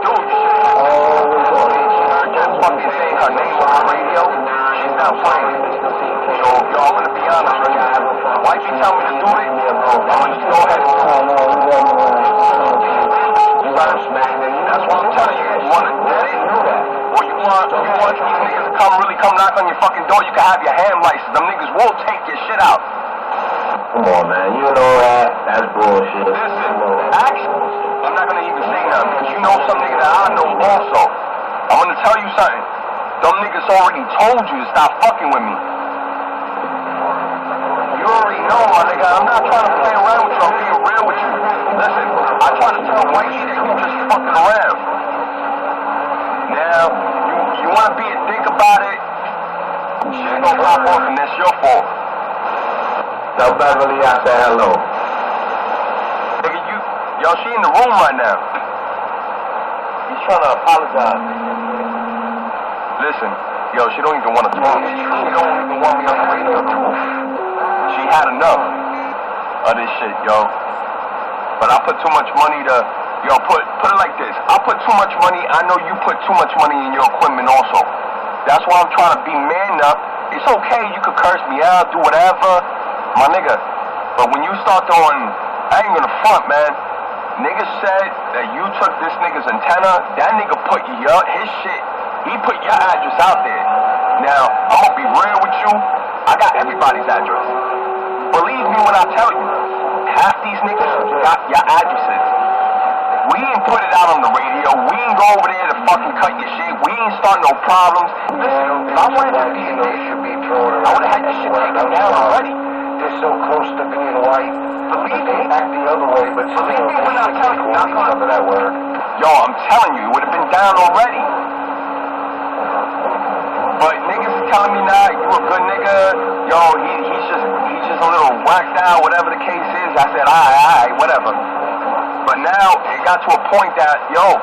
S7: dude, you should have just fucking saying her name on the radio. She's not playing. So, yo, I'm gonna be honest with you. Why'd you tell me to do this? I'm gonna just go ahead. That's what I'm telling you. You want to get it? Or you want these niggas to really come knock on your fucking door? You can have your hand license. Them niggas will take your shit out.
S2: Come on, man. You know that. That's bullshit.
S7: Listen, actually, I'm not gonna even say nothing because you know some nigga that I know also. I'm gonna tell you something. Them niggas already told you to stop fucking with me. You already know, my nigga. I'm not trying to play around with you. I'm being real with you. Listen, I try to tell white shit that you just fucking around. Now, you wanna be a dick about it? Shit gonna pop off and that's your fault.
S2: Tell Beverly I said hello.
S7: Nigga, yo, she in the room right now.
S6: He's trying to apologize.
S7: Listen, yo, she don't even want to talk. She don't even want me on the radio no more. She had enough of this shit, yo. But I put too much money to, yo, put it like this. I put too much money. I know you put too much money in your equipment also. That's why I'm trying to be man up. It's okay, you could curse me out, do whatever, my nigga. But when you start throwing, I ain't gonna front, man. Niggas said that you took this nigga's antenna. That nigga put his shit. He put your address out there. Now, I'm gonna be real with you. I got everybody's address. Believe me when I tell you, half these niggas got your addresses. We ain't put it out on the radio. We ain't go over there to fucking cut your shit. We ain't start no problems. Listen, if I wanted to be in this, I would've had this shit taken down already.
S2: They're so close to being white.
S7: Believe me.
S2: Act the other way, but
S7: believe me when I tell you, knock on
S2: that word.
S7: Yo, I'm telling you, it would've been down already. But niggas is telling me now, you a good nigga. Yo, he's just a little whacked out, whatever the case is. I said, alright, whatever. But now it got to a point that, yo,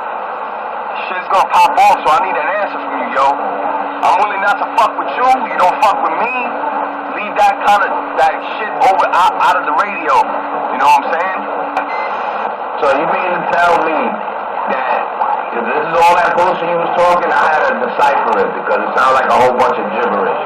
S7: shit's gonna pop off, so I need an answer from you, yo. I'm willing not to fuck with you. You don't fuck with me. Leave that shit over out of the radio. You know what I'm saying?
S2: So you mean to tell me that if this is all that bullshit you was talking, I had to decipher it because it sounded like a whole bunch of gibberish.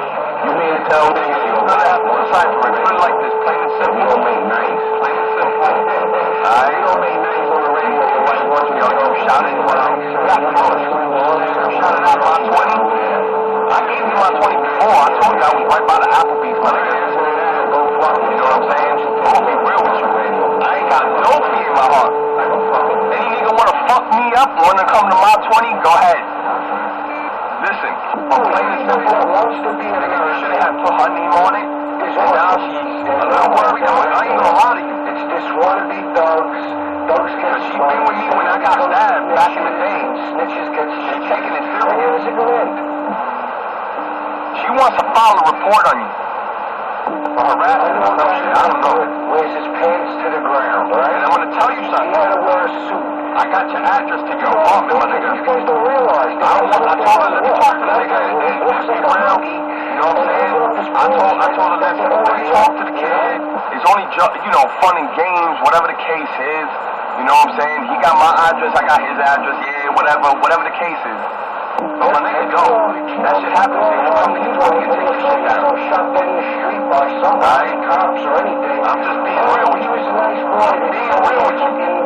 S2: You mean to tell me
S7: you don't have to decipher it? Put it like this, plain and simple.
S2: You don't make nice.
S7: Plain and simple.
S2: You don't make nice on the radio. Nobody wants you to
S7: shout it out. Shout it out my 20. I gave you my 20 before. I told you I was right by the Applebee's, my nigga. You know what I'm saying? I'm gonna be real with you. I ain't got no fear in my heart. Any nigga wanna fuck me up, wanna come to my 20, go ahead. Listen, plain and simple, nigga, you should've had put her name on it. And now she's a little worried. I ain't gonna lie to you.
S2: It's just wannabe thugs. Thugs get
S7: She's been with me when I got stabbed back in the day.
S2: Snitches get
S7: She's taking it serious.
S2: Years ago.
S7: She wants to file a report on you. For harassment or some shit, I don't know.
S2: Wears his pants to the ground, right?
S7: And I'm gonna tell you
S2: He
S7: something.
S2: had to wear a suit.
S7: I got your address to your apartment, my nigga.
S2: You guys don't realize that.
S7: I told her, let me talk to the nigga and then just be real. You know what I'm saying? I told her that before you talk to the kid, it's only, fun and games, whatever the case is. You know what I'm saying? He got my address, I got his address, yeah, whatever the case is. But my nigga, yo, that shit happens. You come to your 20 and take your shit down.
S2: Shot dead in the street by somebody, cops or anything.
S7: I'm just being real with you.
S2: He was a nice boy.
S7: Being real with you.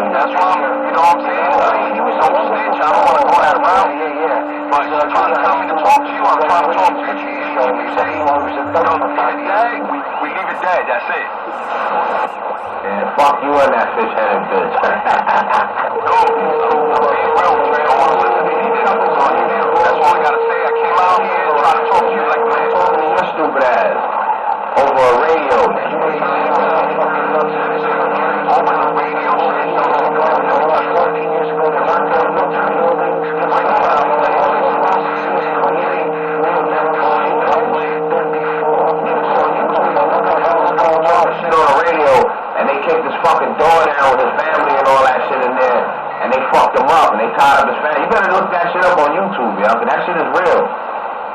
S7: That's why you know what I'm saying? He was no snitch. I don't want to go that route.
S2: Yeah.
S7: But you're trying to tell me to talk to you, I'm trying to talk to you.
S2: You said he was a thug.
S7: We leave it dead, that's it.
S2: And fuck you and that fish-headed bitch.
S7: No, I'm being real with you. I don't want to listen to any numbers on you. That's all I gotta say. I came out here and tried to talk to you like a man.
S2: Your stupid ass. Over a radio.
S7: Over the radio station.
S2: 14 years ago, they weren't there. No time buildings. Shit on the radio, and they kicked his fucking door down with his family and all that shit in there, and they fucked him up, and they tied up his family. You better look that shit up on YouTube, yo, because that shit is real.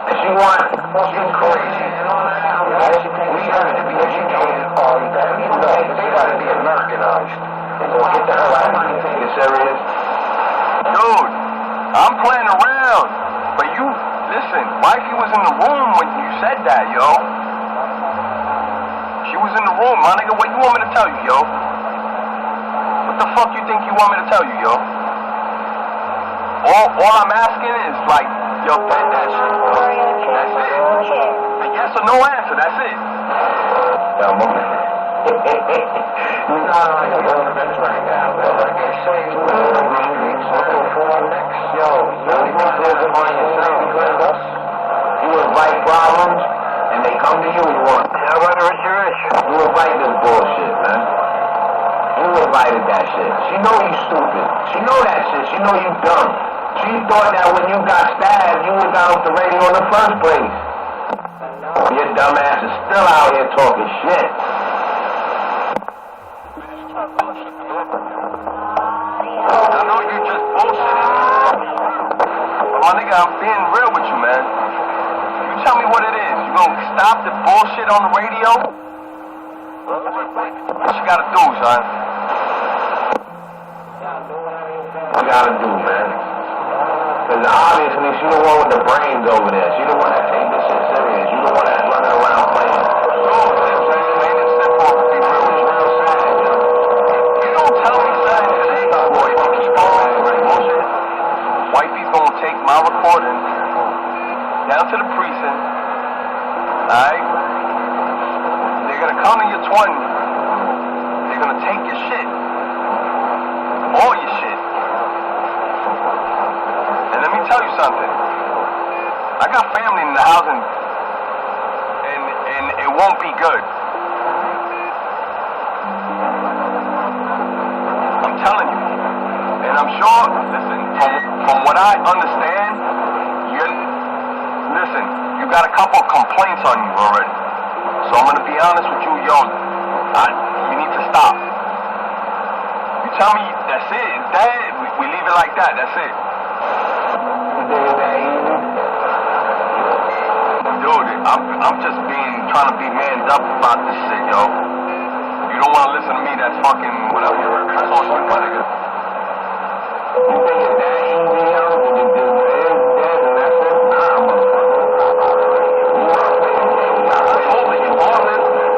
S2: And she she's crazy and all that. We have to be educated on that. They gotta be Americanized. Get the hell out of here. Take it serious.
S7: Dude, I'm playing around. But you, listen, wifey was in the room when you said that, yo. She was in the room, my nigga. What you want me to tell you, yo? What the fuck you think you want me to tell you, yo? All I'm asking is, like, yo, bet that shit. That's it. A yes or no answer, that's it.
S3: Yo, my man. You got like a government right now, man. Like I say, you know, the streets looking for next. Yo, you live among yourself. You invite problems, and they come to you. You want? Yeah, whether it's your issue. You invite this bullshit, man. You invited that shit. She know you stupid. She know that shit. She know you dumb. She thought that when you got stabbed, you was out off the radio in the first place. Your dumb ass is still out here talking shit.
S7: I know you just bullshitting. My nigga, I'm being real with you, man. You tell me what it is. You gonna stop the bullshit on the radio? What you gotta do, son?
S3: What you gotta do, man? Because obviously she the one with the brains over there. She the one that take this shit serious. You the one that's running around playing.
S7: Wifey's gonna take my recording down to the precinct. Alright? They're gonna come in your 20. They're gonna take your shit. All your shit. And let me tell you something. I got family in the house and it won't be good. I'm telling you. And I'm sure, listen, from what I understand, you got a couple of complaints on you already. So I'm going to be honest with you, yo, you need to stop. You tell me that's it, it's dead, we leave it like that, that's it. Dude, I'm just trying to be manned up about this shit, yo. You don't want to listen to me, that's fucking whatever. That's all you got, nigga.
S3: You think it's that easy, yo? You just dead and that's it? Nah, motherfucker. I told you, you all listening.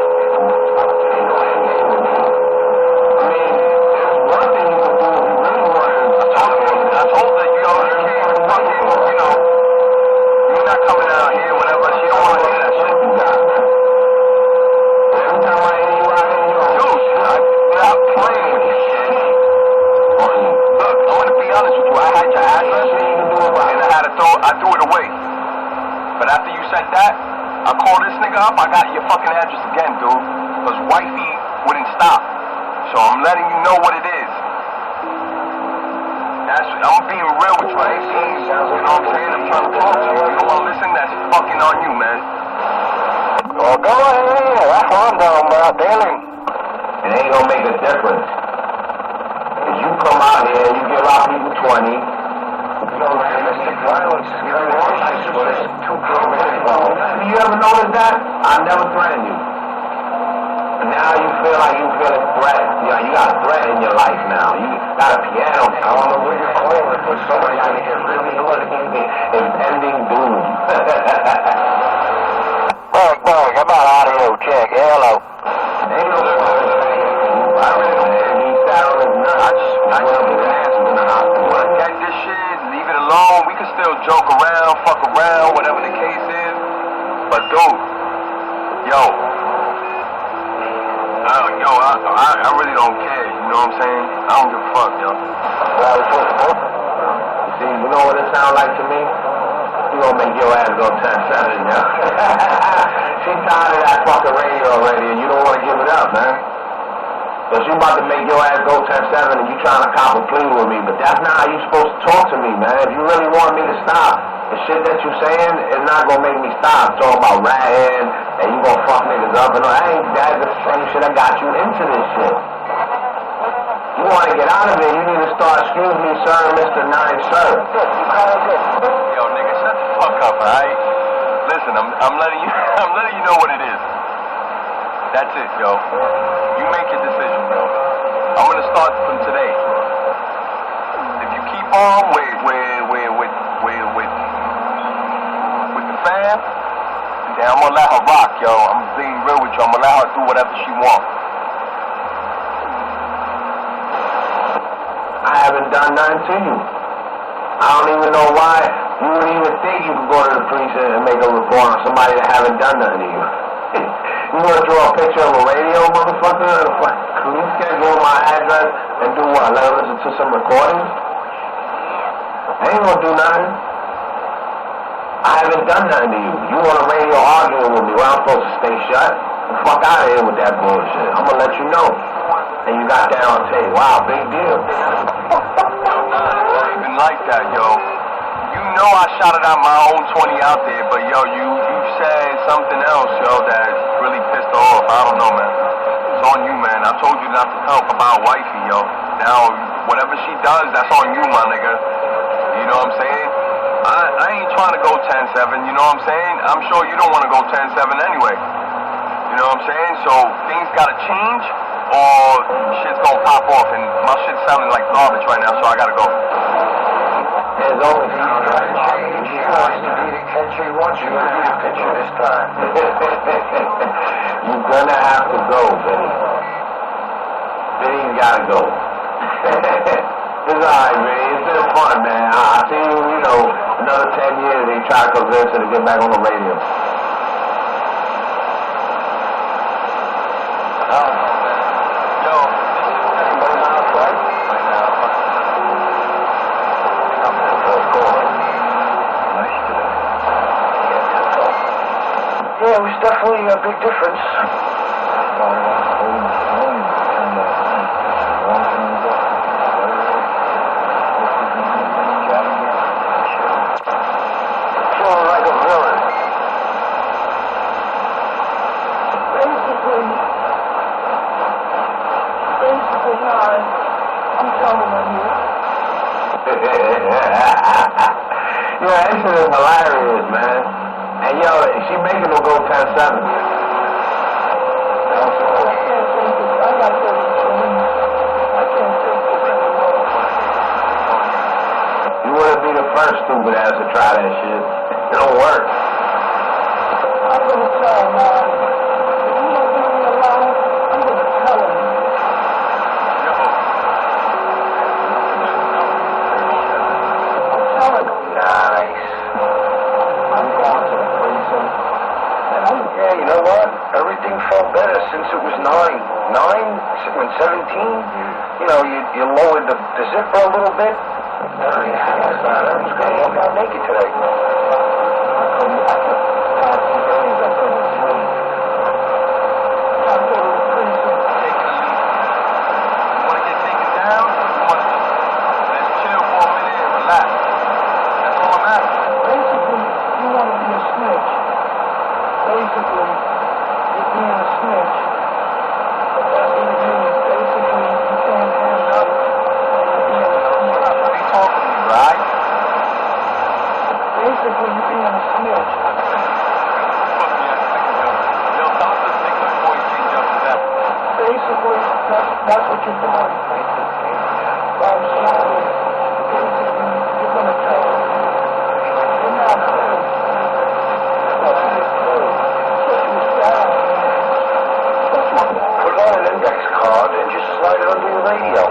S3: I mean, there's one thing you can do if you really want to. I told her, you can't fucking, you're not coming out here, whatever. She don't want to hear that shit. You got, man. Every time I hear you out here, dude, stop playing with this shit. Look, I'm gonna be honest with you. I had your address, and I threw it away. But after you said that, I called this nigga up. I got your fucking address again, dude. Because wifey wouldn't stop. So I'm letting you know what it is. I'm being real with you. I ain't saying, you know what I'm saying? I'm trying to talk to you. You don't want to listen? That's fucking on you, man.
S2: Well, go ahead. That's what I'm talking about, Dylan.
S3: It ain't gonna make a difference. You come out here, you give our people 20. Domestic violence is very Have you ever noticed that? I never threatened you. And now you feel like you feel a threat. You got a threat in your life now. You got a piano. I don't know where you're calling for somebody out here really impending doom.
S2: Bang, how about audio check? Hello.
S3: Ain't no I really don't care. He sat on his nuts. I just
S7: you want to get this shit, leave it alone. We can still joke around, fuck around, whatever the case is. But dude, I really don't care. You know what I'm saying? I don't give a fuck, yo.
S3: See, you know what it sounds like to me? You gonna make your ass go 10-7, yo. She tired of that fucking radio already, and you don't want to give it up, man. So she about to make your ass go 10-7 and you trying to cop a plea with me, but that's not how you supposed to talk to me, man. If you really want me to stop, the shit that you saying is not gonna make me stop. Talking about ratting and you gonna fuck niggas up and all. That's the same shit that got you into this shit. You wanna get out of it, you need to start, excuse me, sir, Mr. 9, sir.
S7: Yo, nigga, shut the fuck up, alright? Listen, I'm letting you know what it is. That's it, yo. You make your decision, yo. I'm gonna start from today. If you keep on with the fam, then I'm gonna let her rock, yo. I'm being real with you. I'm gonna let her do whatever she wants.
S2: haven't done nothing to you. I don't even know why you would even think you could go to the police and make a report on somebody that haven't done nothing to you. You want to draw a picture of a radio, motherfucker? Police can't go to my address and do what? Let them listen to some recordings? They ain't gonna do nothing. I haven't done nothing to you. You on the radio arguing with me where I'm supposed to stay shut? The fuck out of here with that bullshit. I'm gonna let you know. And you got that on tape. Wow, big deal.
S7: Even like that, yo. You know I shouted out my own 20 out there, but yo, you said something else, yo, that really pissed her off. I don't know, man. It's on you, man. I told you not to talk about wifey, yo. Now, whatever she does, that's on you, my nigga. You know what I'm saying? I ain't trying to go 10-7, you know what I'm saying? I'm sure you don't want to go 10-7 anyway. You know what I'm saying? So things gotta change or shit's gonna pop off, and my shit's sounding like garbage right now, so I gotta go.
S2: There's always
S3: He's gotta change. He wants to be the catcher. He wants you to be the pitcher this time.
S2: You're gonna have to go, Benny. Benny's gotta go. It's alright, man. It's been fun, man. I'll see you, you know, another 10 years they try to convince her to get back on the radio.
S3: Yeah, it was definitely a big difference. Feeling like a villain.
S8: Basically, I'm telling you.
S2: Yeah, this shit is hilarious, man. And yo, she making them go 10-7. You wouldn't be the first stupid ass to try that shit. It don't work.
S8: I'm gonna tell him, man. If you don't leave me alone, I'm gonna tell him. I'm telling him.
S3: Nice.
S8: I'm going to the precinct. And I'm
S3: Yeah, you know what? Everything felt better since it was 9. 9? When 17? You know, you lowered the zipper a little bit. I was going to walk out naked today.
S8: That's what you're doing. I'm sorry. You're going to tell them. You're not good.
S3: Put on an index card and just slide it under your radio.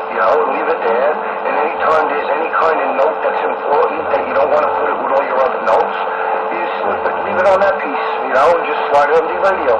S3: You know, leave it there. And anytime there's any kind of note that's important that you don't want to put it with all your other notes, you just leave it on that piece, you know, and just slide it under your radio.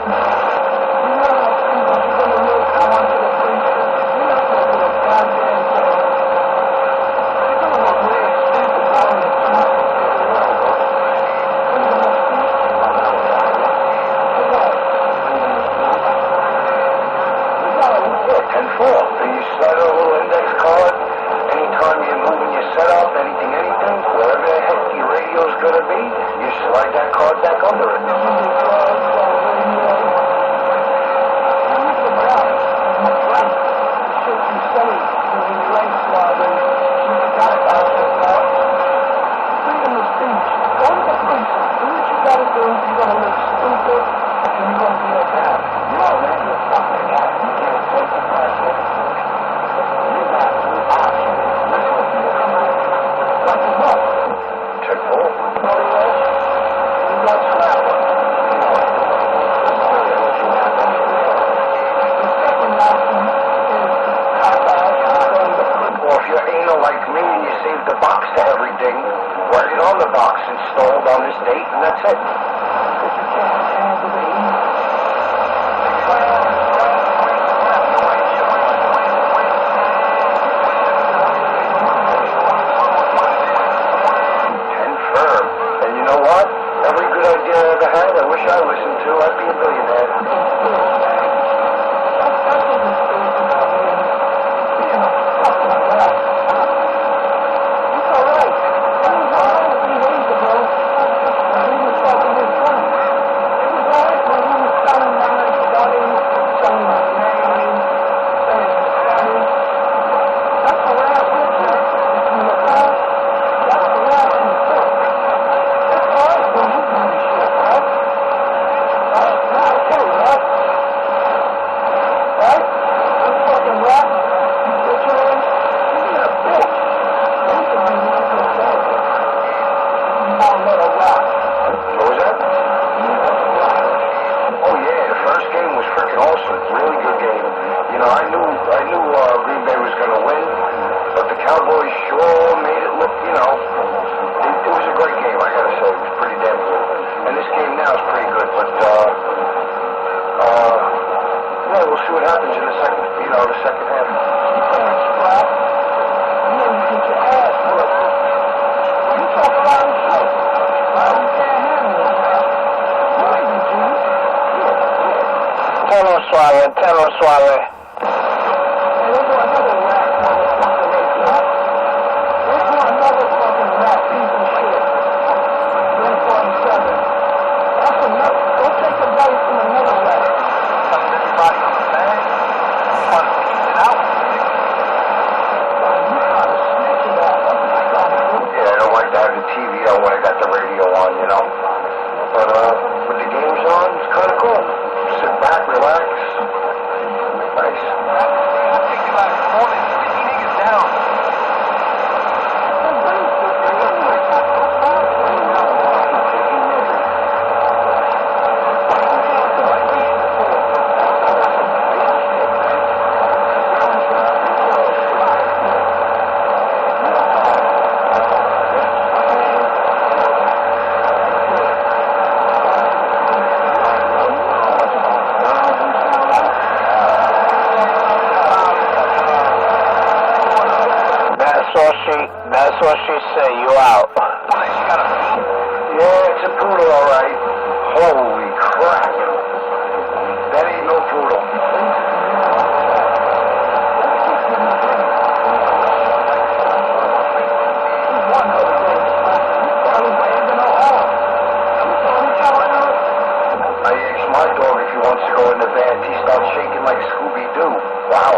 S2: installed on this date, and that's it. Confirm. And you know what? Every good idea I ever had, I wish I listened to. I'd be a billionaire.
S5: Swallow. That's what she said, you out.
S2: Yeah, it's a poodle, all right. Holy crap. That ain't no poodle. I asked my dog if he wants to go in the van. He starts shaking like Scooby-Doo. Wow.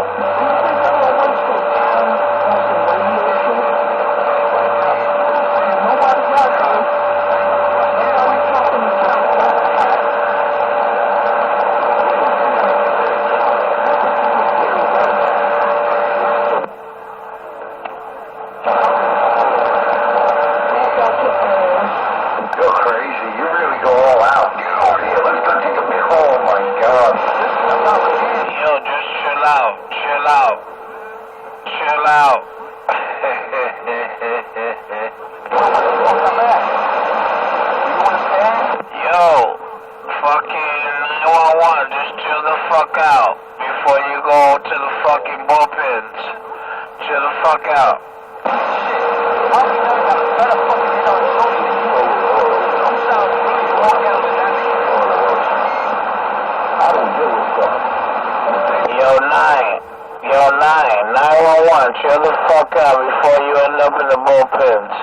S5: Chill the fuck out before you end up in the bullpens.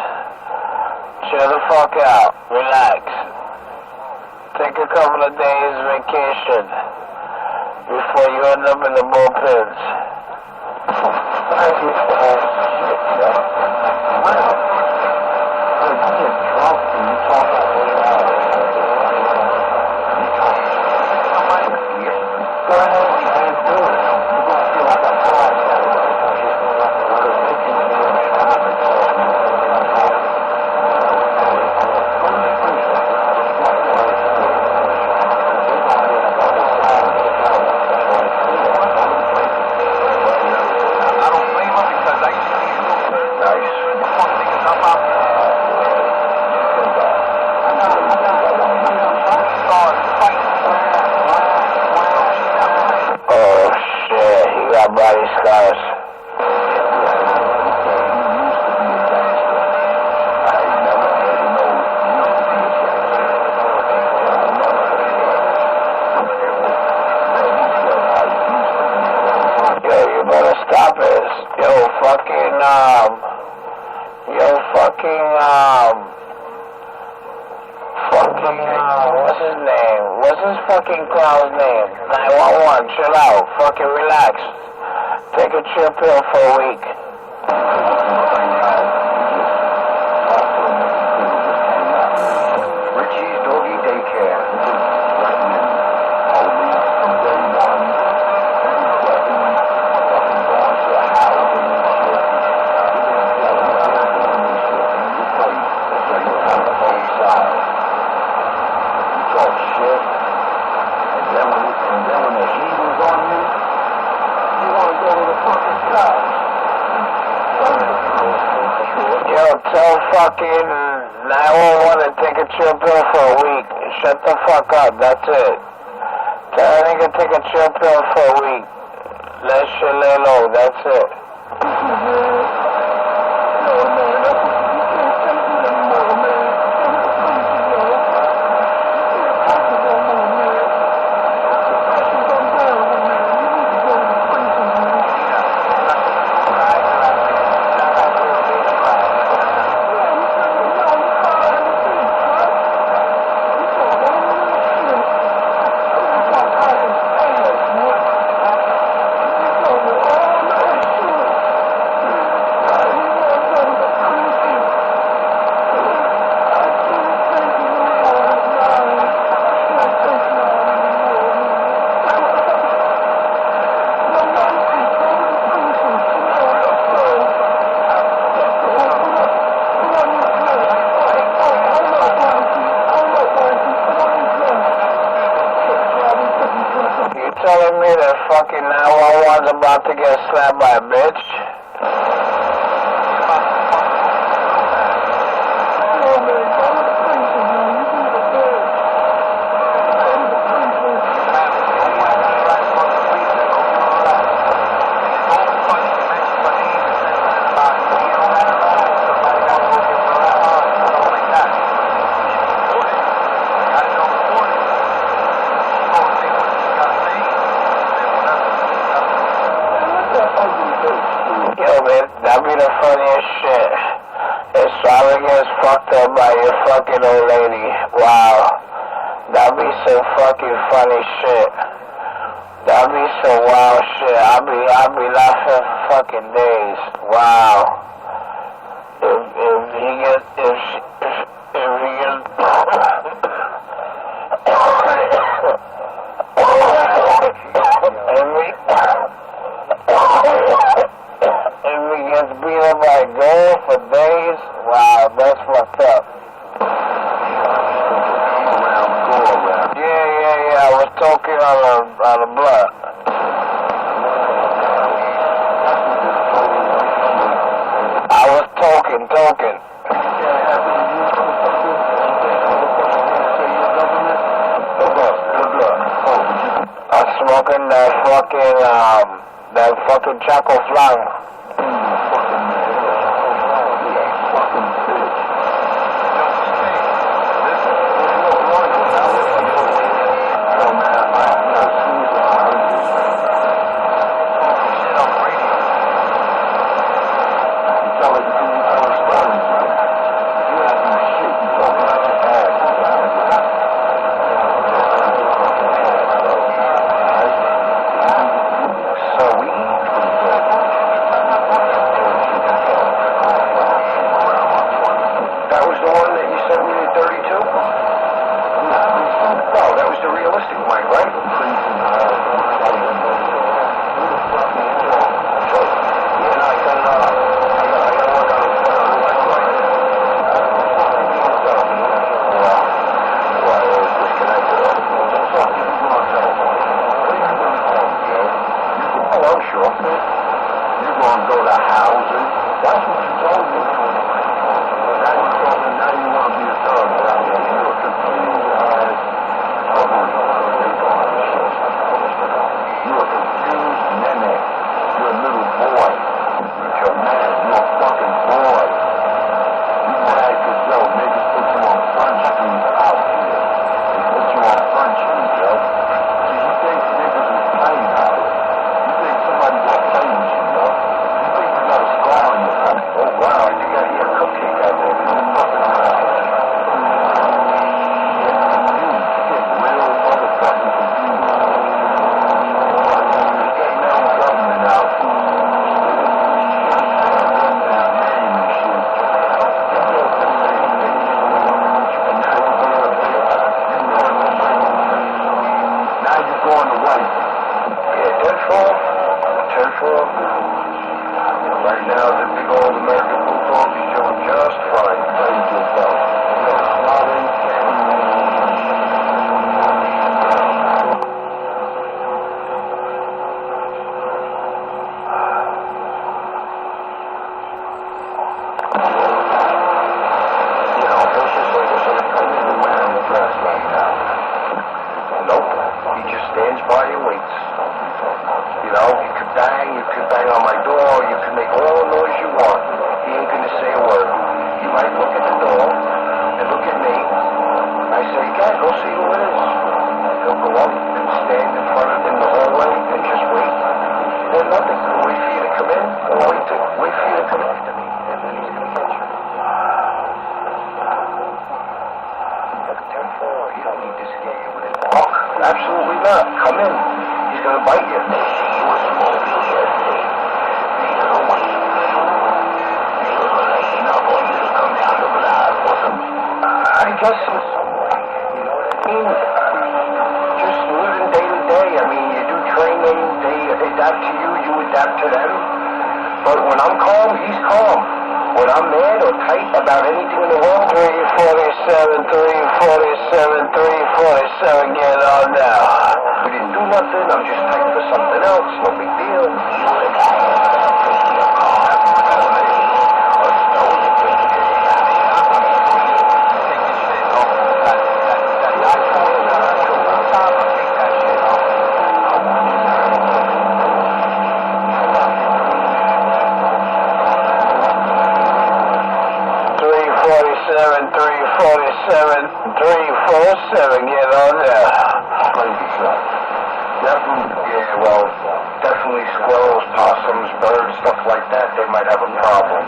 S5: Chill the fuck out. Relax. Take a couple of days vacation before you end up in the bullpens.
S7: I don't blame her because I used to be a little nice.
S5: What's his name? What's his fucking clown's name? 911, chill out. Fucking relax. Take a chill pill for a week.
S3: Richie's Doggy Daycare.
S5: Yo, tell fucking 911 to take a chill pill for a week. Shut the fuck up, that's it. Tell a nigga take a chill pill for a week. Let shit lay low, that's it. Telling me that fucking 911's about to get slapped by a bitch? Yo, man, that'd be the funniest shit. If Charlotte gets fucked up by your fucking old lady. Wow. That'd be some fucking funny shit. That'd be some wild shit. I'd be laughing for fucking days. Wow. If he gets, if he gets, if he gets beat up by a girl for days, wow, that's fucked up. Yeah, I was talking on the blood. I was talking. I'm smoking that fucking Chaco Flan.
S2: You know, you could bang on my door, you could make all the noise you want. He ain't gonna say a word. He might look at the door and look at me. I say, God, go see who it is. He'll go up and stand in front of in the hallway and just wait. Then nothing. Wait for you to come in, or wait for you to come after me. And then he's gonna get you. Therefore, you don't need to scare you with his talk. Absolutely not. Come in. He's gonna bite you. I guess it's, you know what I mean? Just living day to day. I mean, you do training, they adapt to you, you adapt to them. But when I'm calm, he's calm. When I'm mad or tight about anything in the world, 347, 347, 347, get on now. We didn't do nothing, I'm just tight for something else, no big deal. Get on there. Yeah, well, definitely squirrels, possums, birds, stuff like that, they might have a problem.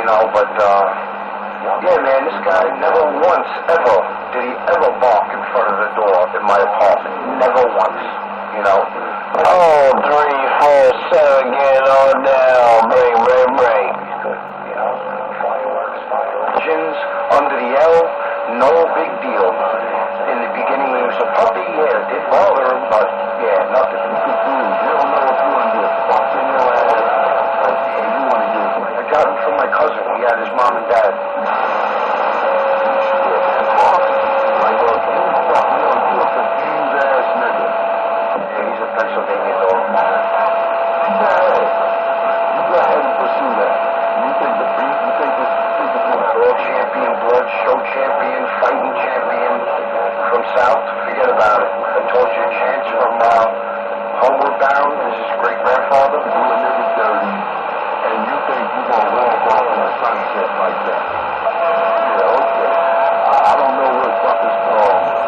S2: You know, but, yeah, man, this guy never once, ever, did he ever bark in front of the door in my apartment. Never once, you know. Oh, 347, get on down, bring. You know, fireworks, engines, under the L, no big deal. In the beginning, when he was a puppy, yeah, it did bother him, but, yeah, nothing. You don't know if you want to get fucked in your ass, or you want to get it. I got him from my cousin. He had his mom and dad. He's a Pennsylvania dog. You go ahead and pursue that. You think the beef, world champion, blood show champion, fighting champion from South, forget about it. I told you, Chance from Homeward Bound is his great-grandfather. You a nigga dirty, and you think you gonna walk off in the sunset like that. Yeah, okay. I don't know what fuck is called.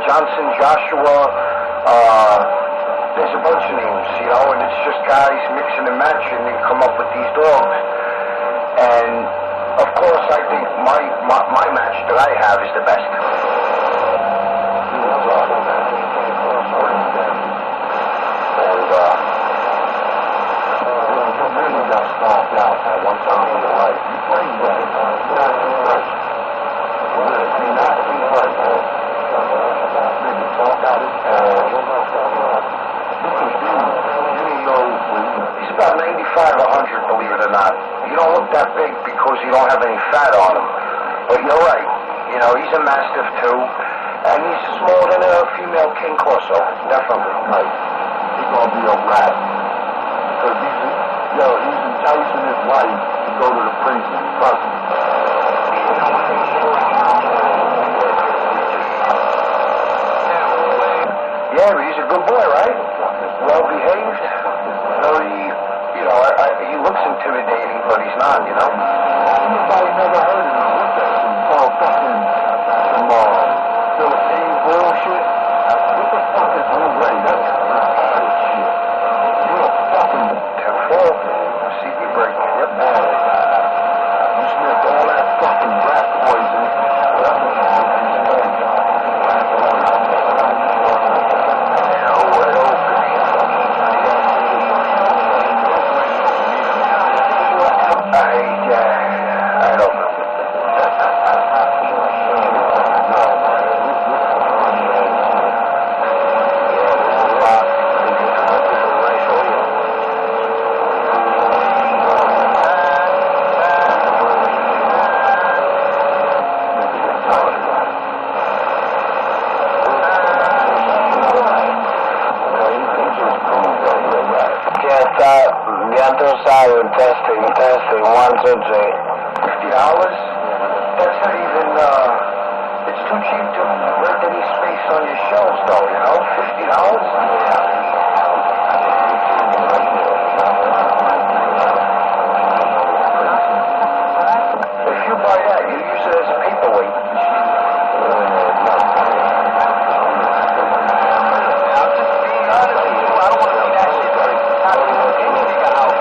S2: Johnson, Joshua, there's a bunch of names, you know, and it's just guys mixing and matching and come up with these dogs. And, of course, I think my match that I have is the best. And, you really got stomped out at one time in your life. You played that. Not too much. Not too much. He's about 95, 100, believe it or not. You don't look that big because you don't have any fat on him. But you're right. You know, he's a Mastiff too. And he's smaller than a female King Corso. Definitely. Right. He's going to be a rat. Because he's enticing his wife to go to the prison. Trust me. Yeah, but he's a good boy, right? Well behaved. Very, you know, he looks intimidating, but he's not, you know? Anybody never heard of him? What's that? Some fucking Philippine bullshit? What the fuck is Blue Ray? That's shit. You're a fucking 10-4. CB break. Yep. You sniffed all that fucking rat poison.
S5: tú sabes, testing, 1, 2, 3.
S2: $50? That's not even, it's too cheap to rent any space on your shelves, though, you know? $50? If you buy that, you use it as a paperweight. I'm just being honest with you. I don't want to see that shit happening in any nigga house.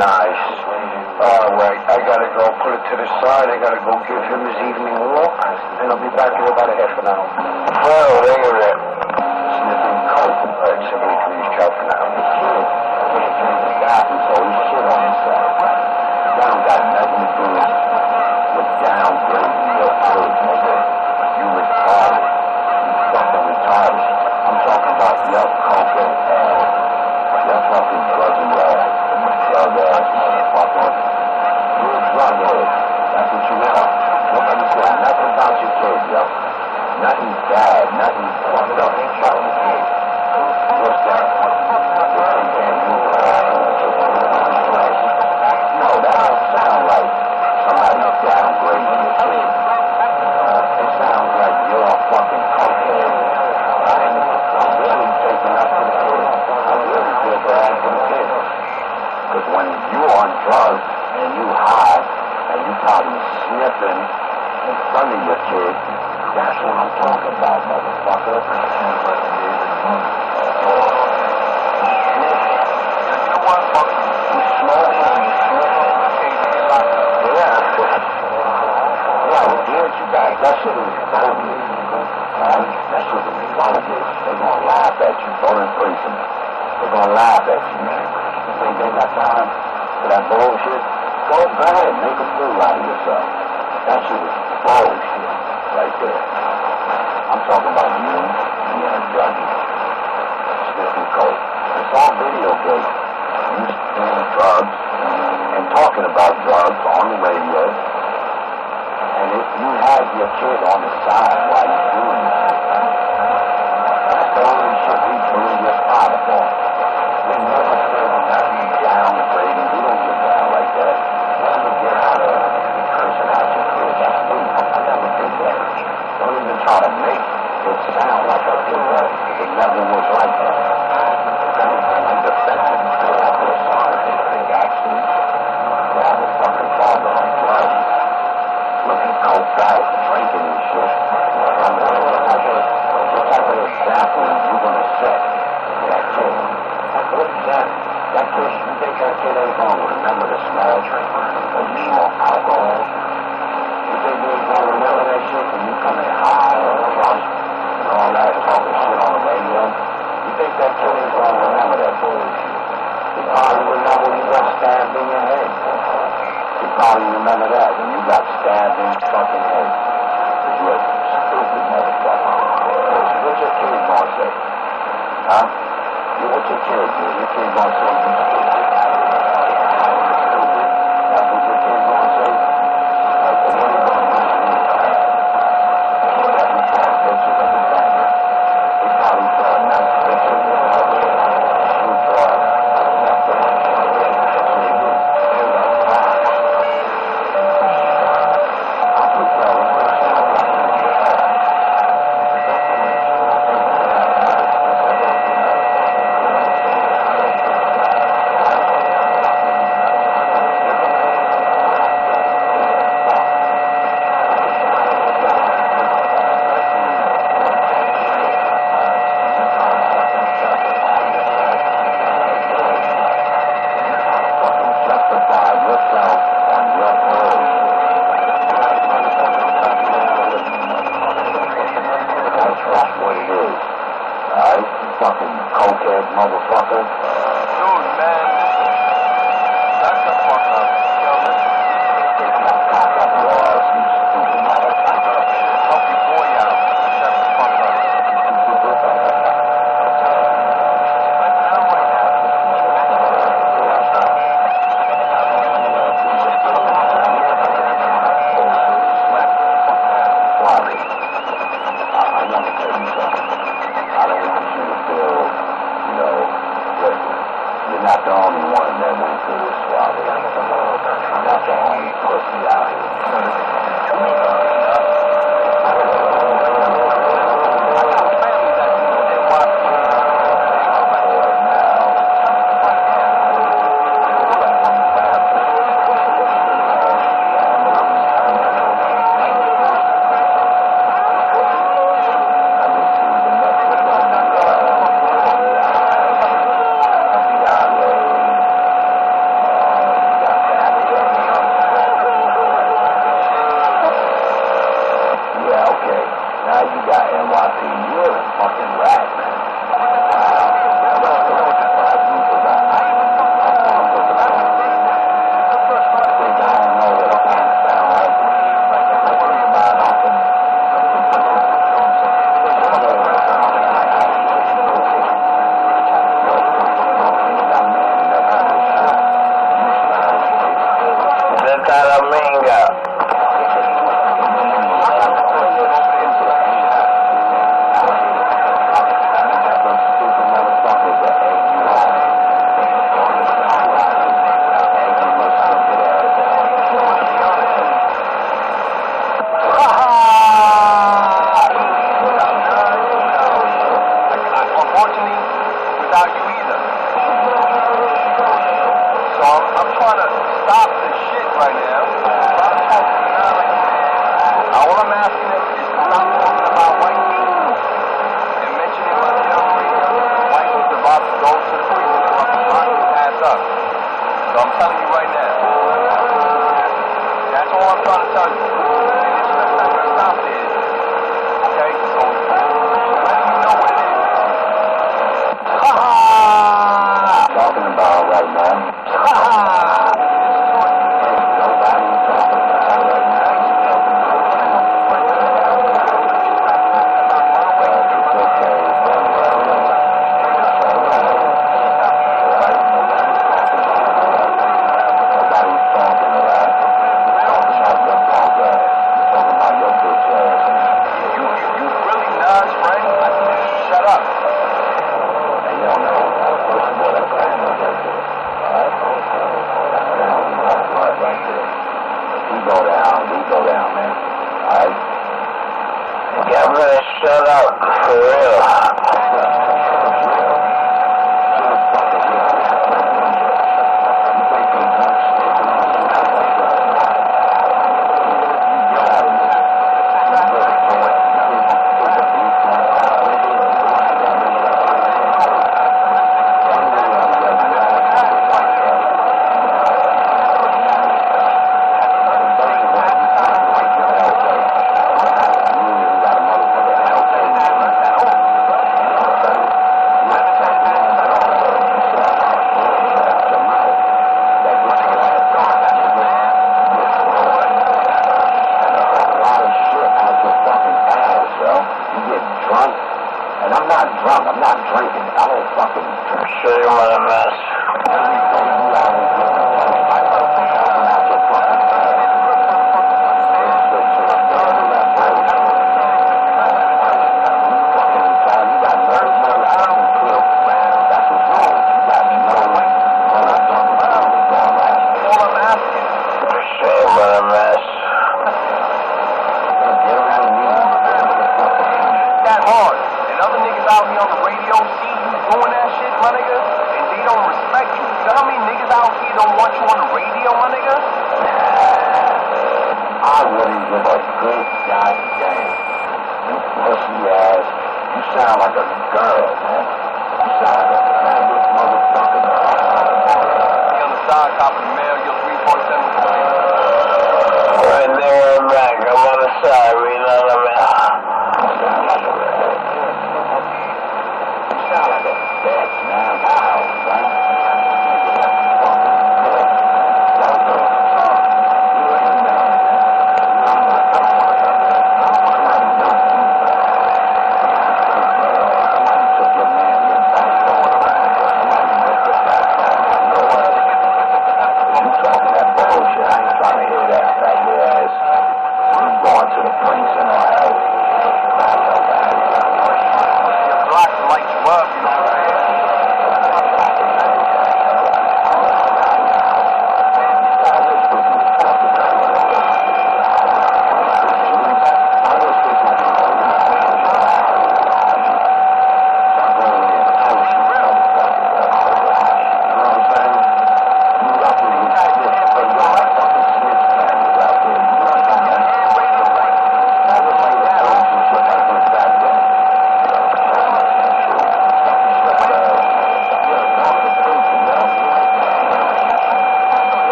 S2: Nice. All right, I gotta go put it to the side. I gotta go give him his evening walk, and I'll be back in about a half an hour.
S5: Well, there you go.
S2: Sniffing coke. All right, somebody please ciao for now. The kid can't drink the bathroom, so he shit on himself. That don't got nothing to do with downgrading your food, nigga. You retarded. You fucking retarded. I'm talking about your cocaine ass. Your fucking drugging ass. Drug ass motherfucker. You're a drug head. That's what you are. Nobody said nothing about your kid, yo. Nothing bad, nothing fucked up about your kid. What's that? You think can't move around? No, that don't sound like somebody downgrading your kid. It sounds like you're a fucking cokehead. I'm really taking up for the kid. I really feel bad for the kid. Because when you on drugs and you high and you probably sniffing in front of your kid, that's what I'm talking about, motherfucker. You know what, fuck? You smoke and you sniff. Yeah. Yeah, well, get you back. That shit is bogus. Right? That shit is bogus. They're gonna laugh at you. Go to prison. They're gonna laugh at you, man. You think they got time for that bullshit? Go ahead, make a fool out of yourself. That shit is bullshit right there. I'm talking about you being a druggie, sniffing coke. It's all videotape. You doing drugs and talking about drugs on the radio. And if you have your kid on the side while you're doing this, that's the only shit we blew your father for. We never said nothing downgrading. We don't get down like that. Never get out of cursing out your kid. That's me. I never did that. Don't even try to make it sound like I did that. It never was like that. If anything, I'm defending you. I feel sorry for the kid, actually. You have a fucking father on drugs, looking coked out, drinking and shit. What type of example are you going to set for that kid? What example? That kid, you think that kid ain't going to remember the smell of smoke alcohol? You think he ain't going to remember that shit when you come in high or drunk and all that talking shit on the radio? You think that kid ain't going to remember that bullshit? He probably remember when you got stabbed in your head. He probably remember that when you got stabbed in your fucking head. Because you're a stupid motherfucker. What your kid gonna say? Huh? What your kid do? Your kid gonna say you stupid? That's what your kid gonna say? Like, what are you gonna do to me? Let me draw pictures of the family. He probably draw a nice picture of your mother. You draw nothing.
S9: motherfucker.
S7: Dude, man, listen. Shut the fuck up. Yo, listen. Help your boy out. Shut the fuck up.
S9: You're not the only one that went through this, Suave. You're not the only pussy out here. Now you got NYP. You're a fucking rat, man.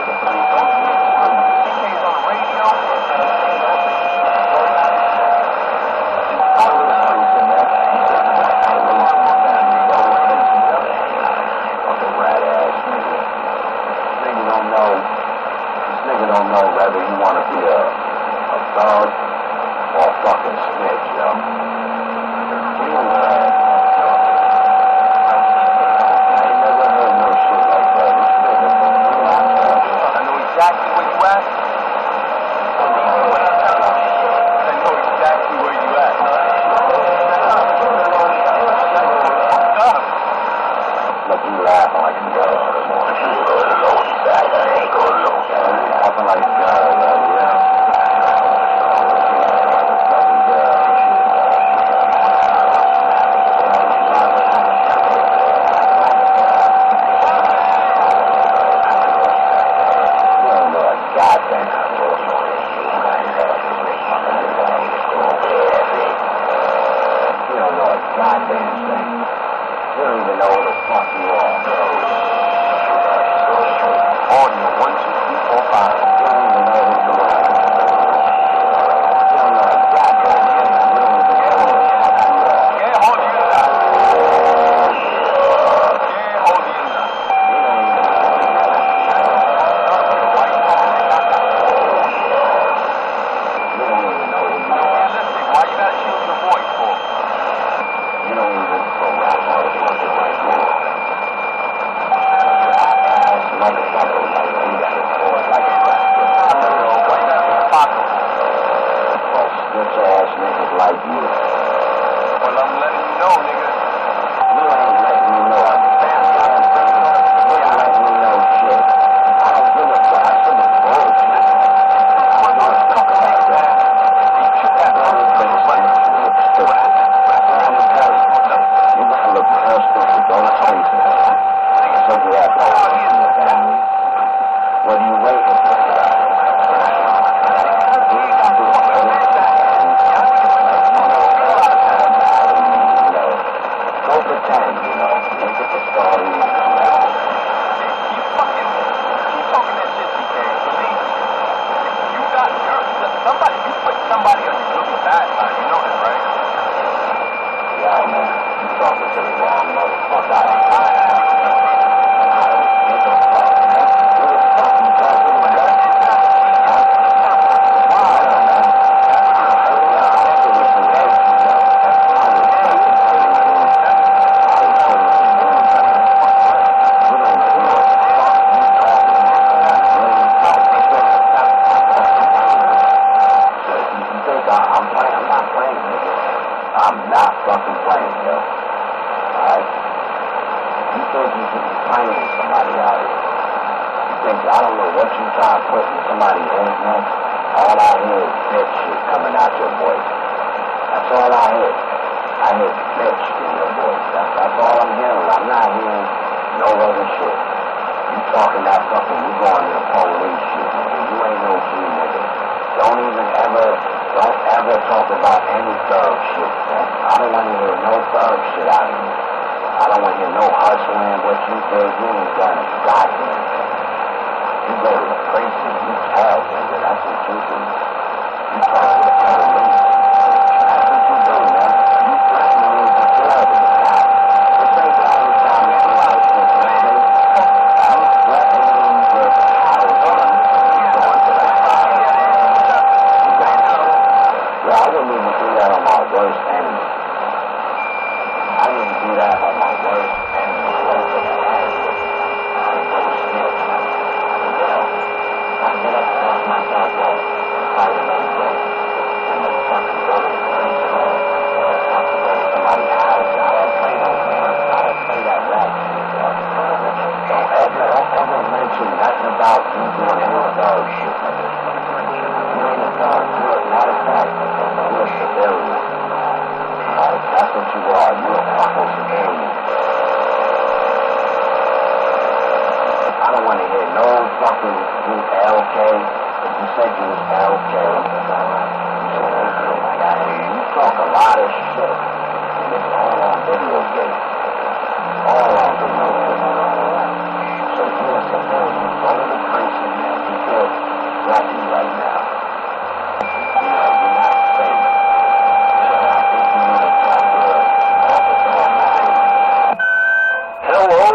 S7: CK's on the radio.
S2: Don't know whether you want to be a thug or a fucking snitch, yo. I ain't never heard no shit like that.
S7: I know exactly where you at. I know exactly where you at.
S2: Look, you laughing like a girl. Laughing like a girl, yeah.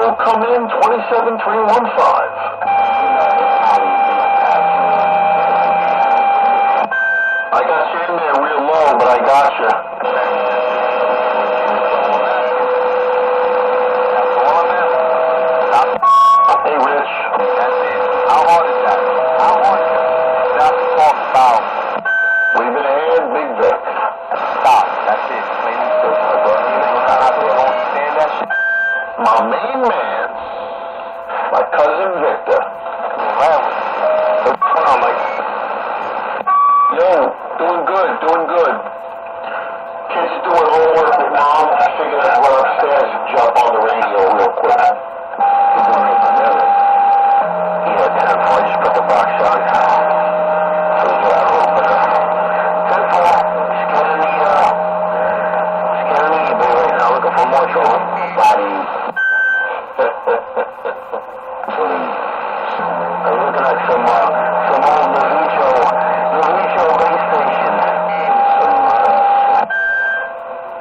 S2: will come in 27315. I got you in there real low, but I got you. Hey, Rich.
S7: That's it. How hard is that? How hard is that? That's the talk about.
S2: We've been ahead, Big Vic.
S7: Stop. That's it. Plain and simple. You know how to understand that shit?
S2: My main man, my cousin Victor.
S7: Well, what's going on, Mike?
S2: Yo, doing good, doing good. Kids are doing homework with Mom. I figured I'd run upstairs and jump on the radio real quick.
S5: Yeah, then I just put the box on. So we get our room, but 10-4, scanning the eBay right now, looking for more trouble. Bodies. I'm looking at some old Novicho base stations.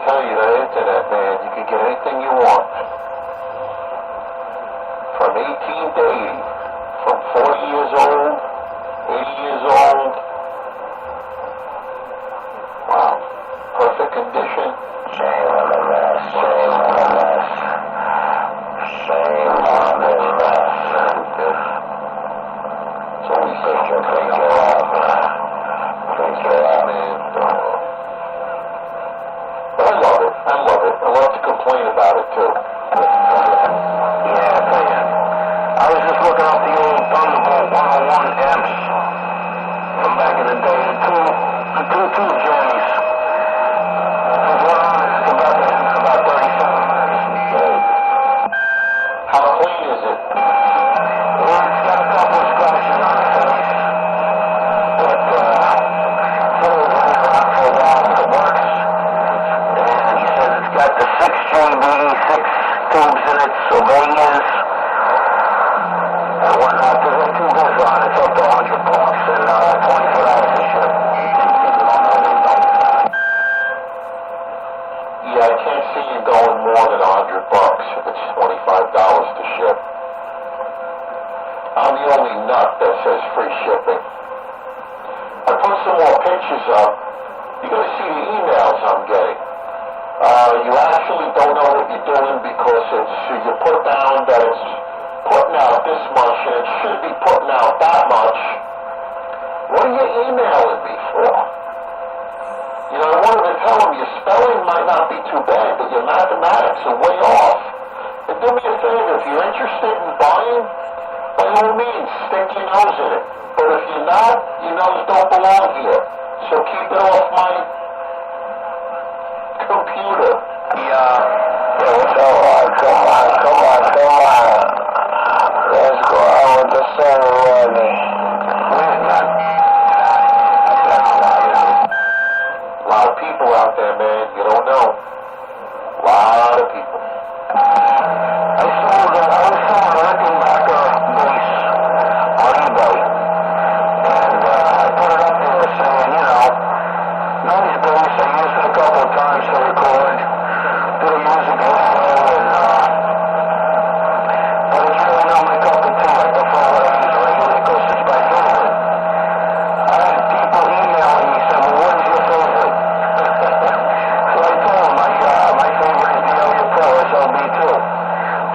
S2: Tell you, the internet, man, you can get anything you want. From 18 to 80. From 40 years old, 80 years old. Wow. Perfect condition.
S5: Shame on the mess, shame on the mess. Shame on the mess.
S2: It's always such a thing. Man. But I love it. I love it. I love to complain about it, too.
S5: Yeah, man. I was just looking up the old Thunderbolt 101 amps from back in the day, the two journeys. There's one on it, it's about 37 minutes.
S2: How clean is it?
S5: Well, it's got a couple of scratches on the face, but so it went around for a while, but it works. And he says it's got the 6GB, 6 tubes in it, Sylvanians. And whatnot, there's like 2 goes on, it's up to $100 and $24 a ship.
S2: Yeah, I can't see you going more than $100 if it's $25 to ship. I'm the only nut that says free shipping. I put some more pictures up. You're going to see the emails I'm getting. You actually don't know what you're doing because you put down that it's putting out this much and it should be putting out that much. What are you emailing me for? You know, I wanted to tell them your spelling might not be too bad, but your mathematics are way off. And do me a favor, if you're interested in buying, by all means, stick your nose in it. But if you're not, your nose don't belong here. So keep it off my computer.
S5: Come on. Let's go out with the ceremony.
S2: A lot of people out there, man. You don't know. A lot of people.
S5: I was selling a Rickenbacker bass on eBay. And I put it up there saying, you know, nice bass. I used it a couple of times to record. Do the music and but it's really not my cup of tea. I prefer what I use regularly because it's my favorite. I had people emailing me saying, well, what is your favorite? So I told them my favorite is the Elliott Pro SLB2.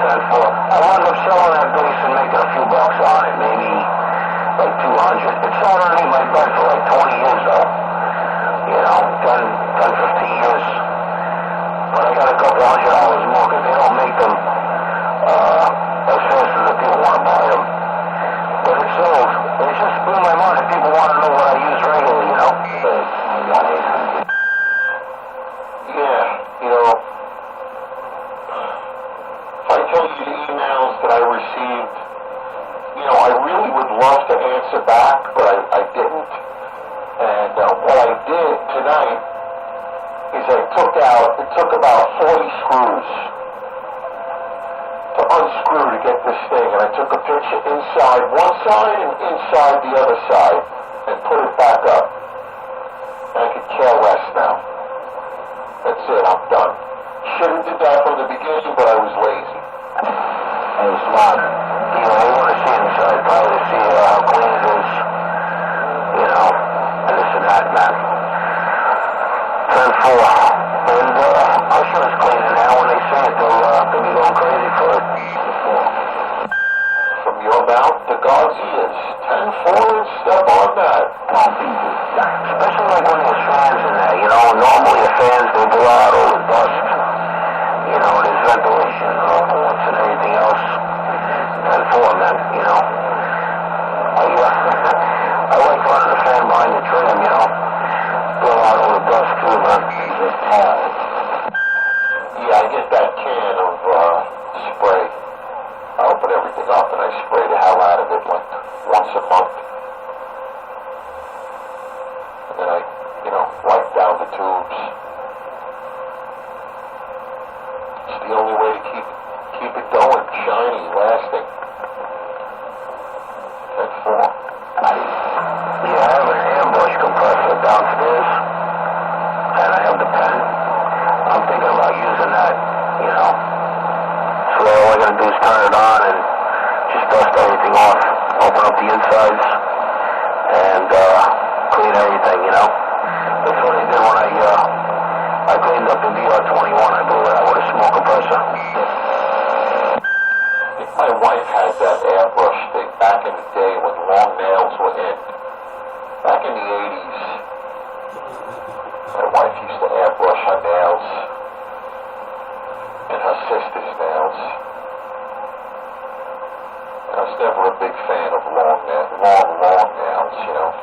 S5: 10-4. I wound up selling that bass and making a few bucks on it, maybe like 200. It's selling underneath my bed for like 20 years though. You know, 10, 15 years. But I got a couple $100 more because they don't make them as fast as the people want to buy them. But it's sold. It just blew my mind. People want to know what I use regularly, you know?
S2: Yeah, you know, if I tell you the emails that I received, you know, I really would love to answer back, but I didn't. And what I did tonight is it took about 40 screws to unscrew to get this thing, and I took a picture inside one side and inside the other side and put it back up. And I could care less now. That's it, I'm done. Should have did that from the beginning, but I was lazy. Hey, Swab. You know, you want to see inside, probably to see how clean it is. You know, and this and that, man. 10-4. And I'm sure it's clean in there. When they see it, they'll be going crazy for it.
S7: From your mouth to God's ears. 10-4 and step on that.
S2: Especially like when there's fans in there, you know. Normally the fans, they blow out all the dust. You know, there's ventilation and everything else. 10-4, man, you know. I like running the fan behind the trim, you know. Blow out all the dust too, man.
S7: Yeah, I get that can of spray. I open everything up and I spray the hell out of it like once a month. And then I, you know, wipe down the tubes. It's the only way to keep it going, shiny, lasting. 10-4.
S2: Yeah, I have an ambush compressor downstairs, and I have the pen. I'm thinking about using that, you know. So all I gotta do is turn it on and just dust everything off, open up the insides, and clean everything, you know. That's what I did when I cleaned up the VR21. I blew it out with a small compressor.
S7: My wife had that airbrush thing back in the day when long nails were in. Back in the 80s, my wife used to airbrush her nails and her sister's nails. I was never a big fan of long nails, you know.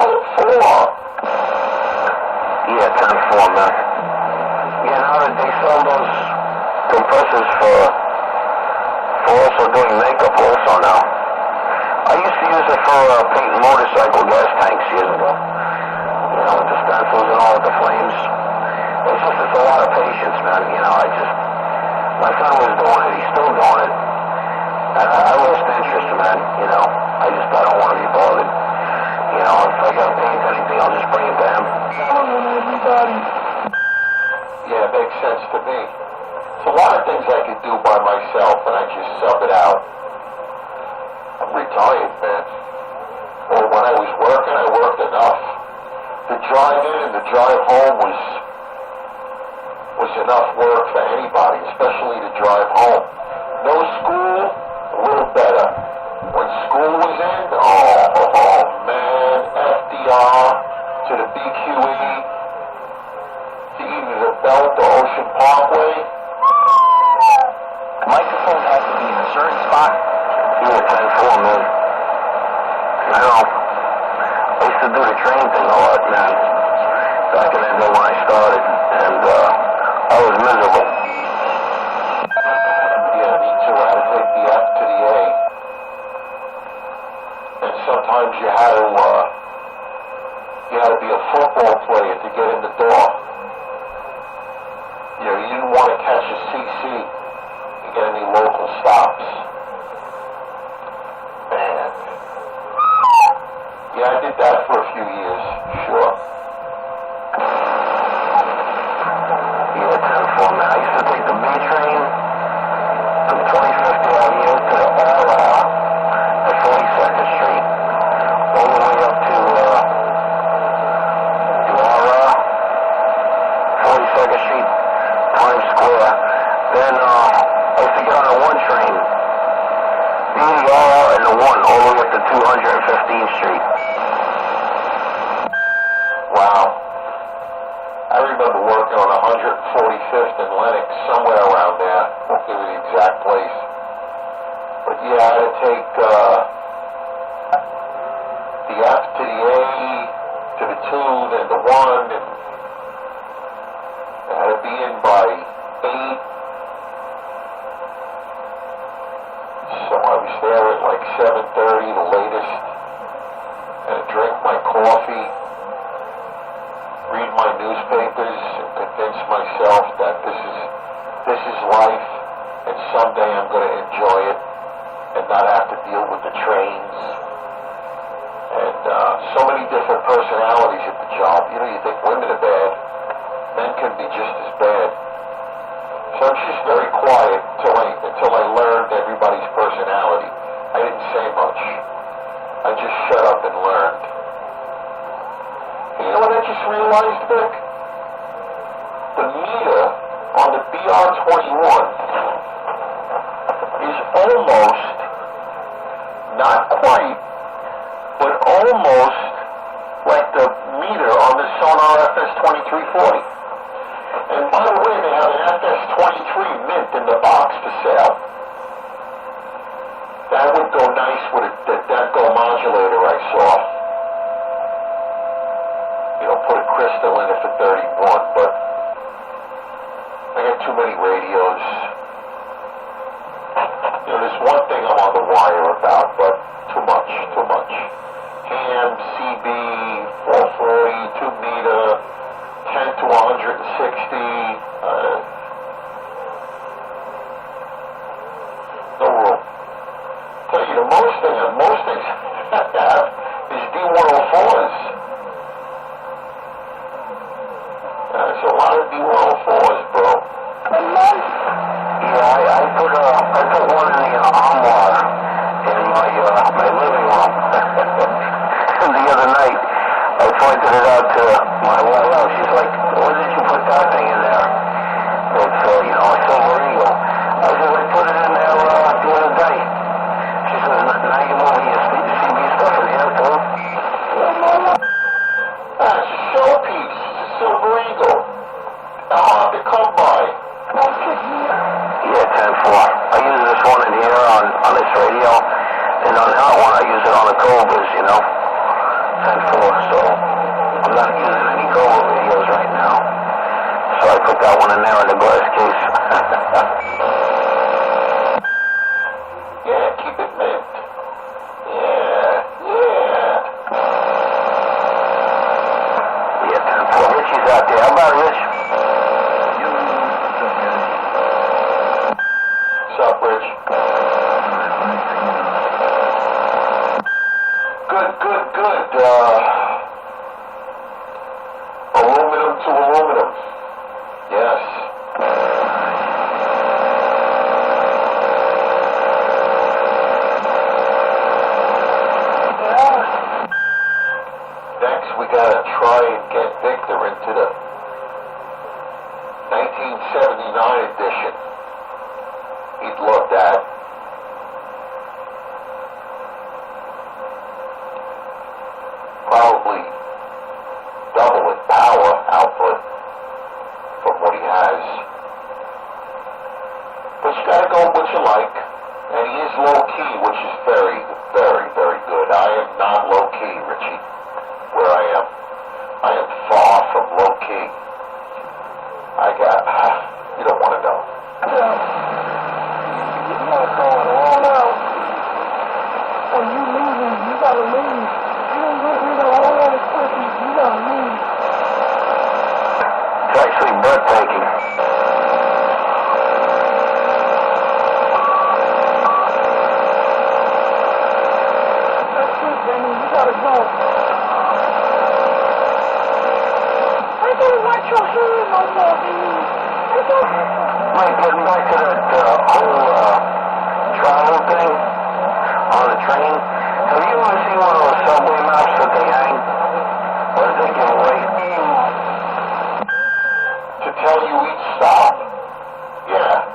S7: 10-4.
S2: Yeah, 10-4, man. Yeah, now that they sell those compressors for also doing makeup also now. I used to use it for painting motorcycle gas tanks years ago. You know, with the stencils and all with the flames. It's a lot of patience, man. You know, my son was doing it, he's still doing it. And I lost interest, man, you know. I don't want to be bothered. You know, if I gotta paint anything, I'll just bring it to him.
S7: Yeah, it makes sense to me. There's a lot of things I could do by myself, and I just sub it out. I'm retired, man. Or when I was working, I worked enough. The drive in and the drive home was enough work for anybody, especially the drive home. No school, a little better. When school was in, oh man, FDR to the BQE to either the Belt or Ocean Parkway.
S6: The microphone has to be in a certain spot.
S2: Yeah, 10-4, man. I know. I used to do the train thing a lot, man. Back in the day when I started, and I was miserable.
S7: Yeah, me too. I had to take the F to the A. And sometimes you had to be a football player to get in the door. You know, you didn't want to catch a CC to get any local stops. Man. Yeah, I did that for a few years, sure.
S2: Yeah, 10-4, man. I used to take the B train from 25th Avenue to the RR at 42nd Street, all the way up to RR, 42nd Street, Times Square. Then I used to get on the 1 train, BDR and the 1, all the way up to 215th Street.
S7: Wow. I remember working on 145th and Lenox, somewhere around there. Won't give you the exact place. But yeah, I had to take the F to the A, to the 2, then the 1, and I had to be in by 8. So I was there at like 7:30, the latest, and drink my coffee, read my newspapers, and convince myself that this is life, and someday I'm going to enjoy it and not have to deal with the trains. And so many different personalities at the job. You know, you think women are bad. Men can be just as bad. So I'm just very quiet until I shut up and learned. You know what I just realized, Vic? The meter on the BR-21 is almost, not quite, but almost like the meter on the Sonar FS-2340. And by the way, they have an FS-23 mint in the box for sale. That would go nice with that Go modulator I saw. You know, put a crystal in it for 31, but I got too many radios. You know, there's one thing I'm on the wire about, but too much. Ham, CB, 440, 2 meter, 10 to 160, no room. Tell you, the most things I have is D104s. There's a lot of D104s, bro.
S2: Yeah, I put one in the armoire in my living room. The other night, I pointed it out to my wife. She's like, "When did you put that thing in there?" It's a Silver Eagle. I said, "I put it in there the other day." She says, "Now you're moving your CB stuff in here too?"
S7: It's a showpiece. It's a Silver Eagle. Hard to come by.
S2: Yeah, 10-4. I use this one in here on this radio, and on that one I use it on the Cobras, 10-4. So I'm not using any Cobra radios right now. So I put that one in there in the glass case.
S7: Yeah, keep it mint. Yeah.
S2: Yeah, 10-4. Richie's out there. How about Rich?
S7: What's up, Rich? Good. Aluminum to aluminum. Yes. Next, we gotta try and get Victor into the 1979 edition. He'd love that. Probably double in power output from what he has. But you gotta go with what you like. And he is low key, which is very, very, very good. I am not low key, Richie, where I am. I am far from low key. You don't want to know.
S8: You're not going all out. When you leaving, you gotta leave. You don't get rid of all that equipment. You gotta leave.
S2: It's actually breathtaking.
S8: That's it, Benny. You gotta go. I don't want your hair no more, Benny. I don't.
S2: Mike, getting back to that whole travel thing on the train, have you ever seen one of those subway maps that they hang? Or that they give away?
S7: To tell you each stop? Yeah.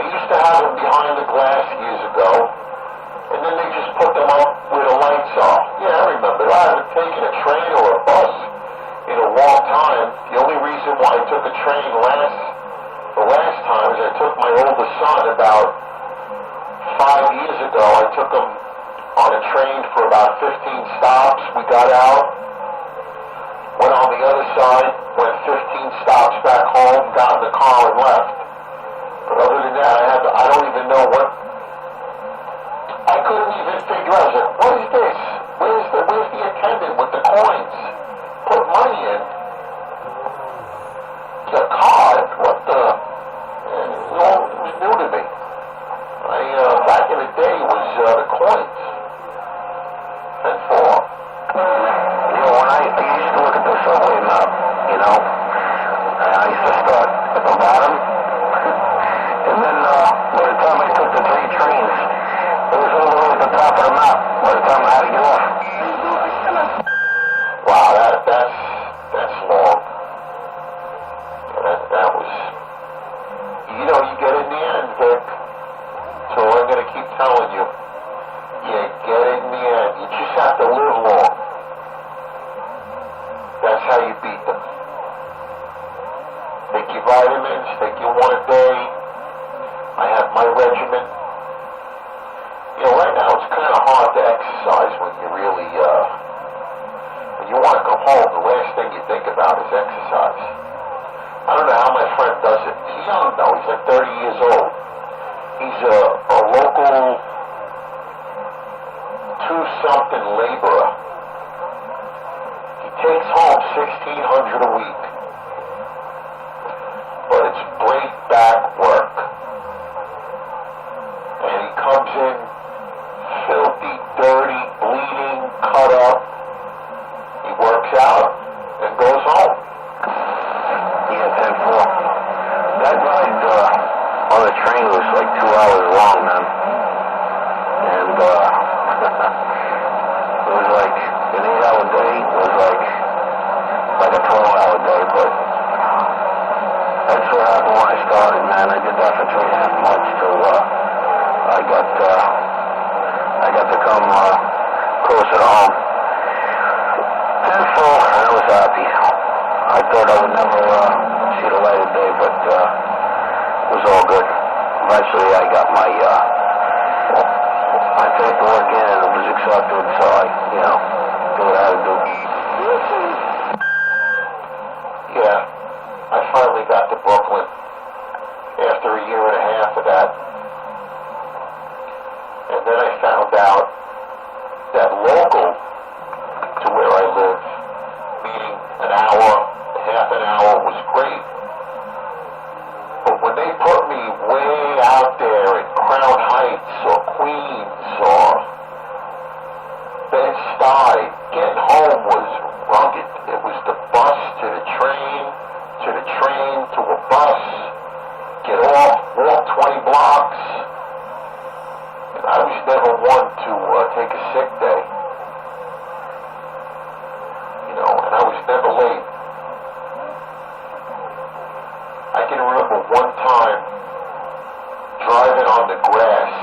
S7: They used to have them behind the glass years ago, and then they just put them up where the lights are. Yeah, I remember. I haven't taken a train or a bus in a long time. The only reason why I took a train the last time is I took my oldest son about 5 years ago. I took him on a train for about 15 stops. We got out, went on the other side, went 15 stops back home, got in the car and left. But other than that, I don't even know what, I couldn't even figure out. I was like, what is this? Where's the attendant with the coins? Put money in. The card? What the? It was new to me. Back in the day was the coins. And for.
S2: When I used to look at the subway map, I used to start at the bottom, and then by the time I took the 3 trains, it was all the way at the top of the map by the time I had to get off.
S3: my regimen. You know, right now it's kind of hard to exercise when you really, when you want to come home, the last thing you think about is exercise. I don't know how my friend does it. He's young though, he's like 30 years old. He's a local two-something laborer. He takes home $1,600 a week. But it's break back work. And he comes in filthy, dirty, bleeding, cut up. He works out and goes home.
S6: Yeah, 10-4. That ride on the train was like 2 hours long, man. And it was like an 8-hour day. It was like a 12-hour day, but that's what happened when I started, man. I did that for 3.5 months till I got to come closer to home. 10-4, and I was happy. I thought I would never see the light of day, but it was all good. Eventually, I got my paperwork in, and it was accepted, so I, do what I had to do.
S3: Yeah, I finally got to Brooklyn after a year and a half of that. And then I found out that local to where I live, meaning an hour, half an hour, was great. But when they put me way out there in Crown Heights or Queens or Bed-Stuy, getting home was rugged. It was the bus to the train to a bus, get off, walk 20 blocks. And I was never one to take a sick day. And I was never late. I can remember one time driving on the grass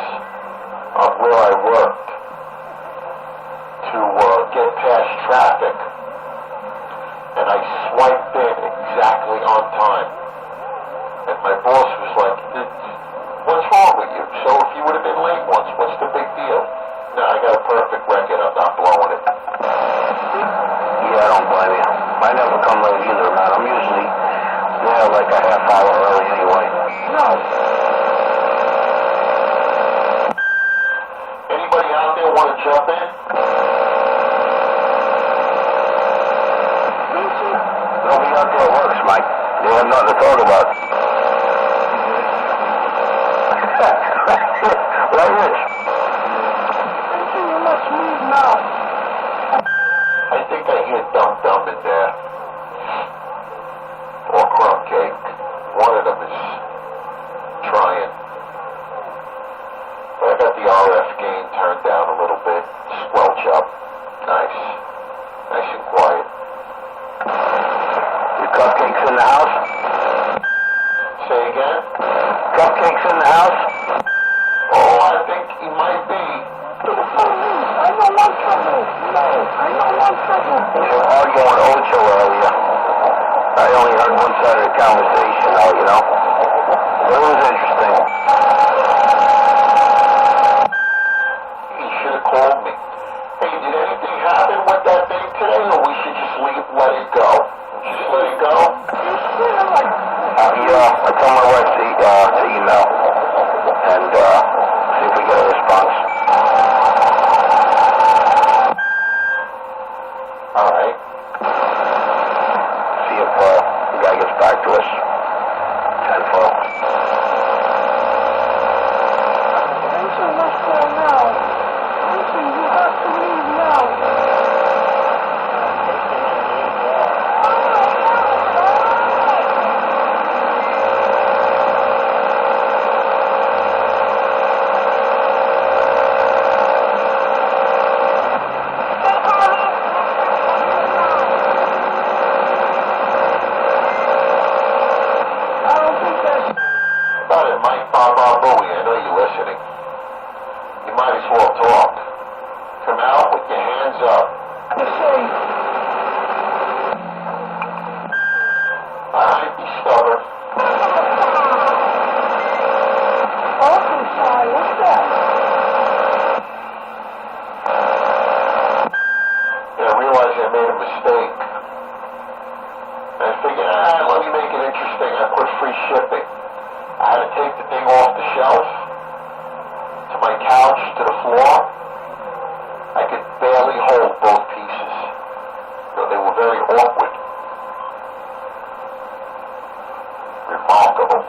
S3: of where I worked to get past traffic, and I swiped in exactly on time. And my boss was like, "What's wrong with you? So if you would have been late once, what's the big deal?" No, I got a perfect record. I'm not blowing it.
S6: Yeah, I don't blame you. I never come late either, man. I'm usually there like a half hour early anyway.
S8: No.
S3: Anybody out there want to jump in?
S6: Nobody out there works, Mike. They have nothing to talk about. Right, Rich?
S8: You must leave now.
S3: I think I hear Dum Dum in there. Or Crumb Cake. One of them is trying. But I got the RF gain turned down a little bit. Squelch up. Nice. Nice and quiet.
S6: Your cupcakes in the house?
S3: Say again?
S6: Cupcakes in the house?
S3: Oh, I think he might be.
S8: I don't want trouble. No, I don't want trouble.
S6: They were arguing with Ocho earlier. I only heard one side of the conversation, though, But it was interesting.
S3: He should have called me. Hey, did anything happen with that thing today, or we should just let it go? Just let it go?
S8: You feel like...
S6: I told my wife to email.
S3: touch to the floor, I could barely hold both pieces. You know, they were very awkward. Remarkable.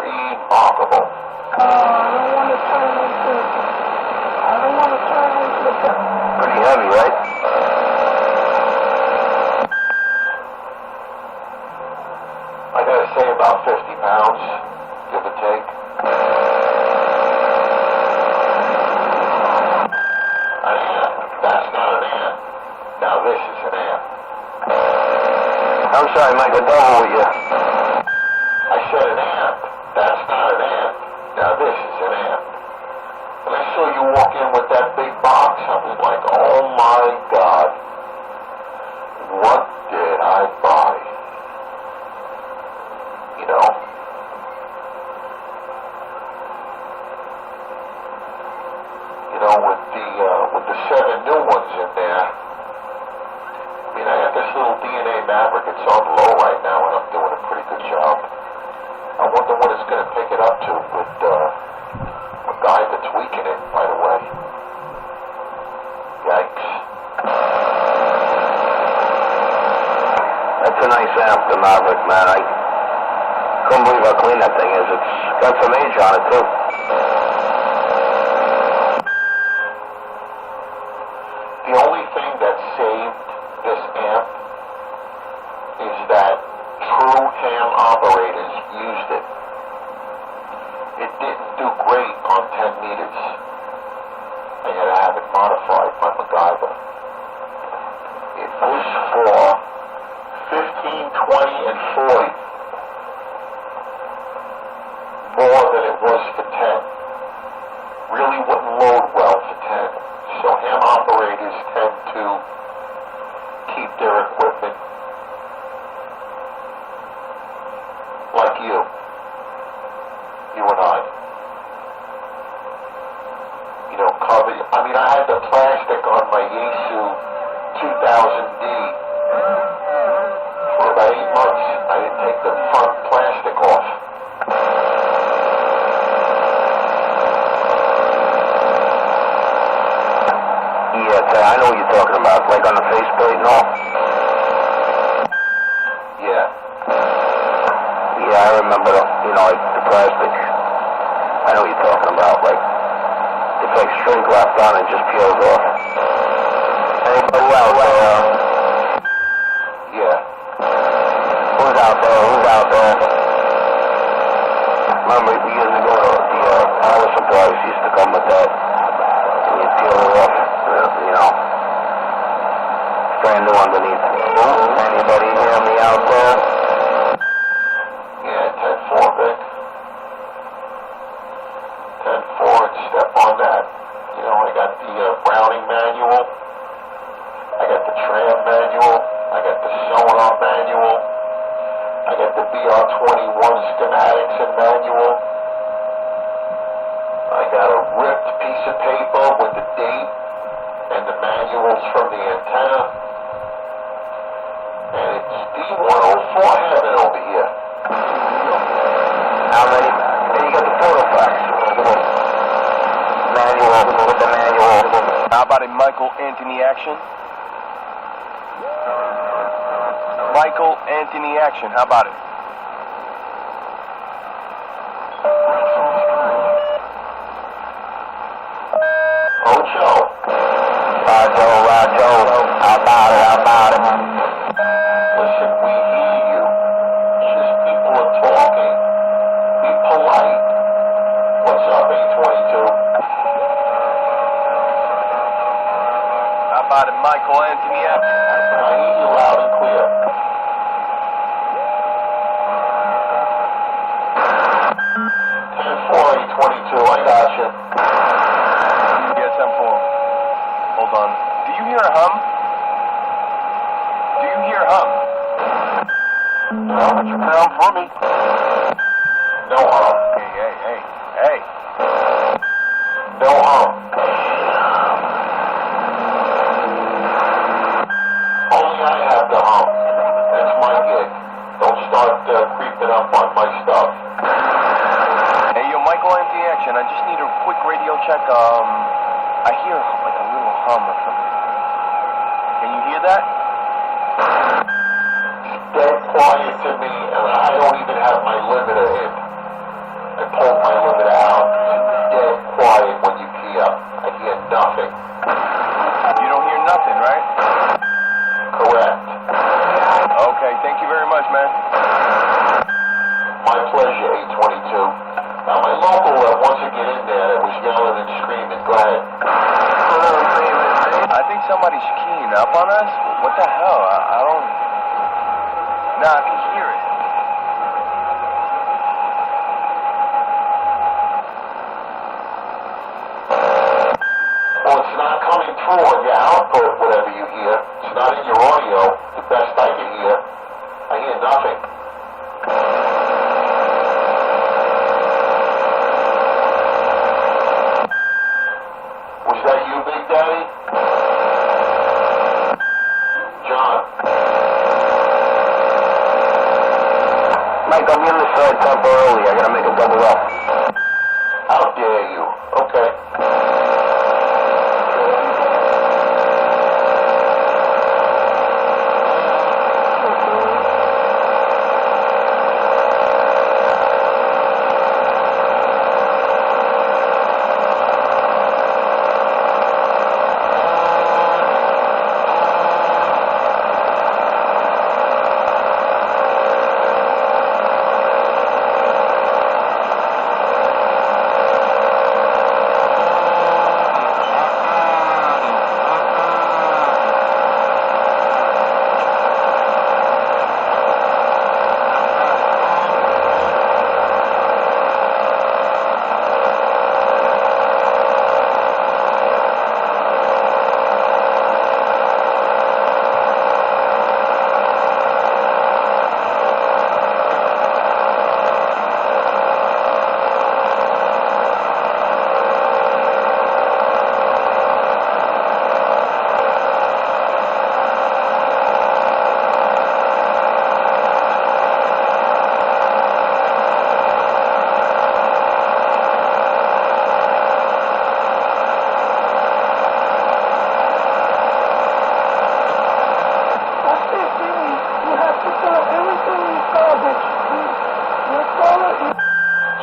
S3: Remarkable.
S8: I don't want to turn into the
S2: Pretty heavy, right?
S3: I gotta say about 50 pounds, give or take. An amp, that's not an amp. Now this is an amp.
S2: I'm sorry, Mike, I double with you.
S3: I said an amp, that's not an amp. Now this is an amp. When I saw you walk in with that big box, I was like, oh my God, what did I buy? You know? You know, with the 7 new ones in there, I mean, I got this little DNA Maverick. It's on low right now, and I'm doing a pretty good job. I wonder what it's going to pick it up to with a guy that's tweaking it, by the way. Yikes.
S2: That's a nice amp, the Maverick, man. I couldn't believe how clean that thing is. It's got some age on it, too.
S3: The only thing that saved this amp is that true ham operators used it. It didn't do great on 10 meters. I had to have it modified by MacGyver. It was for 15, 20, and 40. More than it was for 10. Really wouldn't load well for 10. So ham operators tend to keep their equipment like you and I. You know, covered. I mean, I had the plastic on my Yaesu 2000D for about 8 months. I didn't take the front plastic off.
S2: I know what you're talking about, like on the faceplate and all.
S3: Yeah.
S2: Yeah, I remember, like the plastic. I know what you're talking about, like, it's like shrink left on and just peels off. Anybody out there?
S3: Yeah.
S2: Who's out there? Who's out there? Remember, years ago, the power supplies used to come with that. And you peel it off, brand new underneath. Anybody hear me out there?
S3: Yeah, 10-4, Vic. 10-4, and step on that. You know, I got the Browning manual. I got the Tram manual. I got the Sonar manual. I got the BR21 schematics and manual. I got a ripped piece of paper with the date and the manuals from the antenna. And it's D104 heaven over here.
S2: How many? And you got the photo fax. Manual, with the manual.
S10: How about a Michael Anthony action? Michael Anthony action, how about it?
S3: Ocho.
S2: Roger, how about it?
S3: Listen, we hear you. It's just people are talking. Be polite. What's up, A22?
S10: How about it, Michael Anthony action?
S3: I hear you loud and clear. A22, I got you.
S10: Yes, M4. Hold on. Do you hear a hum? Do you hear a hum?
S3: No, but you can hum for me. No hum.
S10: Hey.
S3: No hum. Only I have the hum. That's my gig. Don't start creeping up on my stuff.
S10: Hey, yo, Mike Echo MDX, and I just need a quick radio check. I hear like a little hum or something. Can you hear that?
S6: Dead quiet to me, and I don't even have my limiter in. I pulled my limiter out. It's dead quiet when you key up. I hear nothing.
S10: You don't hear nothing, right?
S6: Correct.
S10: Okay, thank you very much, man.
S6: My pleasure, 822. Now, my local wants to get in there. It was yelling and screaming. Go ahead.
S10: I think somebody's keying up on us. What the hell? I don't... Nah, I can hear it.
S6: Well, it's not coming through on your output, whatever you hear. It's not in your audio. The best I can hear. I hear nothing. Was that you, Big Daddy? John.
S2: Mike, I'll be on this side temporarily. I gotta make a double up.
S6: How dare you? Okay.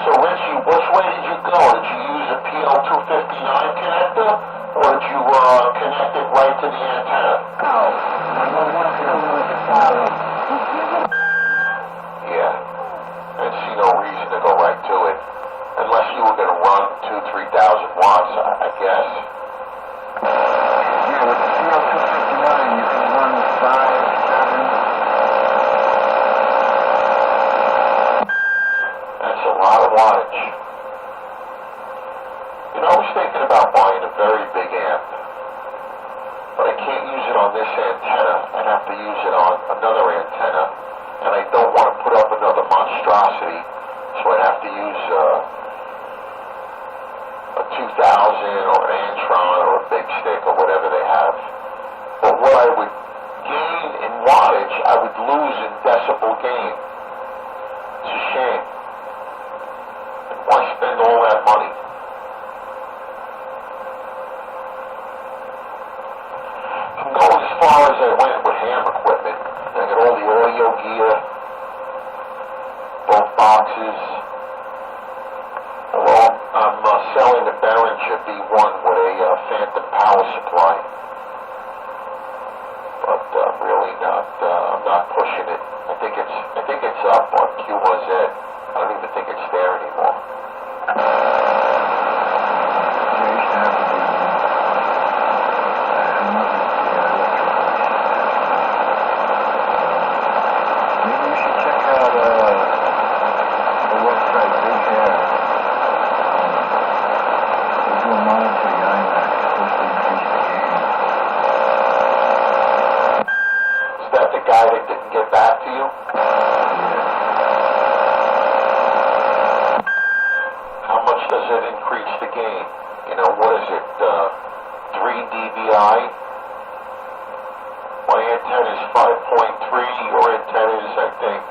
S6: So, Richie, which way did you go? Did you use a PL259 connector, or did you connect it right to the antenna? Yeah. I didn't see no reason to go right to it. Unless you were going to run 2,000-3,000 watts, I guess.
S3: Yeah, with the PL259, you can run 5, 7.
S6: That's a lot of wattage. You know, I was thinking about buying a very big amp, but I can't use it on this antenna. I'd have to use it on another antenna, and I don't want to put up another monstrosity, so I'd have to use a 2000 or an Antron or a Big Stick or whatever they have. But what I would gain in wattage, I would lose in decibel gain. It's a shame. Why spend all that money? I'm going as far as I went with ham equipment. I got all the audio gear, both boxes. Well, I'm selling the Behringer B1 with a phantom power supply. But really not. I'm not pushing it. I think it's up on QOZ. I don't even think it's there anymore. Guy that didn't get back to you? How much does it increase the gain? You know, what is it, 3 dBi? My antenna is 5.3, your antenna is, I think,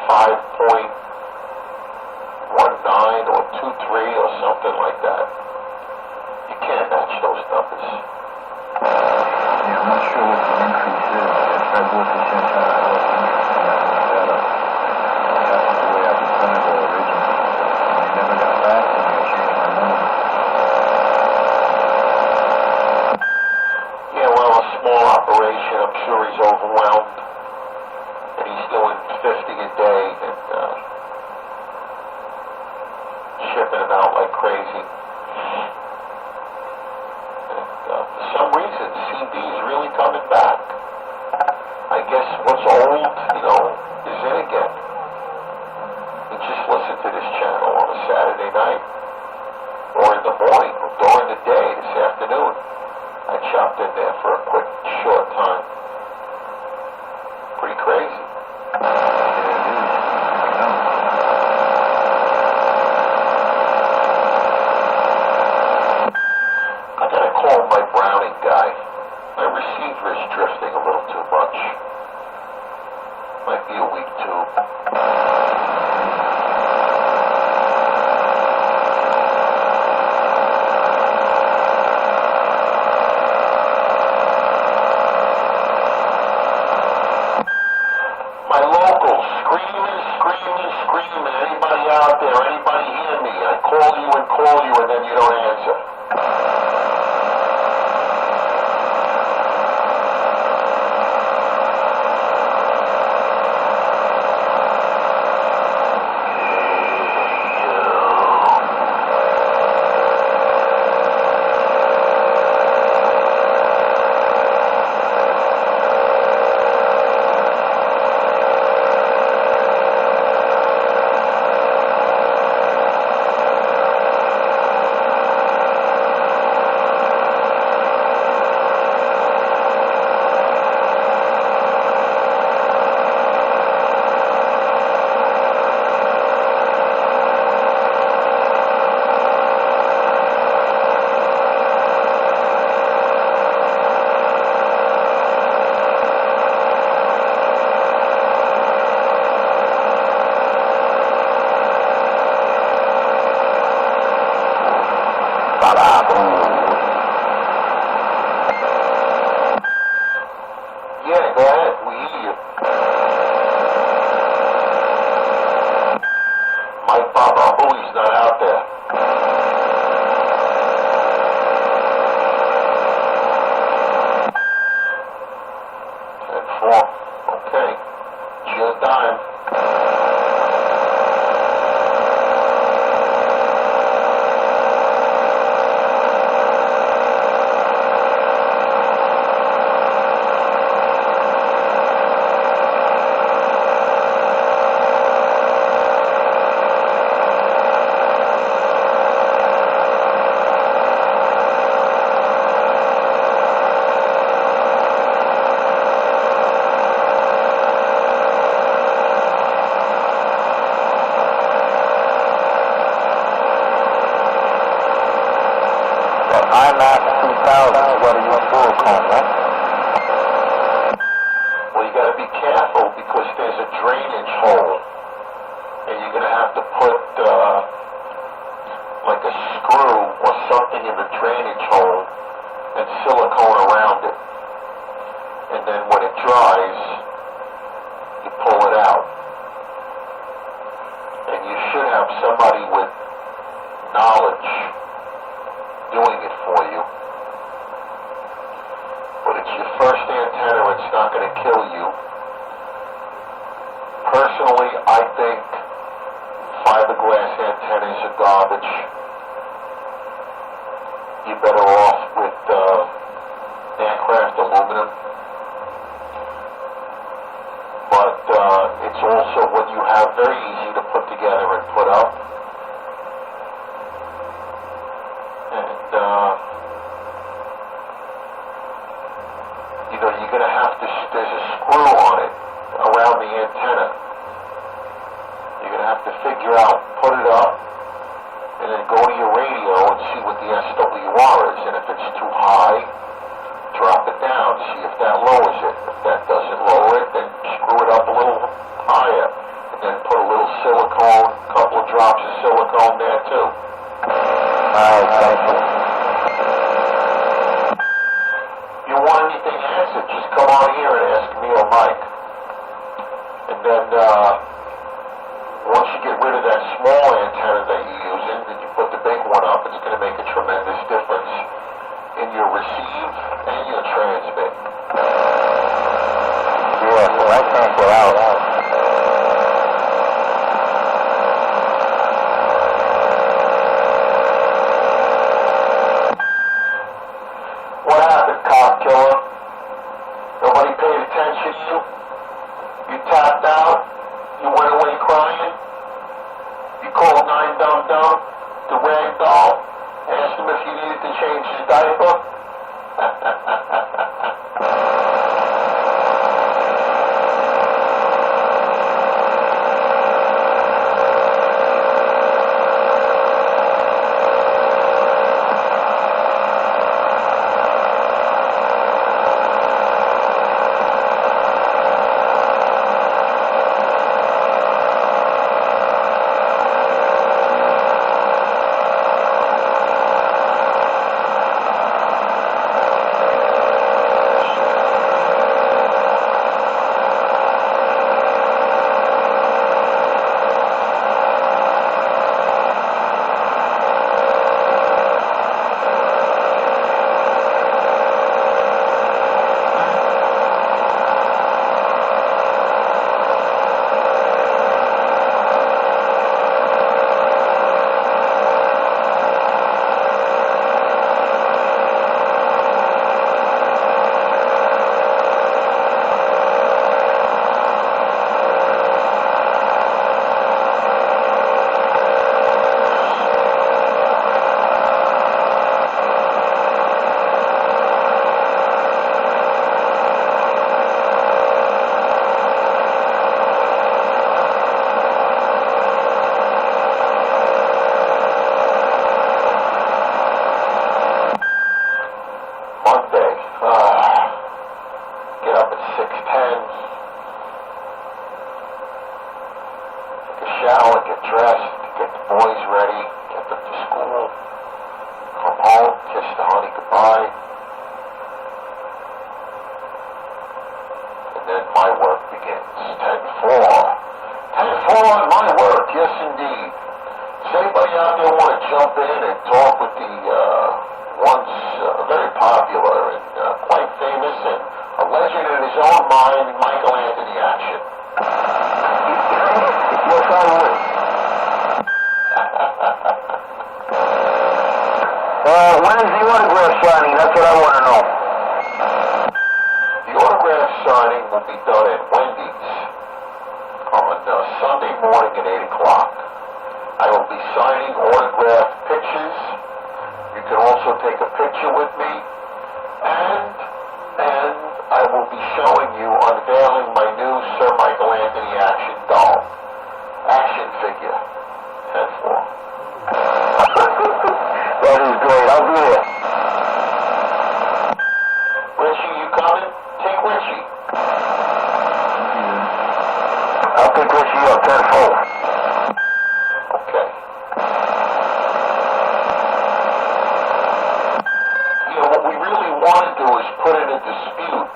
S6: 5.19 or
S1: 2.3 or something like that. You can't match those numbers.
S3: Yeah, I'm not sure what the increase is. If I bought this antenna, I was better. That's the way I was going to go originally. And they never got back to me. I changed my mind.
S1: Yeah, well, a small operation, I'm sure he's overwhelmed. And he's doing 50 a day and shipping them out like crazy. And for some reason, CB is really coming back. I guess what's old, is in again. You just listen to this channel on a Saturday night, or in the morning, or during the day, this afternoon. I chopped in there for a quick, short time. Pretty crazy. I gotta call my Browning guy. My receiver is drifting a little too much. Might be a weak tube. My locals, screaming. Anybody out there? Anybody hear me? I call you and then you don't answer. Yeah, go ahead. We hear you. Mike Baba, he's not out there. 10-4. Okay. Cheers, dime.
S5: IMAX 2000, what are you full cone, right?
S1: Well, you got to be careful because there's a drainage hole, and you're going to have to put like a screw or something in the drainage hole and silicone around it. And then when it dries, you pull it out. And you should have somebody with knowledge doing it for you. But it's your first antenna, it's not going to kill you. Personally, I think fiberglass antennas are garbage. You're better off with aircraft aluminum. But it's also what you have very easy to put together and put up. You're going to have to, there's a screw on it around the antenna. You're going to have to figure out, put it up, and then go to your radio and see what the SWR is. And if it's too high, drop it down, see if that lowers it. If that doesn't lower it, then screw it up a little higher. And then put a little silicone, a couple of
S6: couple drops of silicone there too.
S5: Alright, thank you.
S6: You want anything answered, just come on here and ask me or Mike. And then, once you get rid of that small antenna that you're using, and you put the big one up, it's going to make a tremendous difference in your receive and your transmit.
S5: Yeah, so I can't get out.
S6: What happened, cop killer? Nobody paid attention to you? You tapped out? You went away crying? You called 9-dum-dum, the rag doll, asked him if you needed to change his diaper? Shower, get dressed, get the boys ready, get them to school, come home, kiss the honey goodbye, and then my work begins. 10-4. 10-4 on my work, yes indeed. Does anybody out there want to jump in and talk with the once very popular and quite famous and a legend in his own mind, Michael Anthony Action?
S2: Yes, I would. When is the autograph signing? That's what I want to know.
S6: The autograph signing will be done at Wendy's on Sunday morning at 8 o'clock. I will be signing autograph pictures. You can also take a picture with me. And I will be showing you, unveiling my new Sir Michael Anthony Action doll. Action figure. 10-4.
S2: That is great. I'll be there.
S6: Richie, you coming? Take Richie.
S2: I'll pick Richie up 10-4.
S6: Okay. You know, what we really want to do is put in a dispute.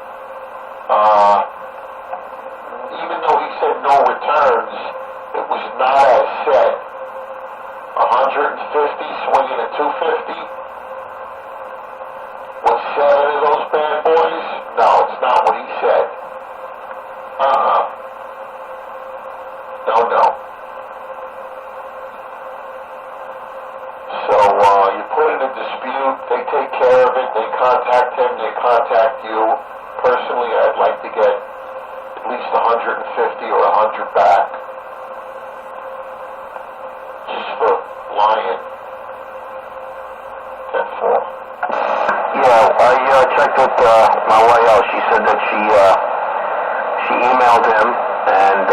S6: Even though he said no returns, it was not as said. 150 swinging at 250. Was 7 of those bad boys? No, it's not what he said. No. So, you put in a dispute, they take care of it, they contact him, they contact you. Personally, I'd like to get at least 150 or 100 back. Just for lying. 10-4.
S2: Yeah, I checked with my wife. She said that she emailed him, and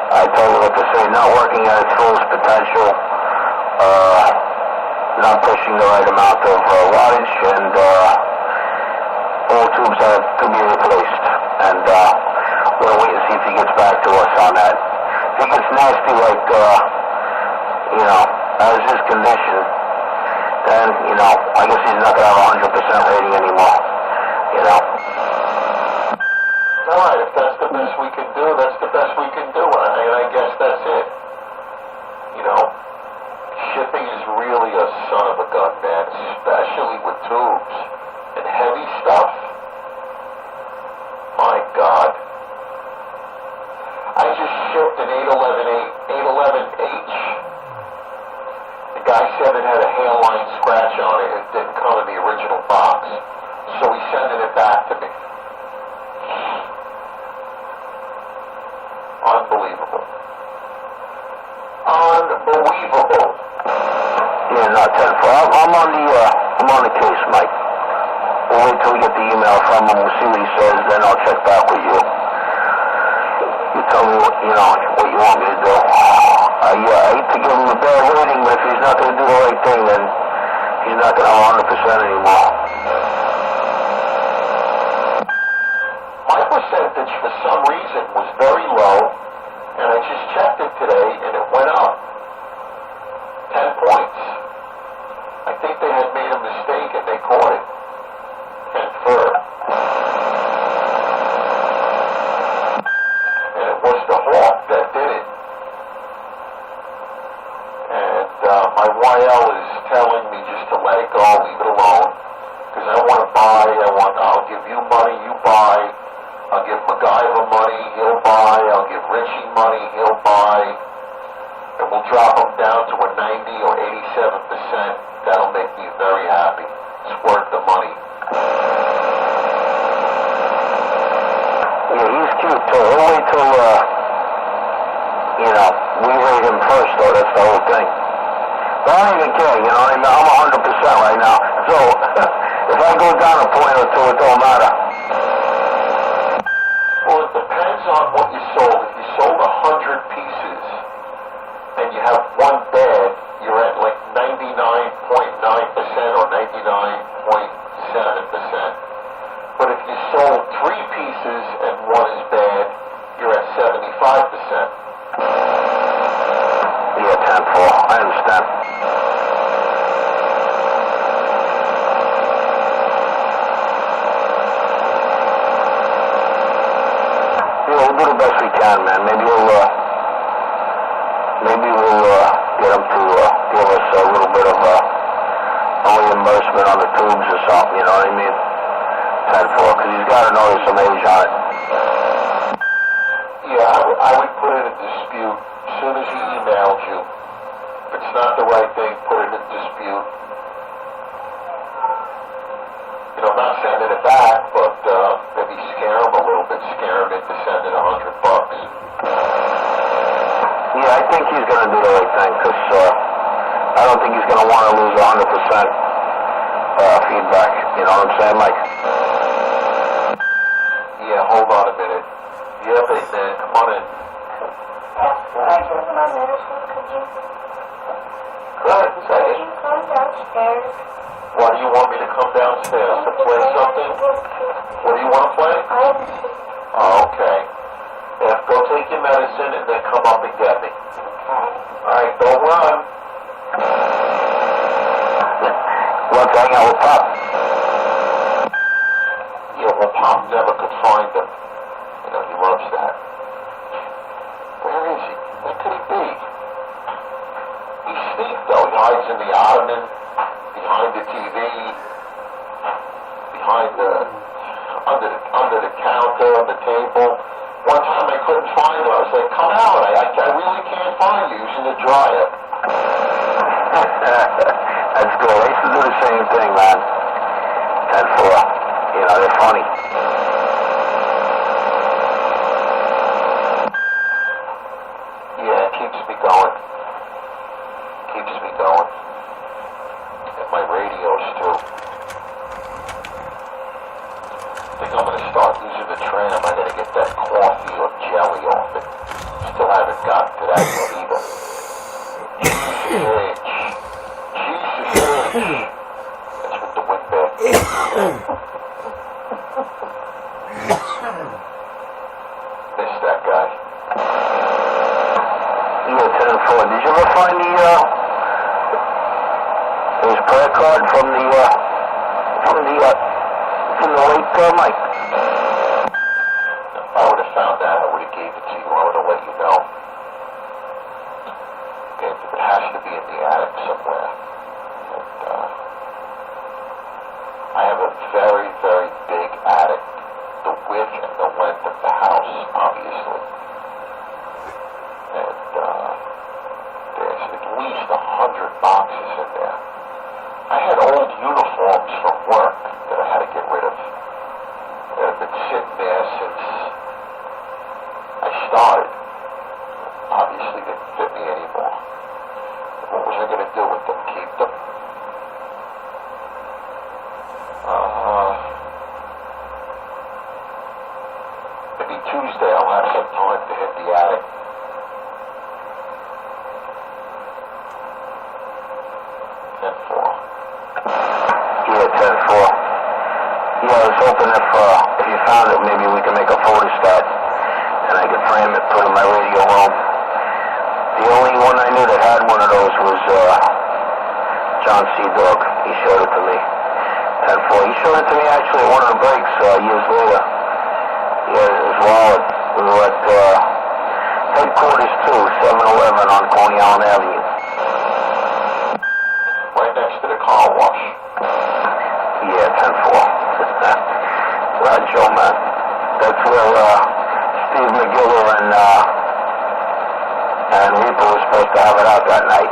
S2: I told her what to say. Not working at its fullest potential, not pushing the right amount of wattage, and all tubes have to be replaced. And we'll wait and see if he gets back to us on that.
S6: he gets nasty like, as his condition, then, I guess he's not going to have a 100% rating anymore,
S3: Alright, if that's the best we can do, that's the best we can do, and I guess that's it. Shipping is really a son of a gun, man, especially with tubes and heavy stuff. My God. I just shipped an 811H. The guy said it had a hairline scratch on it. It didn't come in the original box. So he's sending it back to me. Unbelievable. Unbelievable.
S6: Yeah, no, 10-4. I'm on the case, Mike. We'll wait till we get the email from him. We'll see what he says. Then I'll check back with you. You tell me what you want me to do. I hate to give him a bad rating, but if he's not going to do the right thing, then he's not going to have 100% anymore.
S3: My percentage, for some reason, was very low, and I just checked it today, and it went up 10 points. I think they had made a mistake, and they caught it. 10-4. And it was the Hawk that did it. And my YL is telling me just to let it go, leave it alone, because I want to buy, I'll give you money, you buy. I'll give MacGyver money, he'll buy. I'll give Richie money, he'll buy. And we'll drop him down to a 90 or 87%. That'll make me very happy. It's worth the money.
S6: Yeah, he's cute too. We'll wait till, we rate him first, though. That's the whole thing. But I don't even care, I'm 100% right now. So, if I go down a point or two, it don't matter.
S3: Well, it depends on what you sold. If you sold 100 pieces and you have one bed, you're at like 99.9% or 99.7%. But if you sold 3 pieces and one is bad, you're at 75%.
S6: Yeah, 10-4. I understand. We'll do the best we can, man. Maybe we'll get him to give us a little bit of a reimbursement on the tubes or something, you know what I mean? 10-4, because he's got to know there's some age on it.
S3: Yeah, I would put it in dispute as soon as he emailed you. If it's not the right thing, put it in dispute. I'm not sending it back, but maybe scare him a little bit, scare him into sending $100.
S6: Yeah, I think he's going to do the right thing, because I don't think he's going to want to lose 100% feedback. You know what I'm saying, Mike?
S3: Yeah, hold on a minute. Yeah, big man, come on in.
S8: I took my medicine.
S3: Go ahead, say
S8: Could
S3: it.
S8: you come downstairs?
S3: Why do you want me to come downstairs to play something? What do you want to play? Oh, okay. Yeah, go take your medicine and then come up and get me. Alright, don't run.
S6: Let's hang out with Pop.
S3: Yeah, well, Pop never could find him. He loves that. Where is he? Where could he be? He's sneaked, though. He hides in the ottoman, behind the TV, behind under the counter, on the table. One time I couldn't find him. I was like, come out. I really can't find you. He's in the dryer.
S6: That's good. I used to do the same thing, man. 10-4. They're funny.
S3: Yeah, it keeps me going. Keeps me going. And my radios, too. I think I'm going to start using the tram. I got to get that coffee or jelly off it. Still haven't gotten to that yet either. Jesus H. That's with the wind back. Missed that guy.
S2: card from the late Mike?
S6: If I would have found that, I would have gave it to you. I would have let you know. Okay, it has to be in the attic somewhere. And, I have a very, very big attic. The width and the length of the house, obviously. And there's at least 100 boxes in there. I had old uniforms from work that I had to get rid of. That have been sitting there since I started. Obviously didn't fit me anymore. What was I going to do with them? Keep them? Maybe Tuesday I'll have some time to hit the attic.
S2: Yeah, I was hoping if you found it, maybe we can make a photostat, and I could frame it, put it in my radio room. The only one I knew that had one of those was John C. Dog. He showed it to me. 10-4. He showed it to me actually at one of the breaks years later. He had his wallet. We were at headquarters too, 7-Eleven on Coney Island Avenue.
S6: Right next to the car wash.
S2: Yeah, 10-4. Right, Joe, man. That's where Steve McGiller and Reaper was supposed to have it out that night.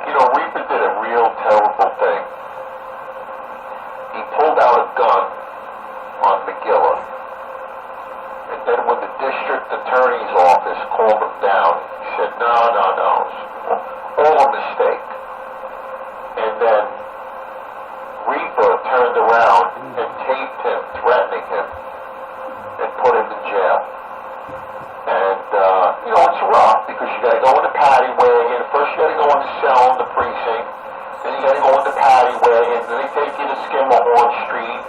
S6: You know, Reaper did a real terrible thing. He pulled out a gun on McGiller. And then when the district attorney's office called him down, he said, no. All a mistake. And then Reaper turned around and taped him, threatening him, and put him in jail. And, it's rough because you gotta go in the paddy wagon. First you gotta go in the cell in the precinct. Then you gotta go in the paddy wagon. Then they take you to Skimmerhorn Street.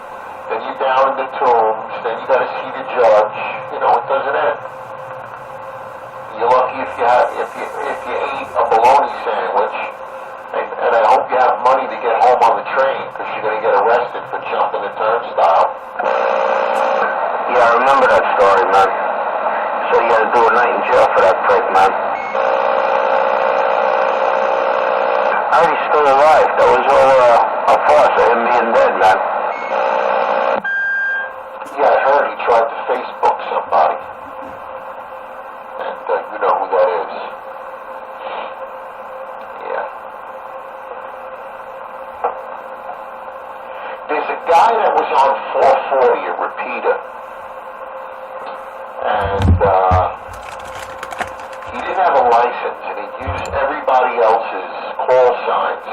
S6: Then you're down in the Tombs. Then you gotta see the judge. It doesn't end. You're lucky if you ate a bologna sandwich. And I hope you have money to get home on the train, because you're going to get arrested for jumping the turnstile.
S2: Yeah, I remember that story, man. So you got to do a night in jail for that prick, man. I heard he's still alive. That was all a farce of him being dead, man.
S6: Yeah, I heard he tried to Facebook somebody. And you know who that is. There's a guy that was on 440 at Repeater, and he didn't have a license, and he used everybody else's call signs,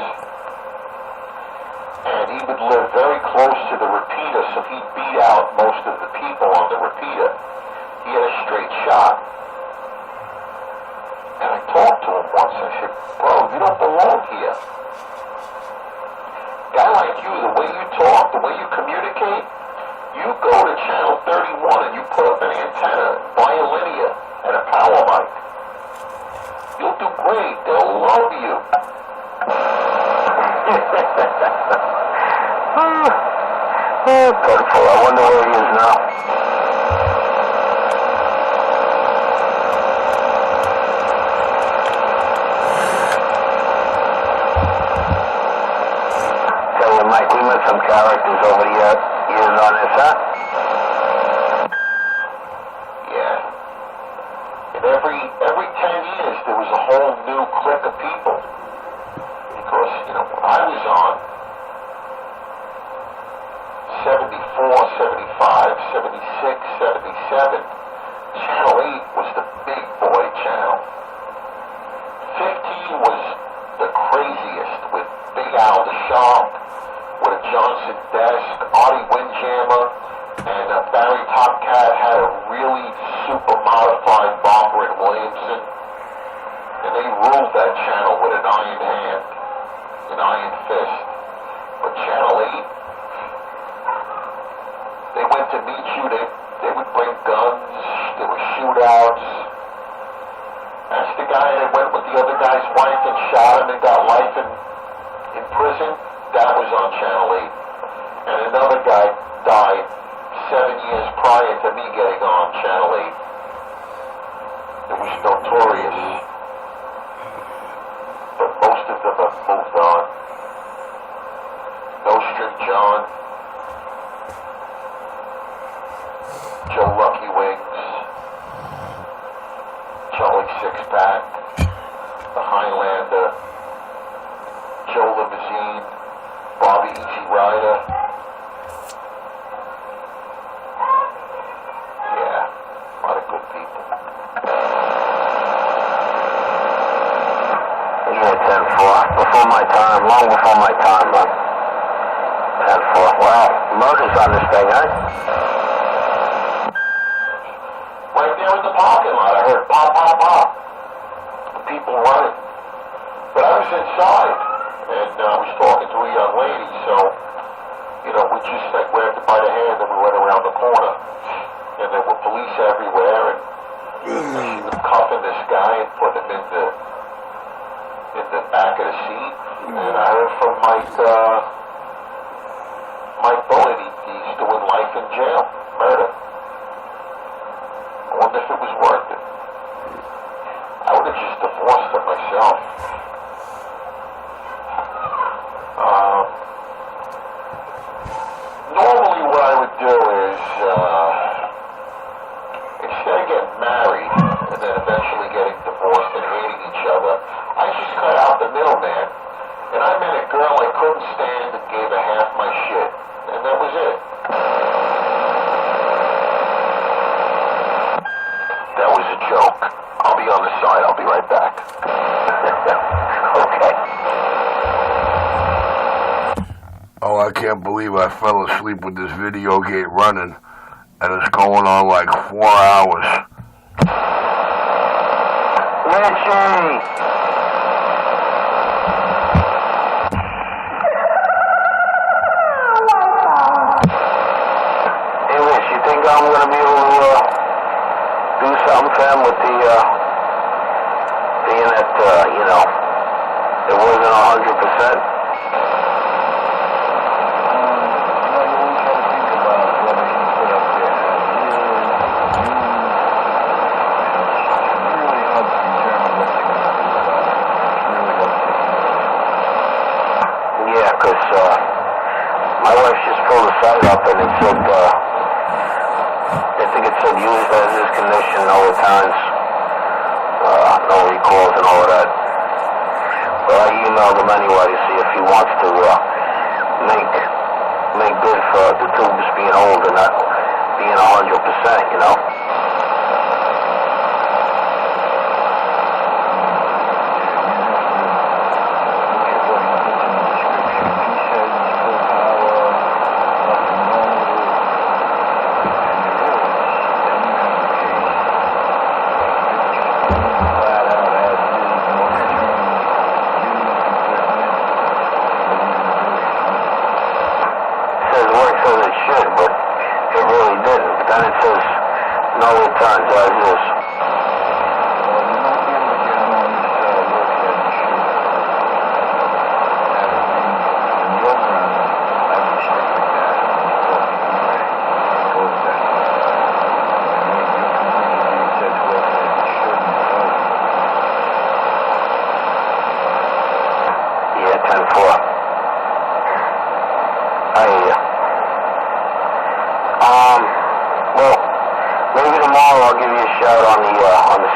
S6: and he would live very close to the Repeater, so he'd beat out most of the people on the Repeater. He had a straight shot, and I talked to him once. I said, bro, you don't belong here. A guy like you, the way you talk, the way you communicate, you go to channel 31 and you put up an antenna, buy a linear, and a power mic. You'll do great. They'll love you.
S2: Pitiful. I wonder where he is now. Mike, we met some characters over the years on this, huh?
S6: Yeah. And every 10 years there was a whole new clique of people. Because, when I was on 74, 75, 76, 77, Channel 8 was the big boy channel. 15 was the craziest with Big Al the Shark, with a Johnson desk, Artie Windjammer, and Barry Topcat had a really super modified Barber and Williamson, and they ruled that channel with an iron hand, an iron fist. But Channel 8, they went to meet you, they would bring guns, there were shootouts. Ask the guy that went with the other guy's wife and shot him and got life in prison, that was on Channel 8. And another guy died 7 years prior to me getting on Channel 8. It was notorious. But most of them have moved on. No Street John, Joe Lucky Wings, Charlie Sixpack, the Highlander, Joe Limousine, Bobby Easy Rider. Yeah, a lot of good people.
S9: Yeah, 10-4. Before my time, long before my time, man. 10-4. Wow, murder's on this thing, huh?
S6: Right there in the parking lot, I heard pop, pop, pop. People running. But I was inside, and I was talking to a young lady, so, you know, we just like grabbed her by the hand and we went around the corner. And there were police everywhere, and she was cuffing this guy and putting him in the back of the seat. And I heard from Mike Bullitt, he's doing life in jail, murder. I wonder if it was worth it. I would have just divorced her myself. Normally what I would do is, instead of getting married and then eventually getting divorced and hating each other, I just cut out the middleman. And I met a girl I couldn't stand and gave her half my shit. And that was it. That was a joke. I'll be on the side. I'll be right back. Okay.
S5: Oh, I can't believe I fell asleep with this video game running, and it's going on like 4 hours.
S9: Richie! Hey, Rich, you think I'm going to be able to do something for him with being that, you know, it wasn't 100%? My wife just pulled the site up and it said, I think it said used as is condition, no returns, no recalls and all of that. But I emailed him anyway to see if he wants to make good for the tubes being old and not being 100%, you know? No returns as is. Yeah, 10-4. I hear you. Well, maybe tomorrow I'll give you a shout on the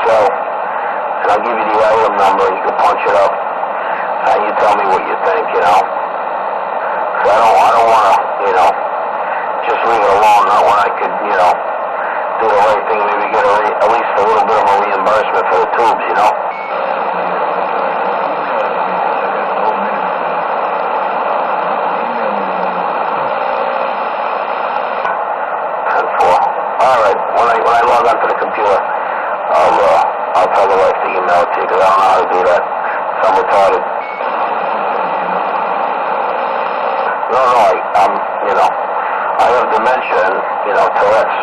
S9: cell, and I'll give you the item number, and you can punch it up, and you tell me what you think, you know. So I don't want to, you know, just leave it alone. Not when I could, you know, do the right thing, maybe get at least a little bit of a reimbursement for the tubes, you know. Alright, when I log onto the computer, I'll tell the wife to email it to you, because I don't know how to do that. So I'm retarded. No, I'm, you know, I have dementia and, you know, Tourette's.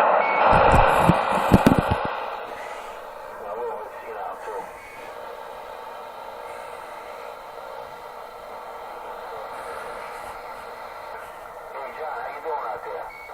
S1: doing out there?